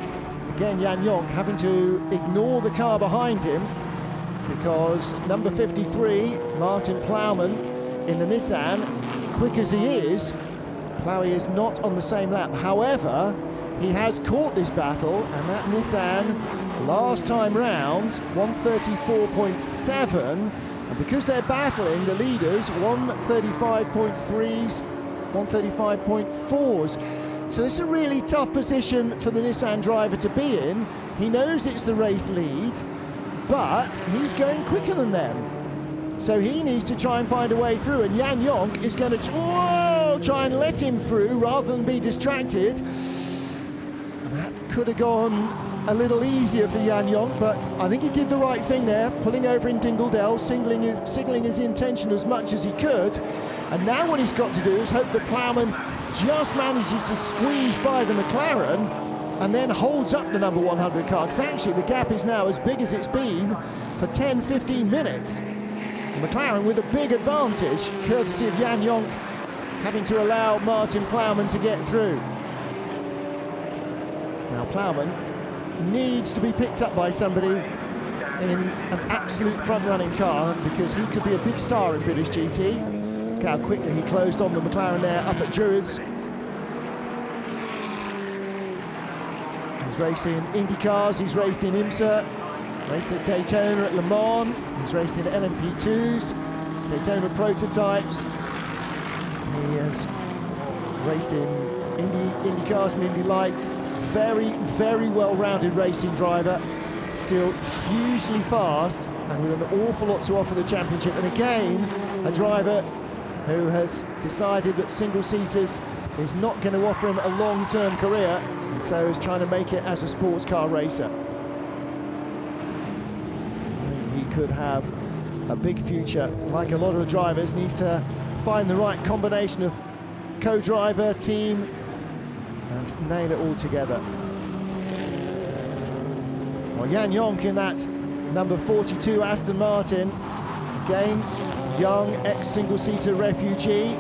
again, Jan Jonk having to ignore the car behind him because number 53, Martin Plowman in the Nissan, quick as he is, Plowie is not on the same lap. However, he has caught this battle, and that Nissan last time round 134.7, and because they're battling the leaders 135.3s, 135.4s. So this is a really tough position for the Nissan driver to be in. He knows it's the race lead, but he's going quicker than them. So he needs to try and find a way through, and Jan Jonk is going to try and let him through rather than be distracted. And that could have gone a little easier for Jan Jonk, but I think he did the right thing there, pulling over in Dingledell, signalling his intention as much as he could. And now what he's got to do is hope that Plowman just manages to squeeze by the McLaren and then holds up the number 100 car, because actually the gap is now as big as it's been for 10-15 minutes. The McLaren with a big advantage, courtesy of Jan Jonk having to allow Martin Plowman to get through. Now Plowman needs to be picked up by somebody in an absolute front-running car, because he could be a big star in British GT. Look how quickly he closed on the McLaren there up at Druids. He's raced in Indy cars, he's raced in IMSA, raced at Daytona, at Le Mans, he's raced in LMP2s, Daytona prototypes. He has raced in Indy cars and Indy Lights. Very, very well-rounded racing driver, still hugely fast and with an awful lot to offer the championship. And again, a driver who has decided that single-seaters is not going to offer him a long-term career, and so is trying to make it as a sports car racer. And he could have a big future. Like a lot of the drivers, needs to find the right combination of co-driver, team, and nail it all together. Well, Jan Jonk in that number 42 Aston Martin, again, young ex-single-seater refugee,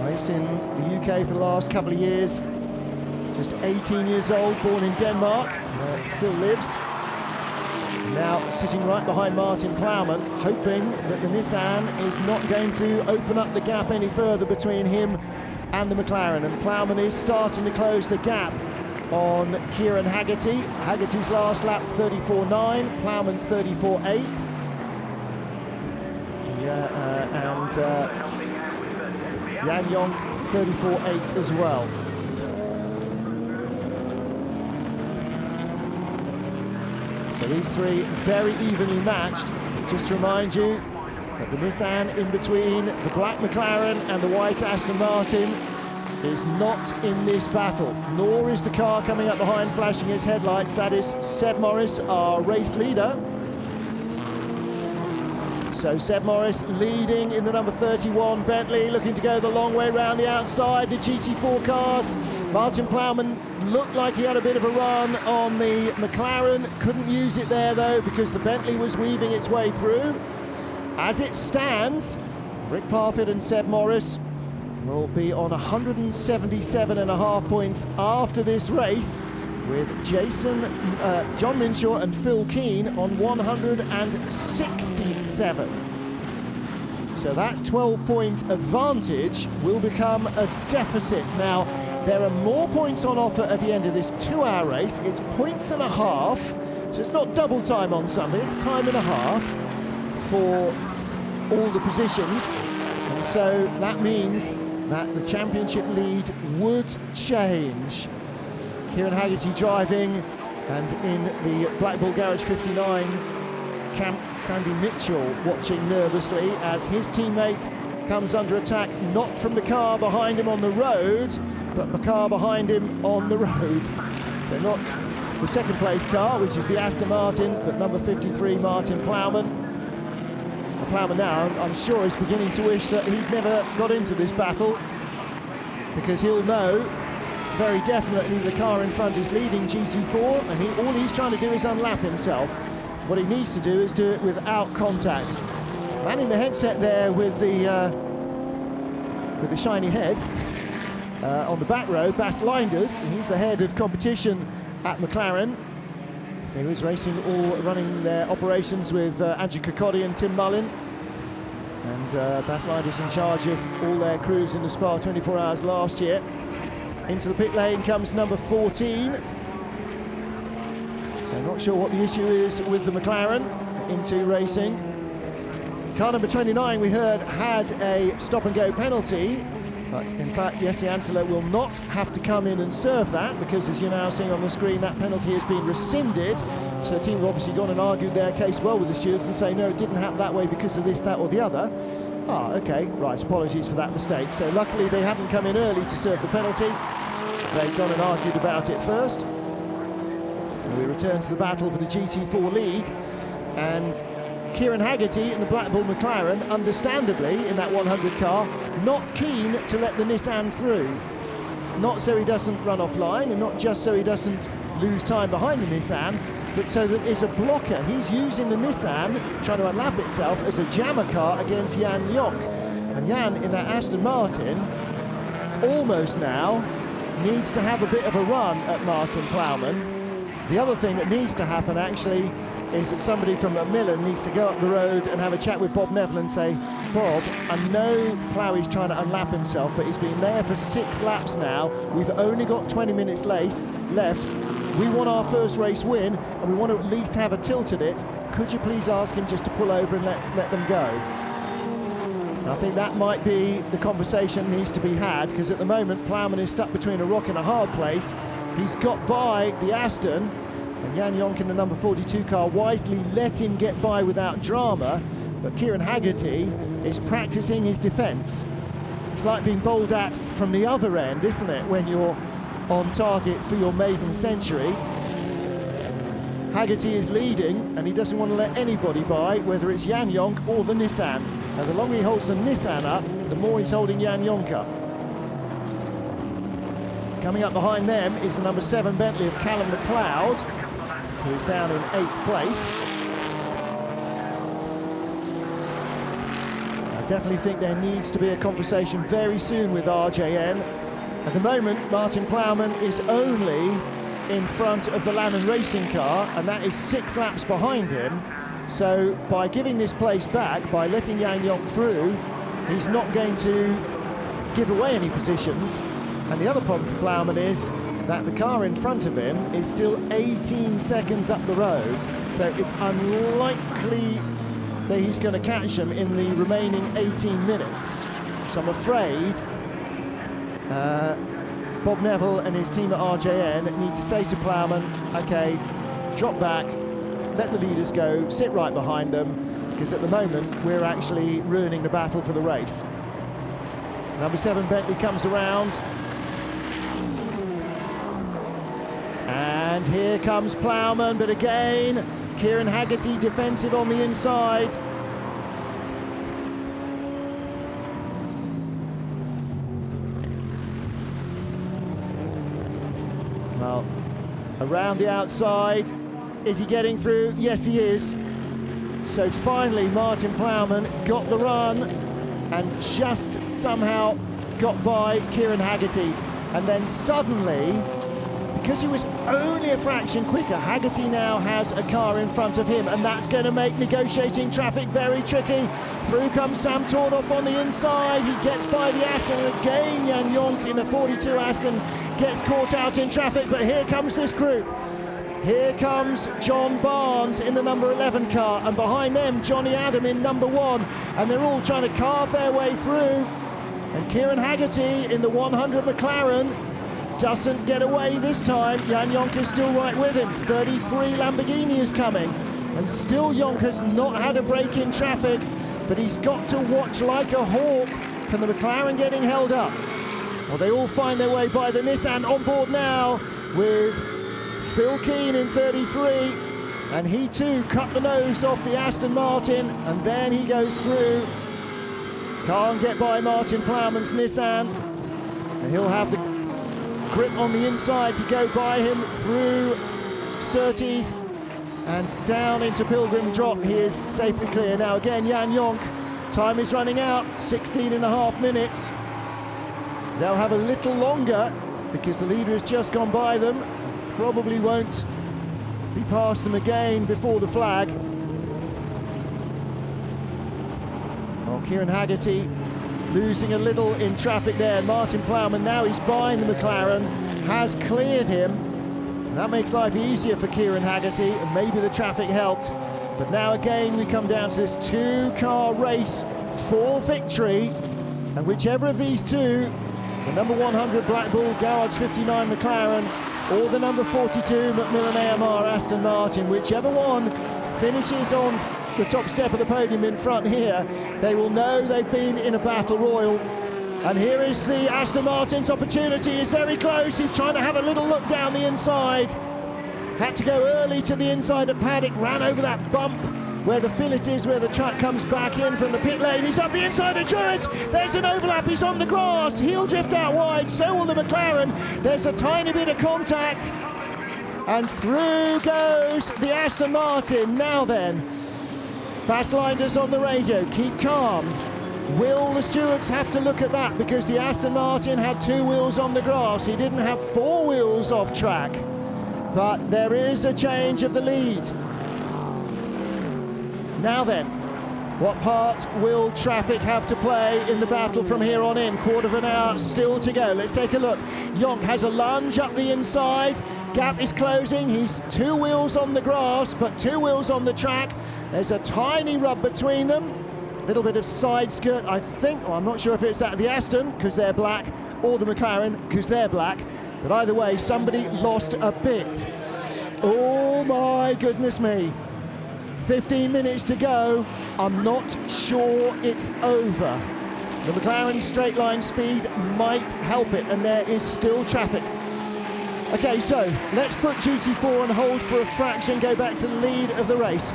raced in the UK for the last couple of years, just 18 years old, born in Denmark, still lives. Now sitting right behind Martin Plowman, hoping that the Nissan is not going to open up the gap any further between him and the McLaren, and Plowman is starting to close the gap on Kieran Haggerty. Haggerty's last lap 34.9, Plowman 34.8. And Jan Jonk 34.8 as well. So these three very evenly matched. Just to remind you that the Nissan in between the black McLaren and the white Aston Martin is not in this battle, nor is the car coming up behind flashing its headlights. That is Seb Morris, our race leader. So Seb Morris leading in the number 31 Bentley, looking to go the long way round the outside. The GT4 cars, Martin Plowman looked like he had a bit of a run on the McLaren, couldn't use it there though because the Bentley was weaving its way through. As it stands, Rick Parfitt and Seb Morris will be on 177.5 points after this race, with John Minshaw and Phil Keane on 167. So that 12-point advantage will become a deficit. Now, there are more points on offer at the end of this 2-hour race. It's points and a half, so it's not double time on Sunday, it's time and a half for all the positions. And so that means that the championship lead would change. Kieran Haggerty driving, and in the Black Bull Garage 59 camp, Sandy Mitchell watching nervously as his teammate comes under attack, not from the car behind him on the road, but the car behind him on the road. So not the second place car, which is the Aston Martin, but number 53 Martin Plowman. Plowman now, I'm sure, is beginning to wish that he'd never got into this battle, because he'll know very definitely the car in front is leading GT4, and all he's trying to do is unlap himself. What he needs to do is do it without contact. Manning the headset there with the shiny head on the back row, Bas Linders, he's the head of competition at McLaren. So he was racing, all running their operations with Andrew Kirkcaldy and Tim Mullin. And Bas Linders in charge of all their crews in the Spa 24 Hours last year. Into the pit lane comes number 14. So I'm not sure what the issue is with the McLaren into racing. Car number 29, we heard, had a stop-and-go penalty. But in fact, Jesse Antela will not have to come in and serve that, because as you're now seeing on the screen, that penalty has been rescinded. So the team have obviously gone and argued their case well with the stewards and say, no, it didn't happen that way because of this, that or the other. Ah, okay, right, apologies for that mistake. So luckily they hadn't come in early to serve the penalty. They'd gone and argued about it first. And we return to the battle for the GT4 lead. And Kieran Haggerty in the Black Bull McLaren, understandably, in that 100 car, not keen to let the Nissan through. Not so he doesn't run offline, and not just so he doesn't lose time behind the Nissan, but so that it's a blocker. He's using the Nissan, trying to unlap itself, as a jammer car against Jan Jonk. And Jan, in that Aston Martin, almost now needs to have a bit of a run at Martin Plowman. The other thing that needs to happen, actually, is that somebody from Macmillan needs to go up the road and have a chat with Bob Neville and say, Bob, I know Plowy's trying to unlap himself, but he's been there for 6 laps now. We've only got 20 minutes left. We want our first race win, and we want to at least have a tilt at it. Could you please ask him just to pull over and let them go? I think that might be the conversation that needs to be had, because at the moment Plowman is stuck between a rock and a hard place. He's got by the Aston, and Jan Jonk in the number 42 car wisely let him get by without drama, but Kieran Haggerty is practicing his defence. It's like being bowled at from the other end, isn't it, when you're on target for your maiden century. Haggerty is leading, and he doesn't want to let anybody by, whether it's Jan Jonk or the Nissan. And the longer he holds the Nissan up, the more he's holding Jan Jonk up. Coming up behind them is the number 7 Bentley of Callum McLeod, who is down in 8th place. I definitely think there needs to be a conversation very soon with RJN. At the moment, Martin Plowman is only in front of the Lannon Racing car, and that is 6 laps behind him. So by giving this place back, by letting Jan Jonk through, he's not going to give away any positions. And the other problem for Plowman is that the car in front of him is still 18 seconds up the road, so it's unlikely that he's going to catch him in the remaining 18 minutes. So I'm afraid Bob Neville and his team at RJN need to say to Plowman, okay, drop back, let the leaders go, sit right behind them, because at the moment we're actually ruining the battle for the race. Number 7 Bentley comes around. And here comes Plowman, but again, Kieran Haggerty defensive on the inside. around the outside. Is he getting through? Yes, he is. So finally, Martin Plowman got the run and just somehow got by Kieran Haggerty. And then suddenly, because he was only a fraction quicker, Haggerty now has a car in front of him, and that's going to make negotiating traffic very tricky. Through comes Sam Tordoff on the inside. He gets by the Aston, and again Jan Jonk in a 42 Aston gets caught out in traffic, but here comes this group. Here comes John Barnes in the number 11 car, and behind them Johnny Adam in number 1, and they're all trying to carve their way through. And Kieran Haggerty in the 100 McLaren doesn't get away this time. Jan Jonk is still right with him. 33 Lamborghini is coming, and still Jonk has not had a break in traffic, but he's got to watch like a hawk for the McLaren getting held up. Well, they all find their way by the Nissan on board now with Phil Keane in 33, and he too cut the nose off the Aston Martin, and then he goes through. Can't get by Martin Plowman's Nissan, and he'll have the grip on the inside to go by him through Surtees and down into Pilgrim Drop. He is safely clear. Now again, Jan Jonk, time is running out, 16.5 minutes. They'll have a little longer because the leader has just gone by them. Probably won't be past them again before the flag. Well, Kieran Haggerty losing a little in traffic there. Martin Plowman, now he's behind the McLaren, has cleared him. That makes life easier for Kieran Haggerty, and maybe the traffic helped. But now again we come down to this two-car race for victory, and whichever of these two, the number 100 Black Bull Garage 59 McLaren or the number 42 Macmillan AMR Aston Martin, whichever one finishes on the top step of the podium in front here, they will know they've been in a battle royal. And here is the Aston Martin's opportunity. Is very close. He's trying to have a little look down the inside. Had to go early to the inside of paddock, ran over that bump where the fillet is, where the truck comes back in from the pit lane. He's up the inside of Jurgens. There's an overlap. He's on the grass. He'll drift out wide. So will the McLaren. There's a tiny bit of contact. And through goes the Aston Martin. Now then, Bas Leinders on the radio. Keep calm. Will the stewards have to look at that? Because the Aston Martin had 2 wheels on the grass. He didn't have 4 wheels off track. But there is a change of the lead. Now then, what part will traffic have to play in the battle from here on in? Quarter of an hour still to go. Let's take a look. Jonk has a lunge up the inside. Gap is closing. He's 2 wheels on the grass, but 2 wheels on the track. There's a tiny rub between them. A little bit of side skirt, I think. Well, I'm not sure if it's that of the Aston, because they're black, or the McLaren, because they're black. But either way, somebody lost a bit. Oh my goodness me. 15 minutes to go. I'm not sure it's over. The McLaren straight line speed might help it, and there is still traffic. Okay, so let's put GT4 on hold for a fraction, go back to the lead of the race.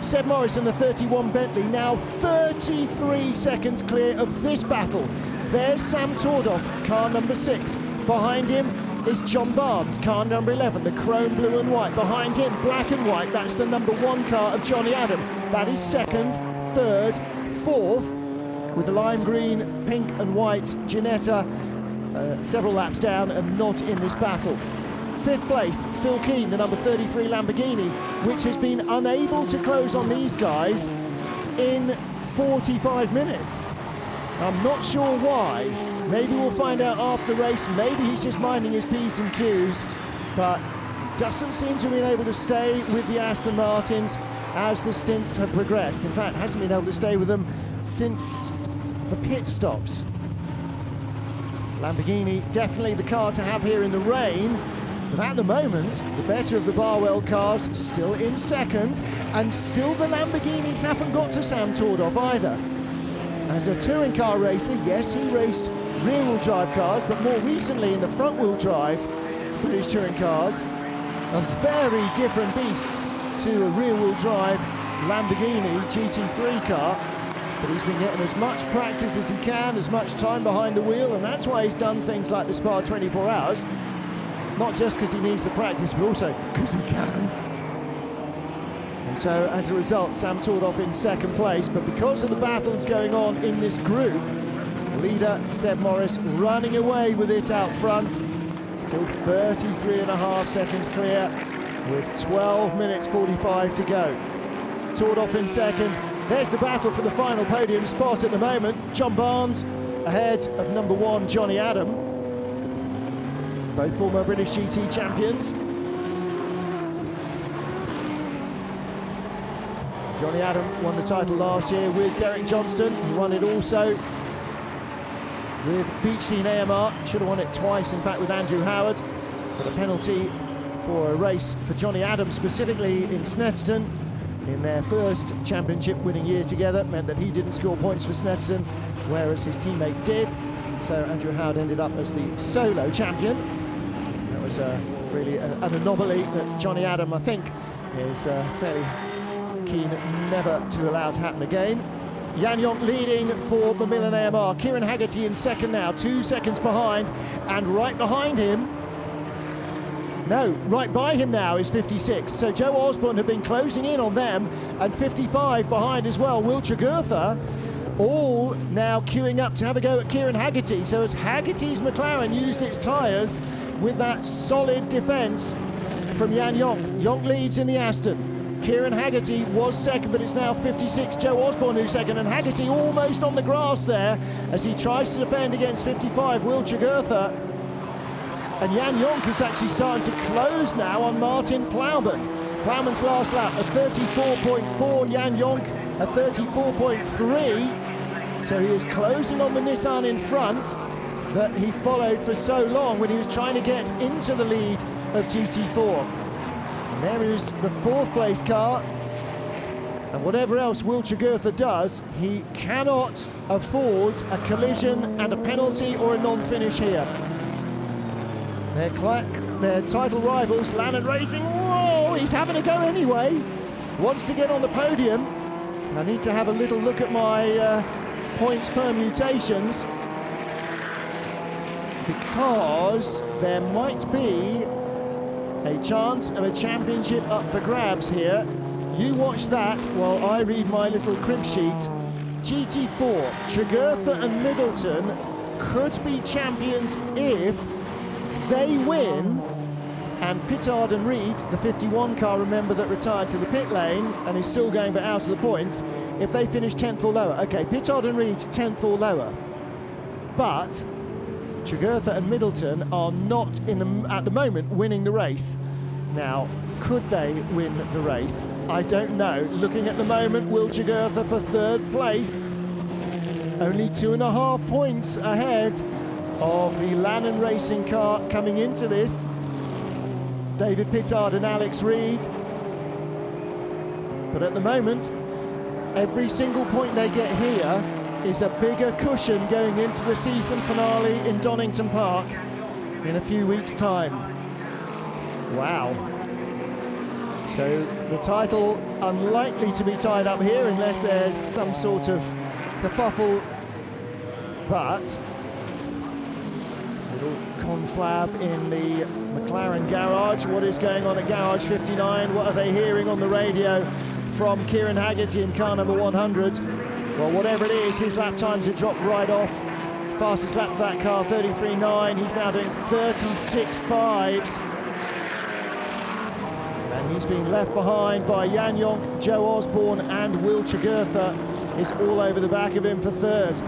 Seb Morris in the 31 Bentley, now 33 seconds clear of this battle. There's Sam Tordoff, car number 6. Behind him is John Barnes, car number 11, the chrome blue and white. Behind him, black and white, that's the number 1 car of Johnny Adam. That is 2nd, 3rd, 4th, with the lime green, pink and white Ginetta several laps down and not in this battle. 5th place, Phil Keane, the number 33 Lamborghini, which has been unable to close on these guys in 45 minutes. I'm not sure why. Maybe we'll find out after the race. Maybe he's just minding his P's and Q's, but doesn't seem to have been able to stay with the Aston Martins as the stints have progressed. In fact, hasn't been able to stay with them since the pit stops. Lamborghini definitely the car to have here in the rain, but at the moment, the better of the Barwell cars still in 2nd, and still the Lamborghinis haven't got to Sam Tordoff either. As a touring car racer, yes, he raced rear-wheel drive cars, but more recently in the front-wheel drive British touring cars. A very different beast to a rear-wheel drive Lamborghini GT3 car, but he's been getting as much practice as he can, as much time behind the wheel, and that's why he's done things like the Spa 24 Hours. not just because he needs the practice, but also because he can. And so, as a result, Sam Tordoff in second place, but because of the battles going on in this group, leader Seb Morris running away with it out front, still 33.5 seconds clear, with 12 minutes 45 to go. Tordoff in second. There's the battle for the final podium spot at the moment. John Barnes ahead of number 1, Johnny Adam. Both former British GT champions. Johnny Adam won the title last year with Derek Johnston. He won it also with Beechstein AMR. Should have won it twice, in fact, with Andrew Howard. But a penalty for a race for Johnny Adam, specifically in Snetterton, in their first championship winning year together, meant that he didn't score points for Snetterton, whereas his teammate did. So Andrew Howard ended up as the solo champion. That was really an anomaly that Johnny Adam, I think, is fairly keen never to allow to happen again. Jan Jonk leading for Macmillan AMR. Kieran Haggerty in second now, 2 seconds behind, and right behind him, no, right by him now is 56. So Joe Osborne have been closing in on them, and 55 behind as well. Will Jagurtha, all now queuing up to have a go at Kieran Haggerty. So as Haggerty's McLaren used its tyres with that solid defence from Jan Jonk. Jonk leads in the Aston. Kieran Haggerty was second, but it's now 56. Joe Osborne who's second, and Haggerty almost on the grass there as he tries to defend against 55, Will Jagurtha. And Jan Jonk is actually starting to close now on Martin Plowman. Plowman's last lap, a 34.4, Jan Jonk a 34.3. So he is closing on the Nissan in front that he followed for so long when he was trying to get into the lead of GT4. And there is the 4th place car. And whatever else Will Jagurtha does, he cannot afford a collision and a penalty or a non-finish here. Their title rivals, Lannon Racing, whoa, he's having a go anyway. Wants to get on the podium. I need to have a little look at my points permutations, because there might be a chance of a championship up for grabs here. You watch that while I read my little crib sheet. GT4, Jagurtha and Middleton could be champions if they win, and Pittard and Reed, the 51 car, remember, that retired to the pit lane and is still going but out of the points, if they finish 10th or lower. Okay, Pittard and Reed 10th or lower, but Jagurtha and Middleton are not at the moment winning the race. Now, could they win the race? I don't know. Looking at the moment, Will Jagurtha for 3rd place, only 2.5 points ahead of the Lannon Racing car coming into this, David Pittard and Alex Reed. But at the moment, every single point they get here is a bigger cushion going into the season finale in Donington Park in a few weeks' time. Wow. So the title unlikely to be tied up here unless there's some sort of kerfuffle, but little conflab in the McLaren garage. What is going on at garage 59? What are they hearing on the radio from Kieran Haggerty in car number 100? Well, whatever it is, his lap times have dropped right off. Fastest lap of that car, 33.9. He's now doing 36.5s. And he's been left behind by Jan Jonk, Joe Osborne and Will Jagurtha is all over the back of him for 3rd.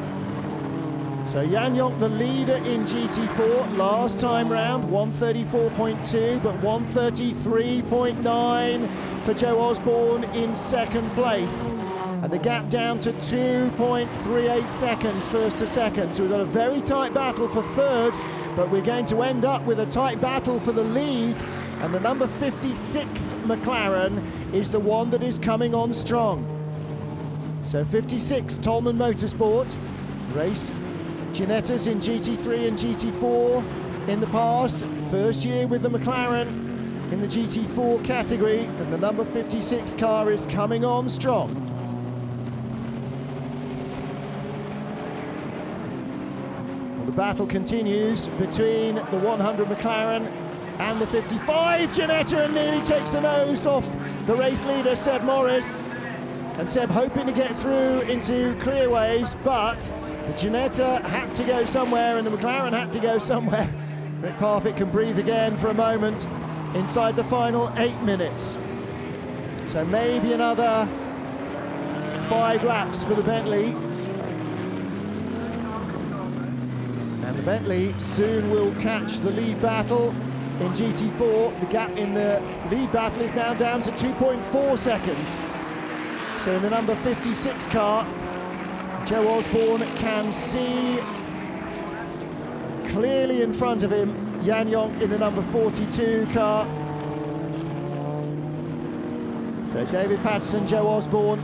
So Jan Jonk, the leader in GT4 last time round, 134.2, but 133.9 for Joe Osborne in 2nd place. And the gap down to 2.38 seconds, 1st to 2nd. So we've got a very tight battle for 3rd, but we're going to end up with a tight battle for the lead. And the number 56 McLaren is the one that is coming on strong. So 56, Tolman Motorsport, raced Ginettas in GT3 and GT4 in the past. First year with the McLaren in the GT4 category, and the number 56 car is coming on strong. Well, the battle continues between the 100 McLaren And the 55, Ginetta, and nearly takes the nose off the race leader, Seb Morris. And Seb hoping to get through into clearways, but the Ginetta had to go somewhere and the McLaren had to go somewhere. Rick Parfitt can breathe again for a moment inside the final 8 minutes. So maybe another 5 laps for the Bentley. And the Bentley soon will catch the lead battle in GT4. The gap in the lead battle is now down to 2.4 seconds. So in the number 56 car, Joe Osborne can see clearly in front of him Jan Jonk in the number 42 car. So David Patterson, Joe Osborne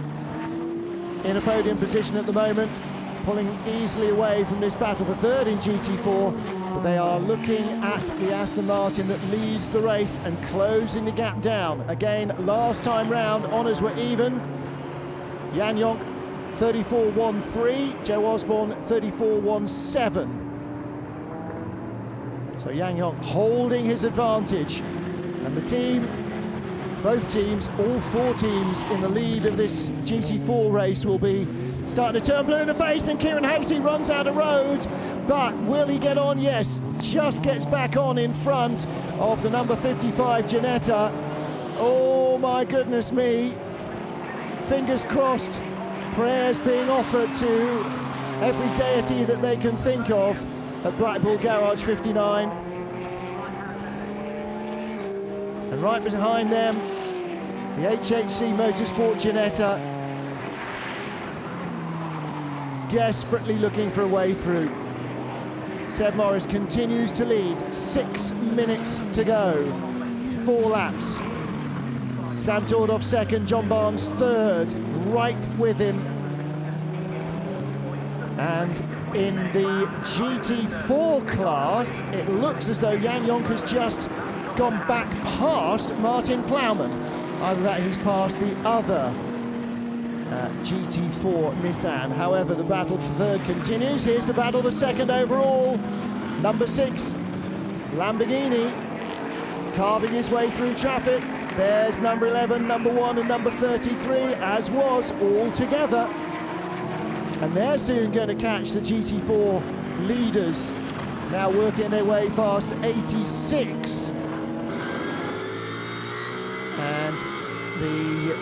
in a podium position at the moment, pulling easily away from this battle for third in GT4, but they are looking at the Aston Martin that leads the race and closing the gap down. Again, last time round, honours were even. Jan Jonk 34.13, Joe Osborne 34.17. So Jan Jonk holding his advantage, and the team, both teams, all 4 teams in the lead of this GT4 race will be starting to turn blue in the face, and Kieran Houghty runs out of road, but will he get on? Yes, just gets back on in front of the number 55 Ginetta. Oh my goodness me. Fingers crossed, prayers being offered to every deity that they can think of at Blackpool Garage 59. And right behind them, the HHC Motorsport Ginetta, desperately looking for a way through. Seb Morris continues to lead, 6 minutes to go, 4 laps. Sam Tordoff second, John Barnes third, right with him. And in the GT4 class, it looks as though Jan Jonk has just gone back past Martin Plowman. Either that he's passed the other GT4 Nissan. However, the battle for third continues. Here's the battle for second overall. Number 6, Lamborghini, carving his way through traffic. There's number 11, number 1 and number 33, as was all together. And they're soon going to catch the GT4 leaders, now working their way past 86. And the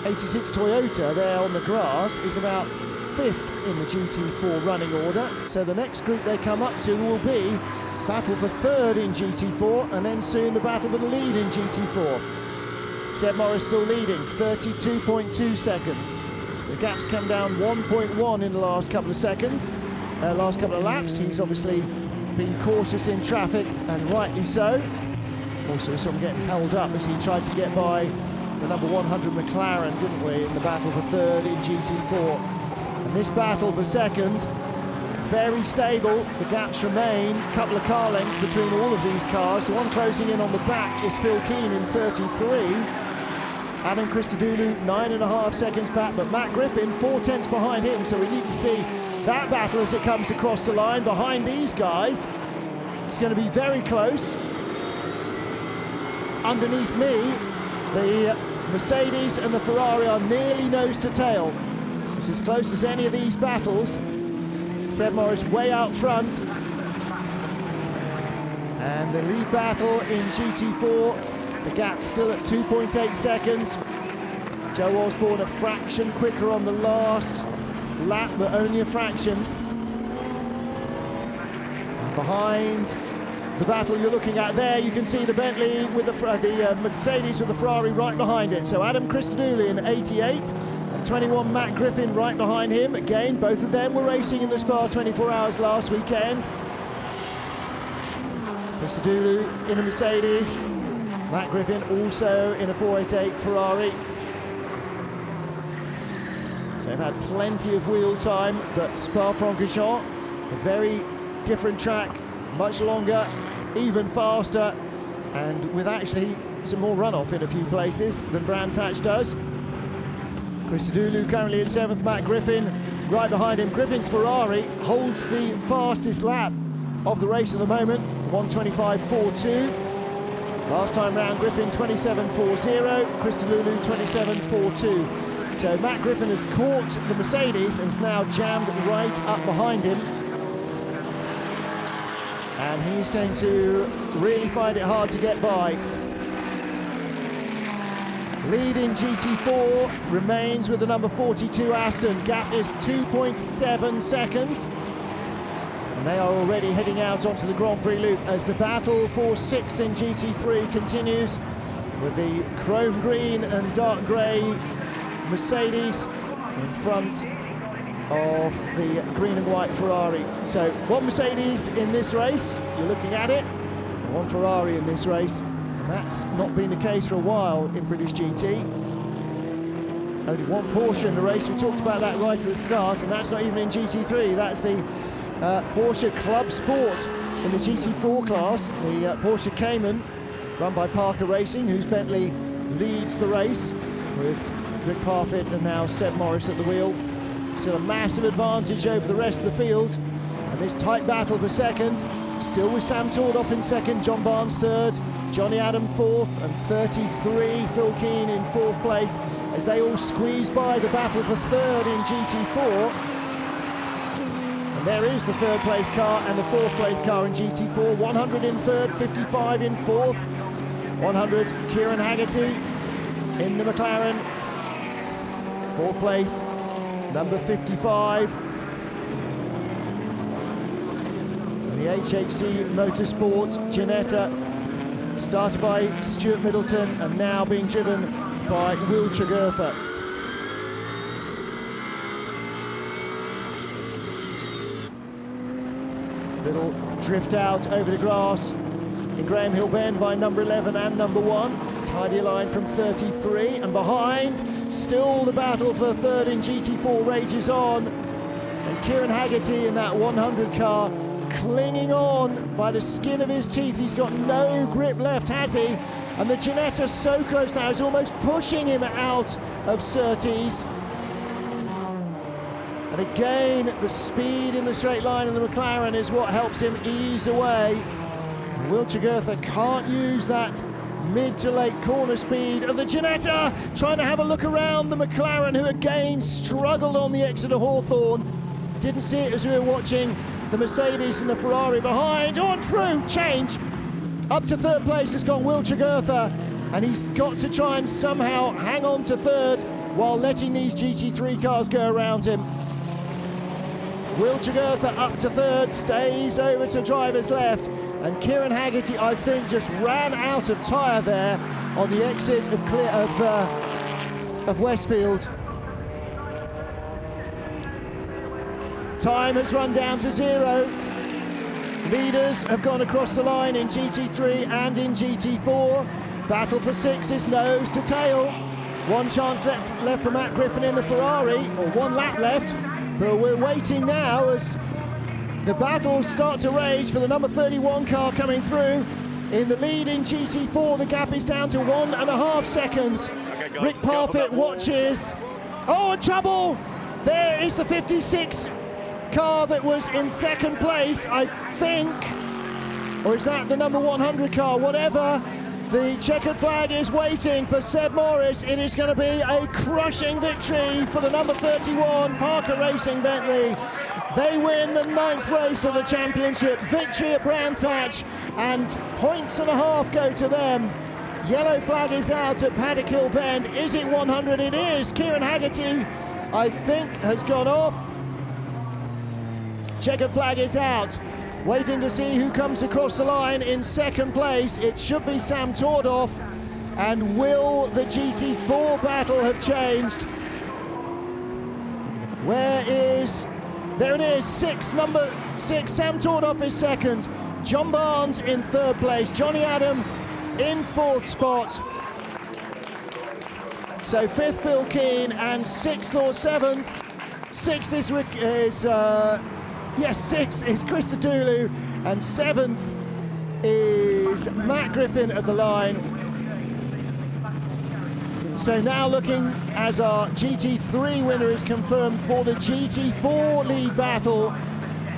86 Toyota there on the grass is about 5th in the GT4 running order. So the next group they come up to will be battle for third in GT4, and then soon the battle for the lead in GT4. Seb Morris still leading, 32.2 seconds. So gaps come down 1.1 in the last couple of seconds, last couple of laps. He's obviously been cautious in traffic, and rightly so. Also sort of getting held up as he tried to get by the number 100 McLaren, didn't we, in the battle for third in GT4. And this battle for second, very stable, the gaps remain, a couple of car lengths between all of these cars. The one closing in on the back is Phil Keane in 33. Adam Christodoulou 9.5 seconds back, but Matt Griffin 4/10 behind him, so we need to see that battle as it comes across the line behind these guys. It's going to be very close. Underneath me, the Mercedes and the Ferrari are nearly nose to tail. It's as close as any of these battles. Seb Morris way out front. And the lead battle in GT4, the gap still at 2.8 seconds. Joe Osborne a fraction quicker on the last lap, but only a fraction. And behind the battle you're looking at there, you can see the Bentley with the Mercedes with the Ferrari right behind it. So Adam Christodoulou in 88. 21 Matt Griffin right behind him. Again, both of them were racing in the Spa 24 Hours last weekend. Christodoulou in a Mercedes, Matt Griffin also in a 488 Ferrari. So they've had plenty of wheel time, but Spa-Francorchamps, a very different track, much longer, even faster, and with actually some more runoff in a few places than Brands Hatch does. Christodoulou currently in 7th, Matt Griffin right behind him. Griffin's Ferrari holds the fastest lap of the race at the moment, 1:25.42. Last time round, Griffin 27.40, Christodoulou 27.42. So Matt Griffin has caught the Mercedes and is now jammed right up behind him. And he's going to really find it hard to get by. Lead in GT4 remains with the number 42 Aston. Gap is 2.7 seconds. And they are already heading out onto the Grand Prix loop as the battle for 6th in GT3 continues with the chrome green and dark grey Mercedes in front of the green and white Ferrari. So one Mercedes in this race, you're looking at it, and one Ferrari in this race. And that's not been the case for a while in British GT. Only one Porsche in the race. We talked about that right at the start, and that's not even in GT3. That's the Porsche Club Sport in the GT4 class, the Porsche Cayman, run by Parker Racing, whose Bentley leads the race with Rick Parfitt and now Seb Morris at the wheel. Still a massive advantage over the rest of the field, and this tight battle for second, still with Sam Tordoff in second, John Barnes third, Johnny Adam fourth, and 33 Phil Keane in fourth place as they all squeeze by the battle for third in GT4. And there is the third place car and the fourth place car in GT4. 100 in third, 55 in fourth. 100, Kieran Haggerty in the McLaren. Fourth place, number 55. And the HHC Motorsport Ginetta, started by Stuart Middleton and now being driven by Will Tregurtha. Little drift out over the grass in Graham Hill Bend by number 11 and number 1. Tidy line from 33, and behind, still the battle for third in GT4 rages on. And Kieran Haggerty in that 100 car, clinging on by the skin of his teeth. He's got no grip left, has he? And the Ginetta so close now, is almost pushing him out of Surtees. And again, the speed in the straight line of the McLaren is what helps him ease away. Will Tregurtha can't use that mid to late corner speed of the Ginetta, trying to have a look around the McLaren, who again struggled on the exit of Hawthorne. Didn't see it as we were watching the Mercedes and the Ferrari behind. On through, change. Up to third place has gone Will Tregurtha, and he's got to try and somehow hang on to third while letting these GT3 cars go around him. Will Tregurtha up to third, stays over to driver's left, and Kieran Haggerty, I think, just ran out of tyre there on the exit of Westfield. Time has run down to 0. Leaders have gone across the line in GT3 and in GT4. Battle for 6 is nose to tail. One chance left for Matt Griffin in the Ferrari, or one lap left. But we're waiting now as the battles start to rage for the number 31 car coming through. In the lead in GT4, the gap is down to 1.5 seconds. Rick Parfitt watches. Oh, and trouble! There is the 56 car that was in second place, I think. Or is that the number 100 car? Whatever. The checkered flag is waiting for Seb Morris. It is going to be a crushing victory for the number 31 Parker Racing Bentley. They win the 9th race of the championship. Victory at Brands Hatch, and 1.5 points go to them. Yellow flag is out at Paddock Hill Bend. Is it 100? It is. Kieran Haggerty, I think, has gone off. Checkered flag is out. Waiting to see who comes across the line in second place. It should be Sam Tordoff. And will the GT4 battle have changed? Where is... There it is, number 6, Sam Tordoff is second. John Barnes in third place. Johnny Adam in fourth spot. So 5th Phil Keane, and 6th or 7th. 6th is 6th is Christodoulou, and 7th is Matt Griffin at the line. So now looking as our GT3 winner is confirmed for the GT4 lead battle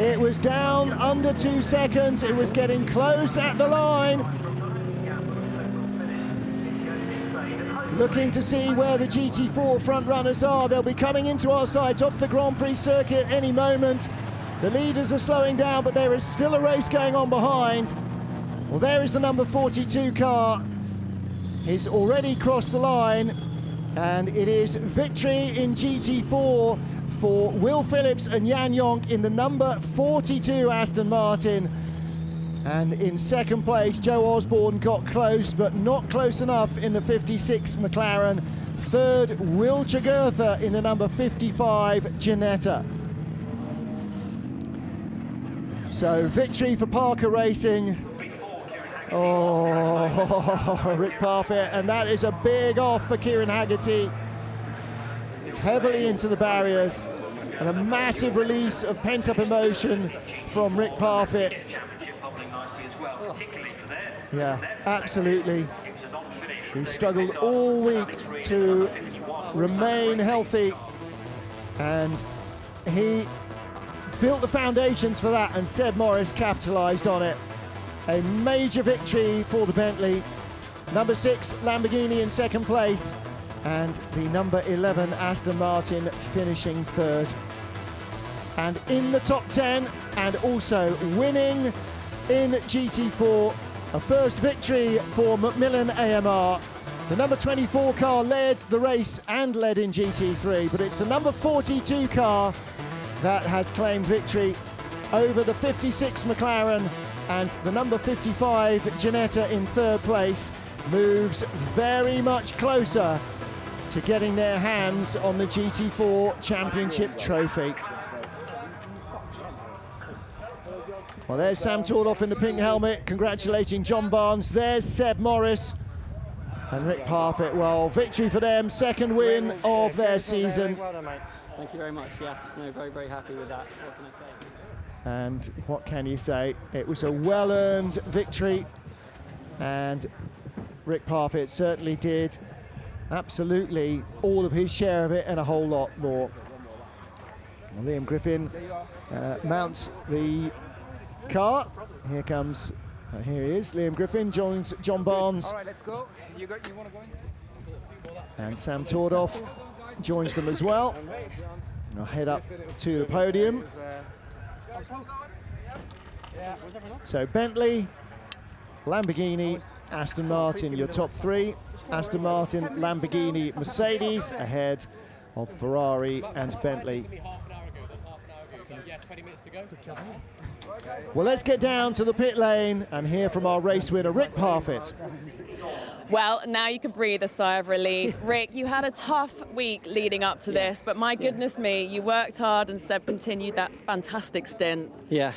It was down under 2 seconds. It was getting close at the line. Looking to see where the GT4 front runners are. They'll be coming into our sights off the Grand Prix circuit any moment. The leaders are slowing down, but there is still a race going on behind. Well, there is the number 42 car. He's already crossed the line, and it is victory in GT4 for Will Phillips and Jan Jonk in the number 42 Aston Martin. And in second place, Joe Osborne got close, but not close enough in the 56 McLaren. Third, Will Jagurtha in the number 55 Ginetta. So victory for Parker Racing. Oh, Rick Parfitt, and that is a big off for Kieran Haggerty. Heavily into the barriers, and a massive release of pent-up emotion from Rick Parfitt. Yeah, absolutely. He struggled all week to remain healthy, and he built the foundations for that, and Seb Morris capitalised on it. A major victory for the Bentley. Number 6 Lamborghini in second place, and the number 11 Aston Martin finishing third. And in the top 10, and also winning in GT4, a first victory for Macmillan AMR. The number 24 car led the race and led in GT3, but it's the number 42 car that has claimed victory over the 56 McLaren, and the number 55 Ginetta in third place moves very much closer to getting their hands on the GT4 Championship trophy. Well, there's Sam Tordoff in the pink helmet, congratulating John Barnes. There's Seb Morris and Rick Parfitt. Well, victory for them, second win of their season. Thank you very much. Yeah, no, very, very happy with that. What can I say? And what can you say? It was a well-earned victory, and Rick Parfitt certainly did absolutely all of his share of it and a whole lot more. Well, Liam Griffin mounts the car. Here comes, here he is, Liam Griffin joins John Barnes. All right, let's go. You want to go in? And Sam Tordoff joins them as well. I'll head up to the podium. So Bentley, Lamborghini, Aston Martin, your top three. Aston Martin, Lamborghini, Mercedes, ahead of Ferrari and Bentley. Well, let's get down to the pit lane and hear from our race winner, Rick Parfitt. Well, now you can breathe a sigh of relief. Rick, you had a tough week leading up to this, but my goodness me, you worked hard and Seb continued that fantastic stint. Yeah,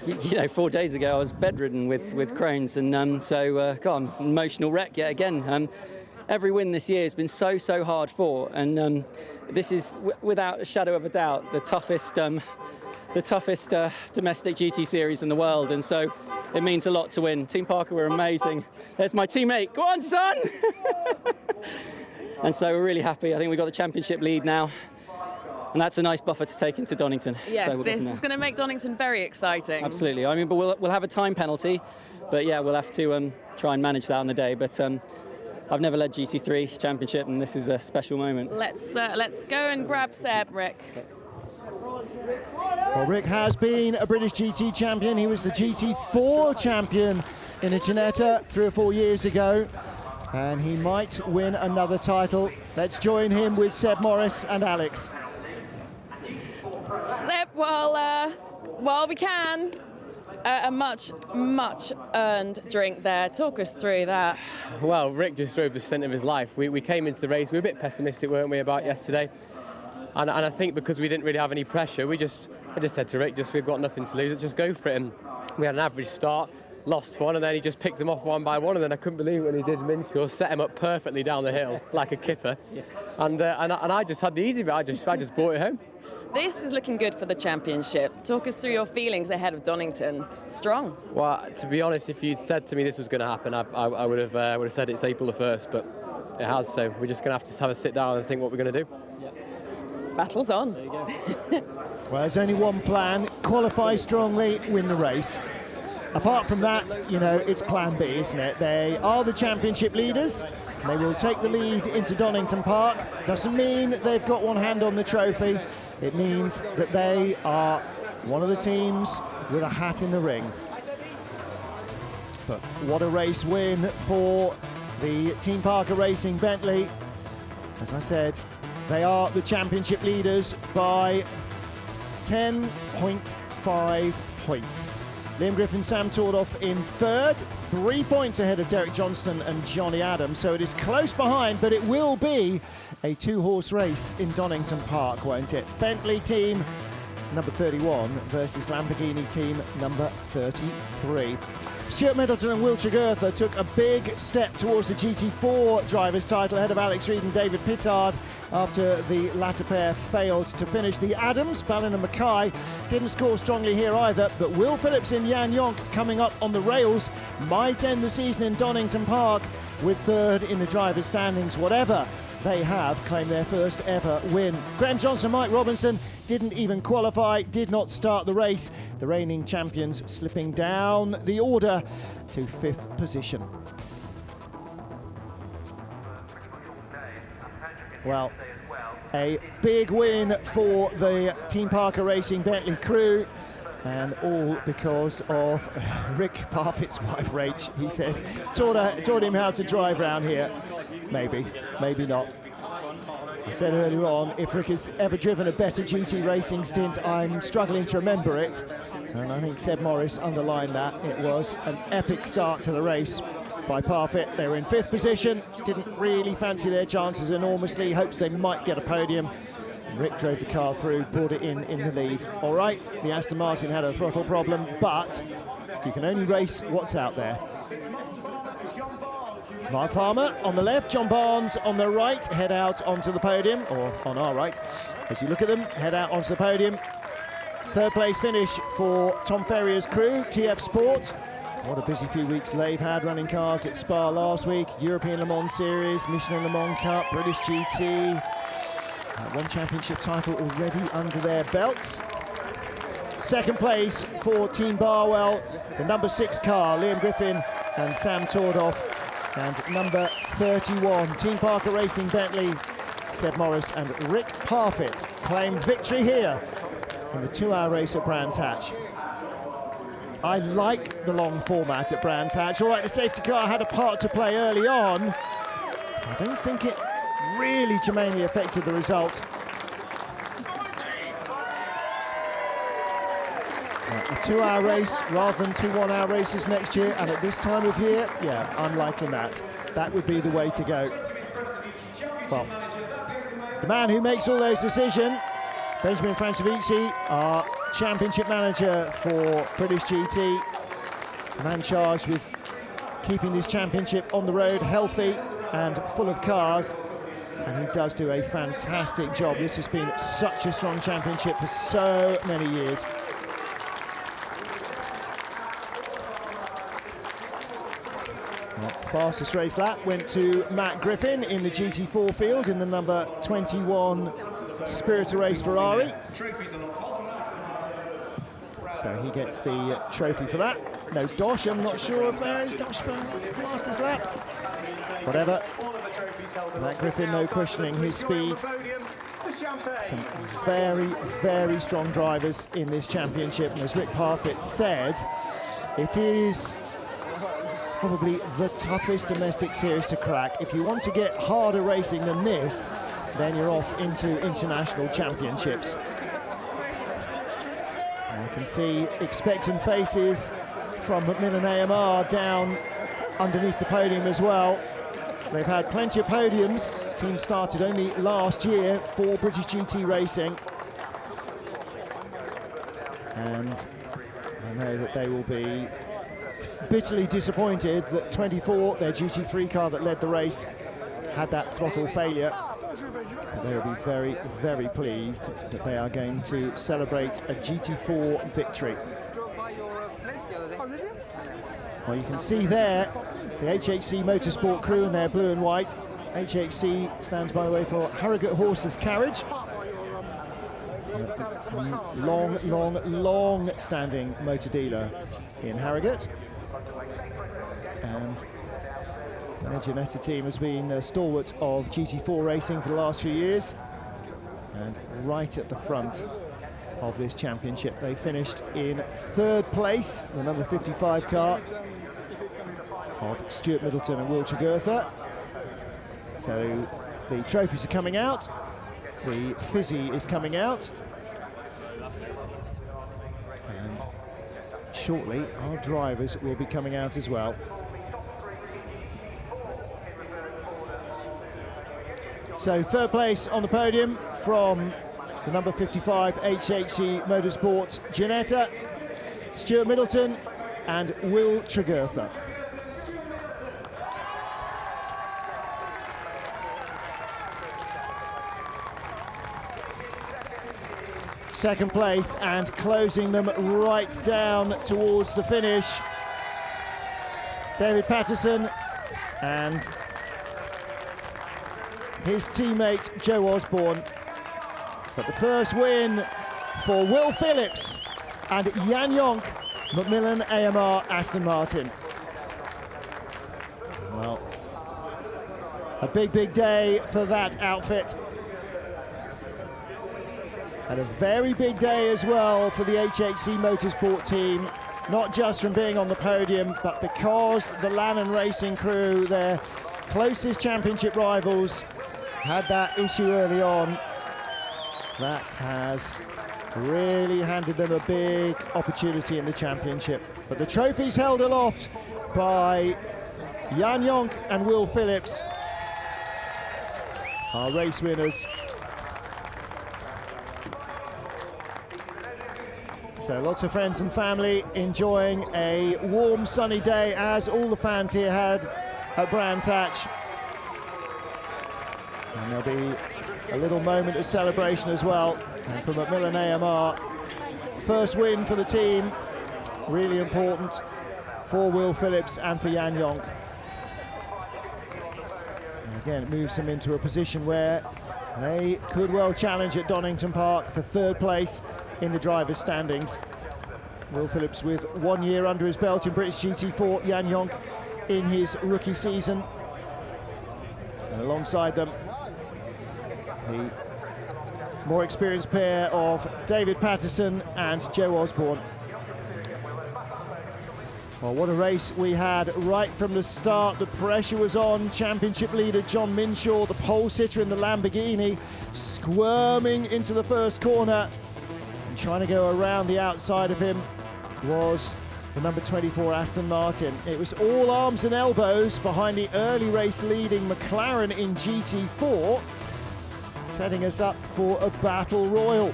you know, 4 days ago I was bedridden with Crohn's, and so got an emotional wreck yet again. Every win this year has been so hard fought, and this is without a shadow of a doubt the toughest domestic GT series in the world, and so it means a lot to win. Team Parker were amazing. There's my teammate. Go on, son! And so we're really happy. I think we've got the championship lead now, and that's a nice buffer to take into Donington. Yes, so we'll this is going to make Donington very exciting. Absolutely. I mean, but we'll have a time penalty, but yeah, we'll have to try and manage that on the day. But I've never led GT3 championship, and this is a special moment. Let's go and grab Seb, Rick. Well, Rick has been a British GT champion. He was the GT4 champion in a Ginetta 3 or 4 years ago, and he might win another title. Let's join him with Seb Morris and Alex. Seb, while we can, a much earned drink there. Talk us through that. Well, Rick just drove the stint of his life. We came into the race, we were a bit pessimistic, weren't we, about yesterday? And I think because we didn't really have any pressure, I just said to Rick, we've got nothing to lose, let's just go for it. And we had an average start, lost one, and then he just picked them off one by one, and then I couldn't believe when he did Minshaw, set him up perfectly down the hill like a kipper. Yeah. And I just had the easy bit, I just brought it home. This is looking good for the championship. Talk us through your feelings ahead of Donington. Strong. Well, to be honest, if you'd said to me this was going to happen, I would have said it's April the 1st, but it has, so we're just going to have a sit down and think what we're going to do. Battle's on. There you go. Well, there's only one plan: qualify strongly, win the race. Apart from that, you know, it's plan B, isn't it? They are the championship leaders. They will take the lead into Donington Park. Doesn't mean they've got one hand on the trophy. It means that they are one of the teams with a hat in the ring. But what a race win for the Team Parker Racing Bentley. As I said, they are the championship leaders by 10.5 points. Liam Griffin, Sam Tordoff in third, 3 points ahead of Derek Johnston and Johnny Adams. So it is close behind, but it will be a two-horse race in Donington Park, won't it? Bentley team number 31 versus Lamborghini team number 33. Stuart Middleton and Will Tregurtha took a big step towards the GT4 driver's title ahead of Alex Reed and David Pittard after the latter pair failed to finish. The Adams, Ballin and Mackay didn't score strongly here either, but Will Phillips and Jan Jonk coming up on the rails might end the season in Donington Park with third in the driver's standings. Whatever they have, claimed their first ever win. Graham Johnson and Mike Robinson didn't even qualify, did not start the race. The reigning champions slipping down the order to 5th position. Well, a big win for the Team Parker Racing Bentley crew, and all because of Rick Parfitt's wife, Rach. He says, taught him how to drive around here. Maybe, maybe not. I said earlier on, if Rick has ever driven a better GT racing stint, I'm struggling to remember it. And I think Seb Morris underlined that. It was an epic start to the race by Parfitt. They were in 5th position, didn't really fancy their chances enormously, hopes they might get a podium. Rick drove the car through, brought it in the lead. All right, the Aston Martin had a throttle problem, but you can only race what's out there. Mark Farmer on the left, John Barnes on the right, head out onto the podium, or on our right. As you look at them, head out onto the podium. 3rd place finish for Tom Ferrier's crew, TF Sport. What a busy few weeks they've had running cars at Spa last week. European Le Mans Series, Michelin Le Mans Cup, British GT. One championship title already under their belts. 2nd place for Team Barwell, the number 6 car, Liam Griffin and Sam Tordoff. And number 31, Team Parker Racing Bentley, Seb Morris and Rick Parfitt claim victory here in the 2-hour race at Brands Hatch. I like the long format at Brands Hatch. All right, the safety car had a part to play early on. I don't think it really germane affected the result. A 2-hour race rather than 2 1-hour races next year, and at this time of year, yeah, I'm liking that. That would be the way to go. Well, the man who makes all those decisions, Benjamin Francevici, our championship manager for British GT, the man charged with keeping this championship on the road healthy and full of cars, and he does do a fantastic job. This has been such a strong championship for so many years. Fastest race lap went to Matt Griffin in the GT4 field in the number 21 Spirit Race Ferrari. So he gets the trophy for that. No dosh, I'm not sure if there is dosh for fastest lap. Whatever. Matt Griffin, no questioning his speed. Some very, very strong drivers in this championship. And as Rick Parfitt said, it is probably the toughest domestic series to crack. If you want to get harder racing than this, then you're off into international championships. And you can see expectant faces from Macmillan AMR down underneath the podium as well. They've had plenty of podiums. Team started only last year for British GT Racing. And I know that they will be bitterly disappointed that 24, their GT3 car that led the race, had that throttle failure. But they will be very, very pleased that they are going to celebrate a GT4 victory. Well, you can see there the HHC Motorsport crew in their blue and white. HHC stands, by the way, for Harrogate Horseless Carriage. long standing motor dealer in Harrogate. And the Ginetta team has been a stalwart of GT4 racing for the last few years, and right at the front of this championship. They finished in 3rd place, the number 55 car of Stuart Middleton and Will Tregurtha. So the trophies are coming out, the fizzy is coming out, and shortly our drivers will be coming out as well. So 3rd place on the podium from the number 55 HHC Motorsports Ginetta, Stuart Middleton and Will Tregurtha. Second place and closing them right down towards the finish, David Patterson and his teammate Joe Osborne. But the first win for Will Phillips and Jan Jonk, Macmillan AMR Aston Martin. Well, a big day for that outfit. And a very big day as well for the HHC Motorsport team, not just from being on the podium, but because the Lannon Racing crew, their closest championship rivals, had that issue early on. That has really handed them a big opportunity in the championship. But the trophy's held aloft by Jan Jonk and Will Phillips, our race winners. So lots of friends and family enjoying a warm sunny day, as all the fans here had at Brands Hatch. And there'll be a little moment of celebration as well from Macmillan AMR. First win for the team, really important for Will Phillips and for Jan Jonk. And again, it moves them into a position where they could well challenge at Donington Park for 3rd place in the drivers' standings. Will Phillips with 1 year under his belt in British GT4, Jan Jonk in his rookie season. And alongside them, the more experienced pair of David Patterson and Joe Osborne. Well, what a race we had right from the start. The pressure was on. Championship leader John Minshaw, the pole sitter in the Lamborghini, squirming into the first corner. And trying to go around the outside of him was the number 24 Aston Martin. It was all arms and elbows behind the early race leading McLaren in GT4, setting us up for a battle royal.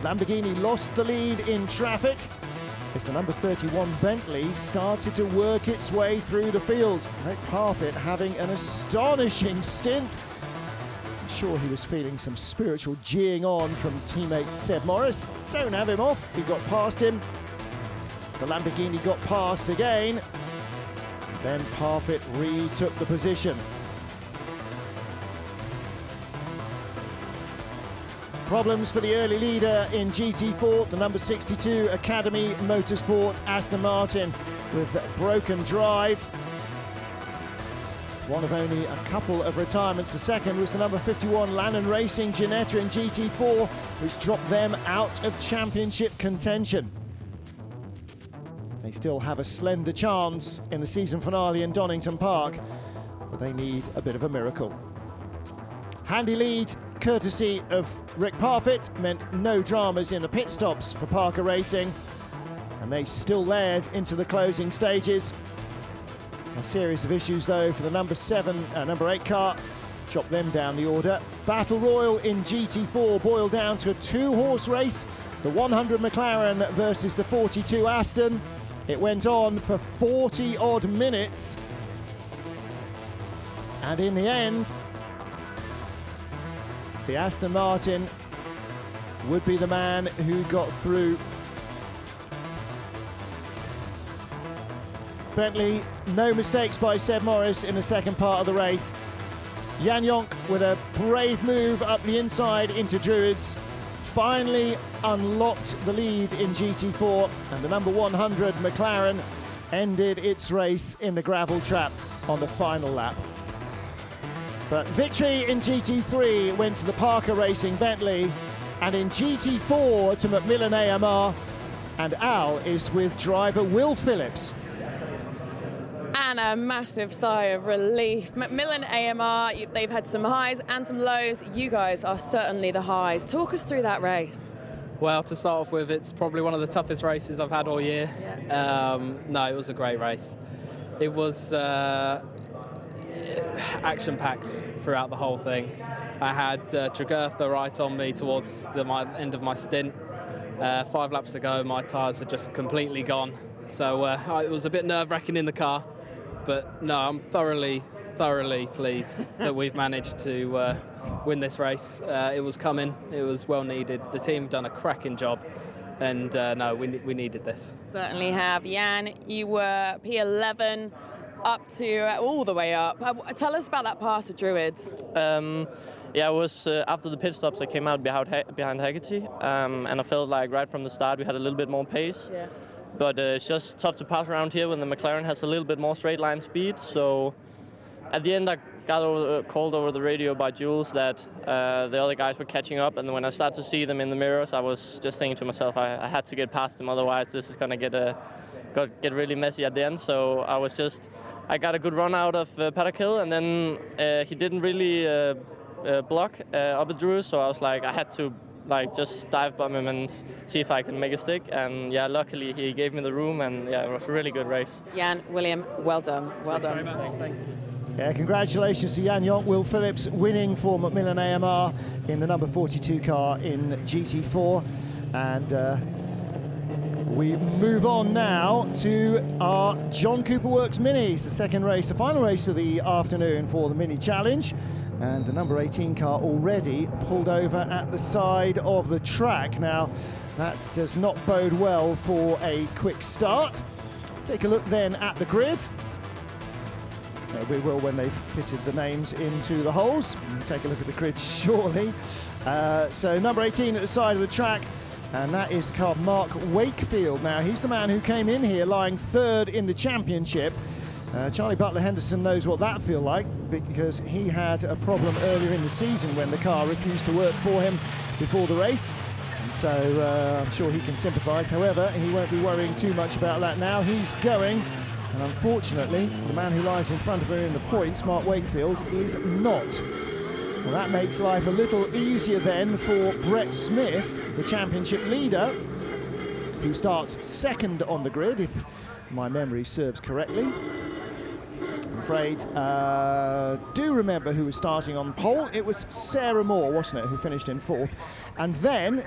Lamborghini lost the lead in traffic as the number 31 Bentley started to work its way through the field. Rick Parfitt having an astonishing stint. I'm sure he was feeling some spiritual geeing on from teammate Seb Morris. Don't have him off, he got past him. The Lamborghini got past again. Then Parfitt retook the position. Problems for the early leader in GT4, the number 62 Academy Motorsport Aston Martin with broken drive. One of only a couple of retirements. The second was the number 51 Lannon Racing Ginetta in GT4, which dropped them out of championship contention. They still have a slender chance in the season finale in Donington Park, but they need a bit of a miracle. Handy lead, courtesy of Rick Parfitt, meant no dramas in the pit stops for Parker Racing, and they still led into the closing stages. A series of issues though for the number 8 car, dropped them down the order. Battle Royal in GT4 boiled down to a 2-horse race, the 100 McLaren versus the 42 Aston. It went on for 40 odd minutes, and in the end, the Aston Martin would be the man who got through. Bentley, no mistakes by Seb Morris in the second part of the race. Jan Jonk with a brave move up the inside into Druids, finally unlocked the lead in GT4, and the number 100 McLaren ended its race in the gravel trap on the final lap. But victory in GT3 went to the Parker Racing Bentley, and in GT4 to Macmillan AMR, and Al is with driver Will Phillips. And a massive sigh of relief. Macmillan AMR, they've had some highs and some lows. You guys are certainly the highs. Talk us through that race. Well, to start off with, it's probably one of the toughest races I've had all year. Yeah. No, it was a great race. It was action-packed throughout the whole thing. I had Tregurtha right on me towards the end of my stint. 5 laps to go, my tyres had just completely gone. So it was a bit nerve-wracking in the car. But no, I'm thoroughly pleased that we've managed to win this race. It was coming, it was well needed. The team have done a cracking job, and no, we needed this. Certainly have. Jan, you were P11 up to all the way up. Tell us about that pass at Druids. Yeah, it was after the pit stops I came out behind Haggerty, and I felt like right from the start we had a little bit more pace. Yeah. But it's just tough to pass around here when the McLaren has a little bit more straight line speed. So at the end I got called over the radio by Jules that the other guys were catching up, and when I started to see them in the mirrors, I was just thinking to myself I had to get past them, otherwise this is going to get really messy at the end. So I got a good run out of Paddock Hill, and then he didn't really block up at Drew, so I was like, I had to just dive bomb him and see if I can make a stick, and yeah, luckily he gave me the room, and yeah, it was a really good race. Jan, William, well done, well done. Thanks. Yeah, congratulations to Jan Jonk, Will Phillips winning for Macmillan AMR in the number 42 car in GT4, and we move on now to our John Cooper Works Minis, the second race, the final race of the afternoon for the Mini Challenge. And the number 18 car already pulled over at the side of the track. Now, that does not bode well for a quick start. Take a look then at the grid. We will when they've fitted the names into the holes. We'll take a look at the grid shortly. So number 18 at the side of the track, and that is car Mark Wakefield. Now, he's the man who came in here lying third in the championship. Charlie Butler-Henderson knows what that feels like, because he had a problem earlier in the season when the car refused to work for him before the race. And so I'm sure he can sympathise. However, he won't be worrying too much about that now. He's going, and unfortunately, the man who lies in front of him in the points, Mark Wakefield, is not. Well, that makes life a little easier then for Brett Smith, the championship leader, who starts second on the grid, if my memory serves correctly. I'm afraid, do remember who was starting on pole. It was Sarah Moore, wasn't it, who finished in fourth. And then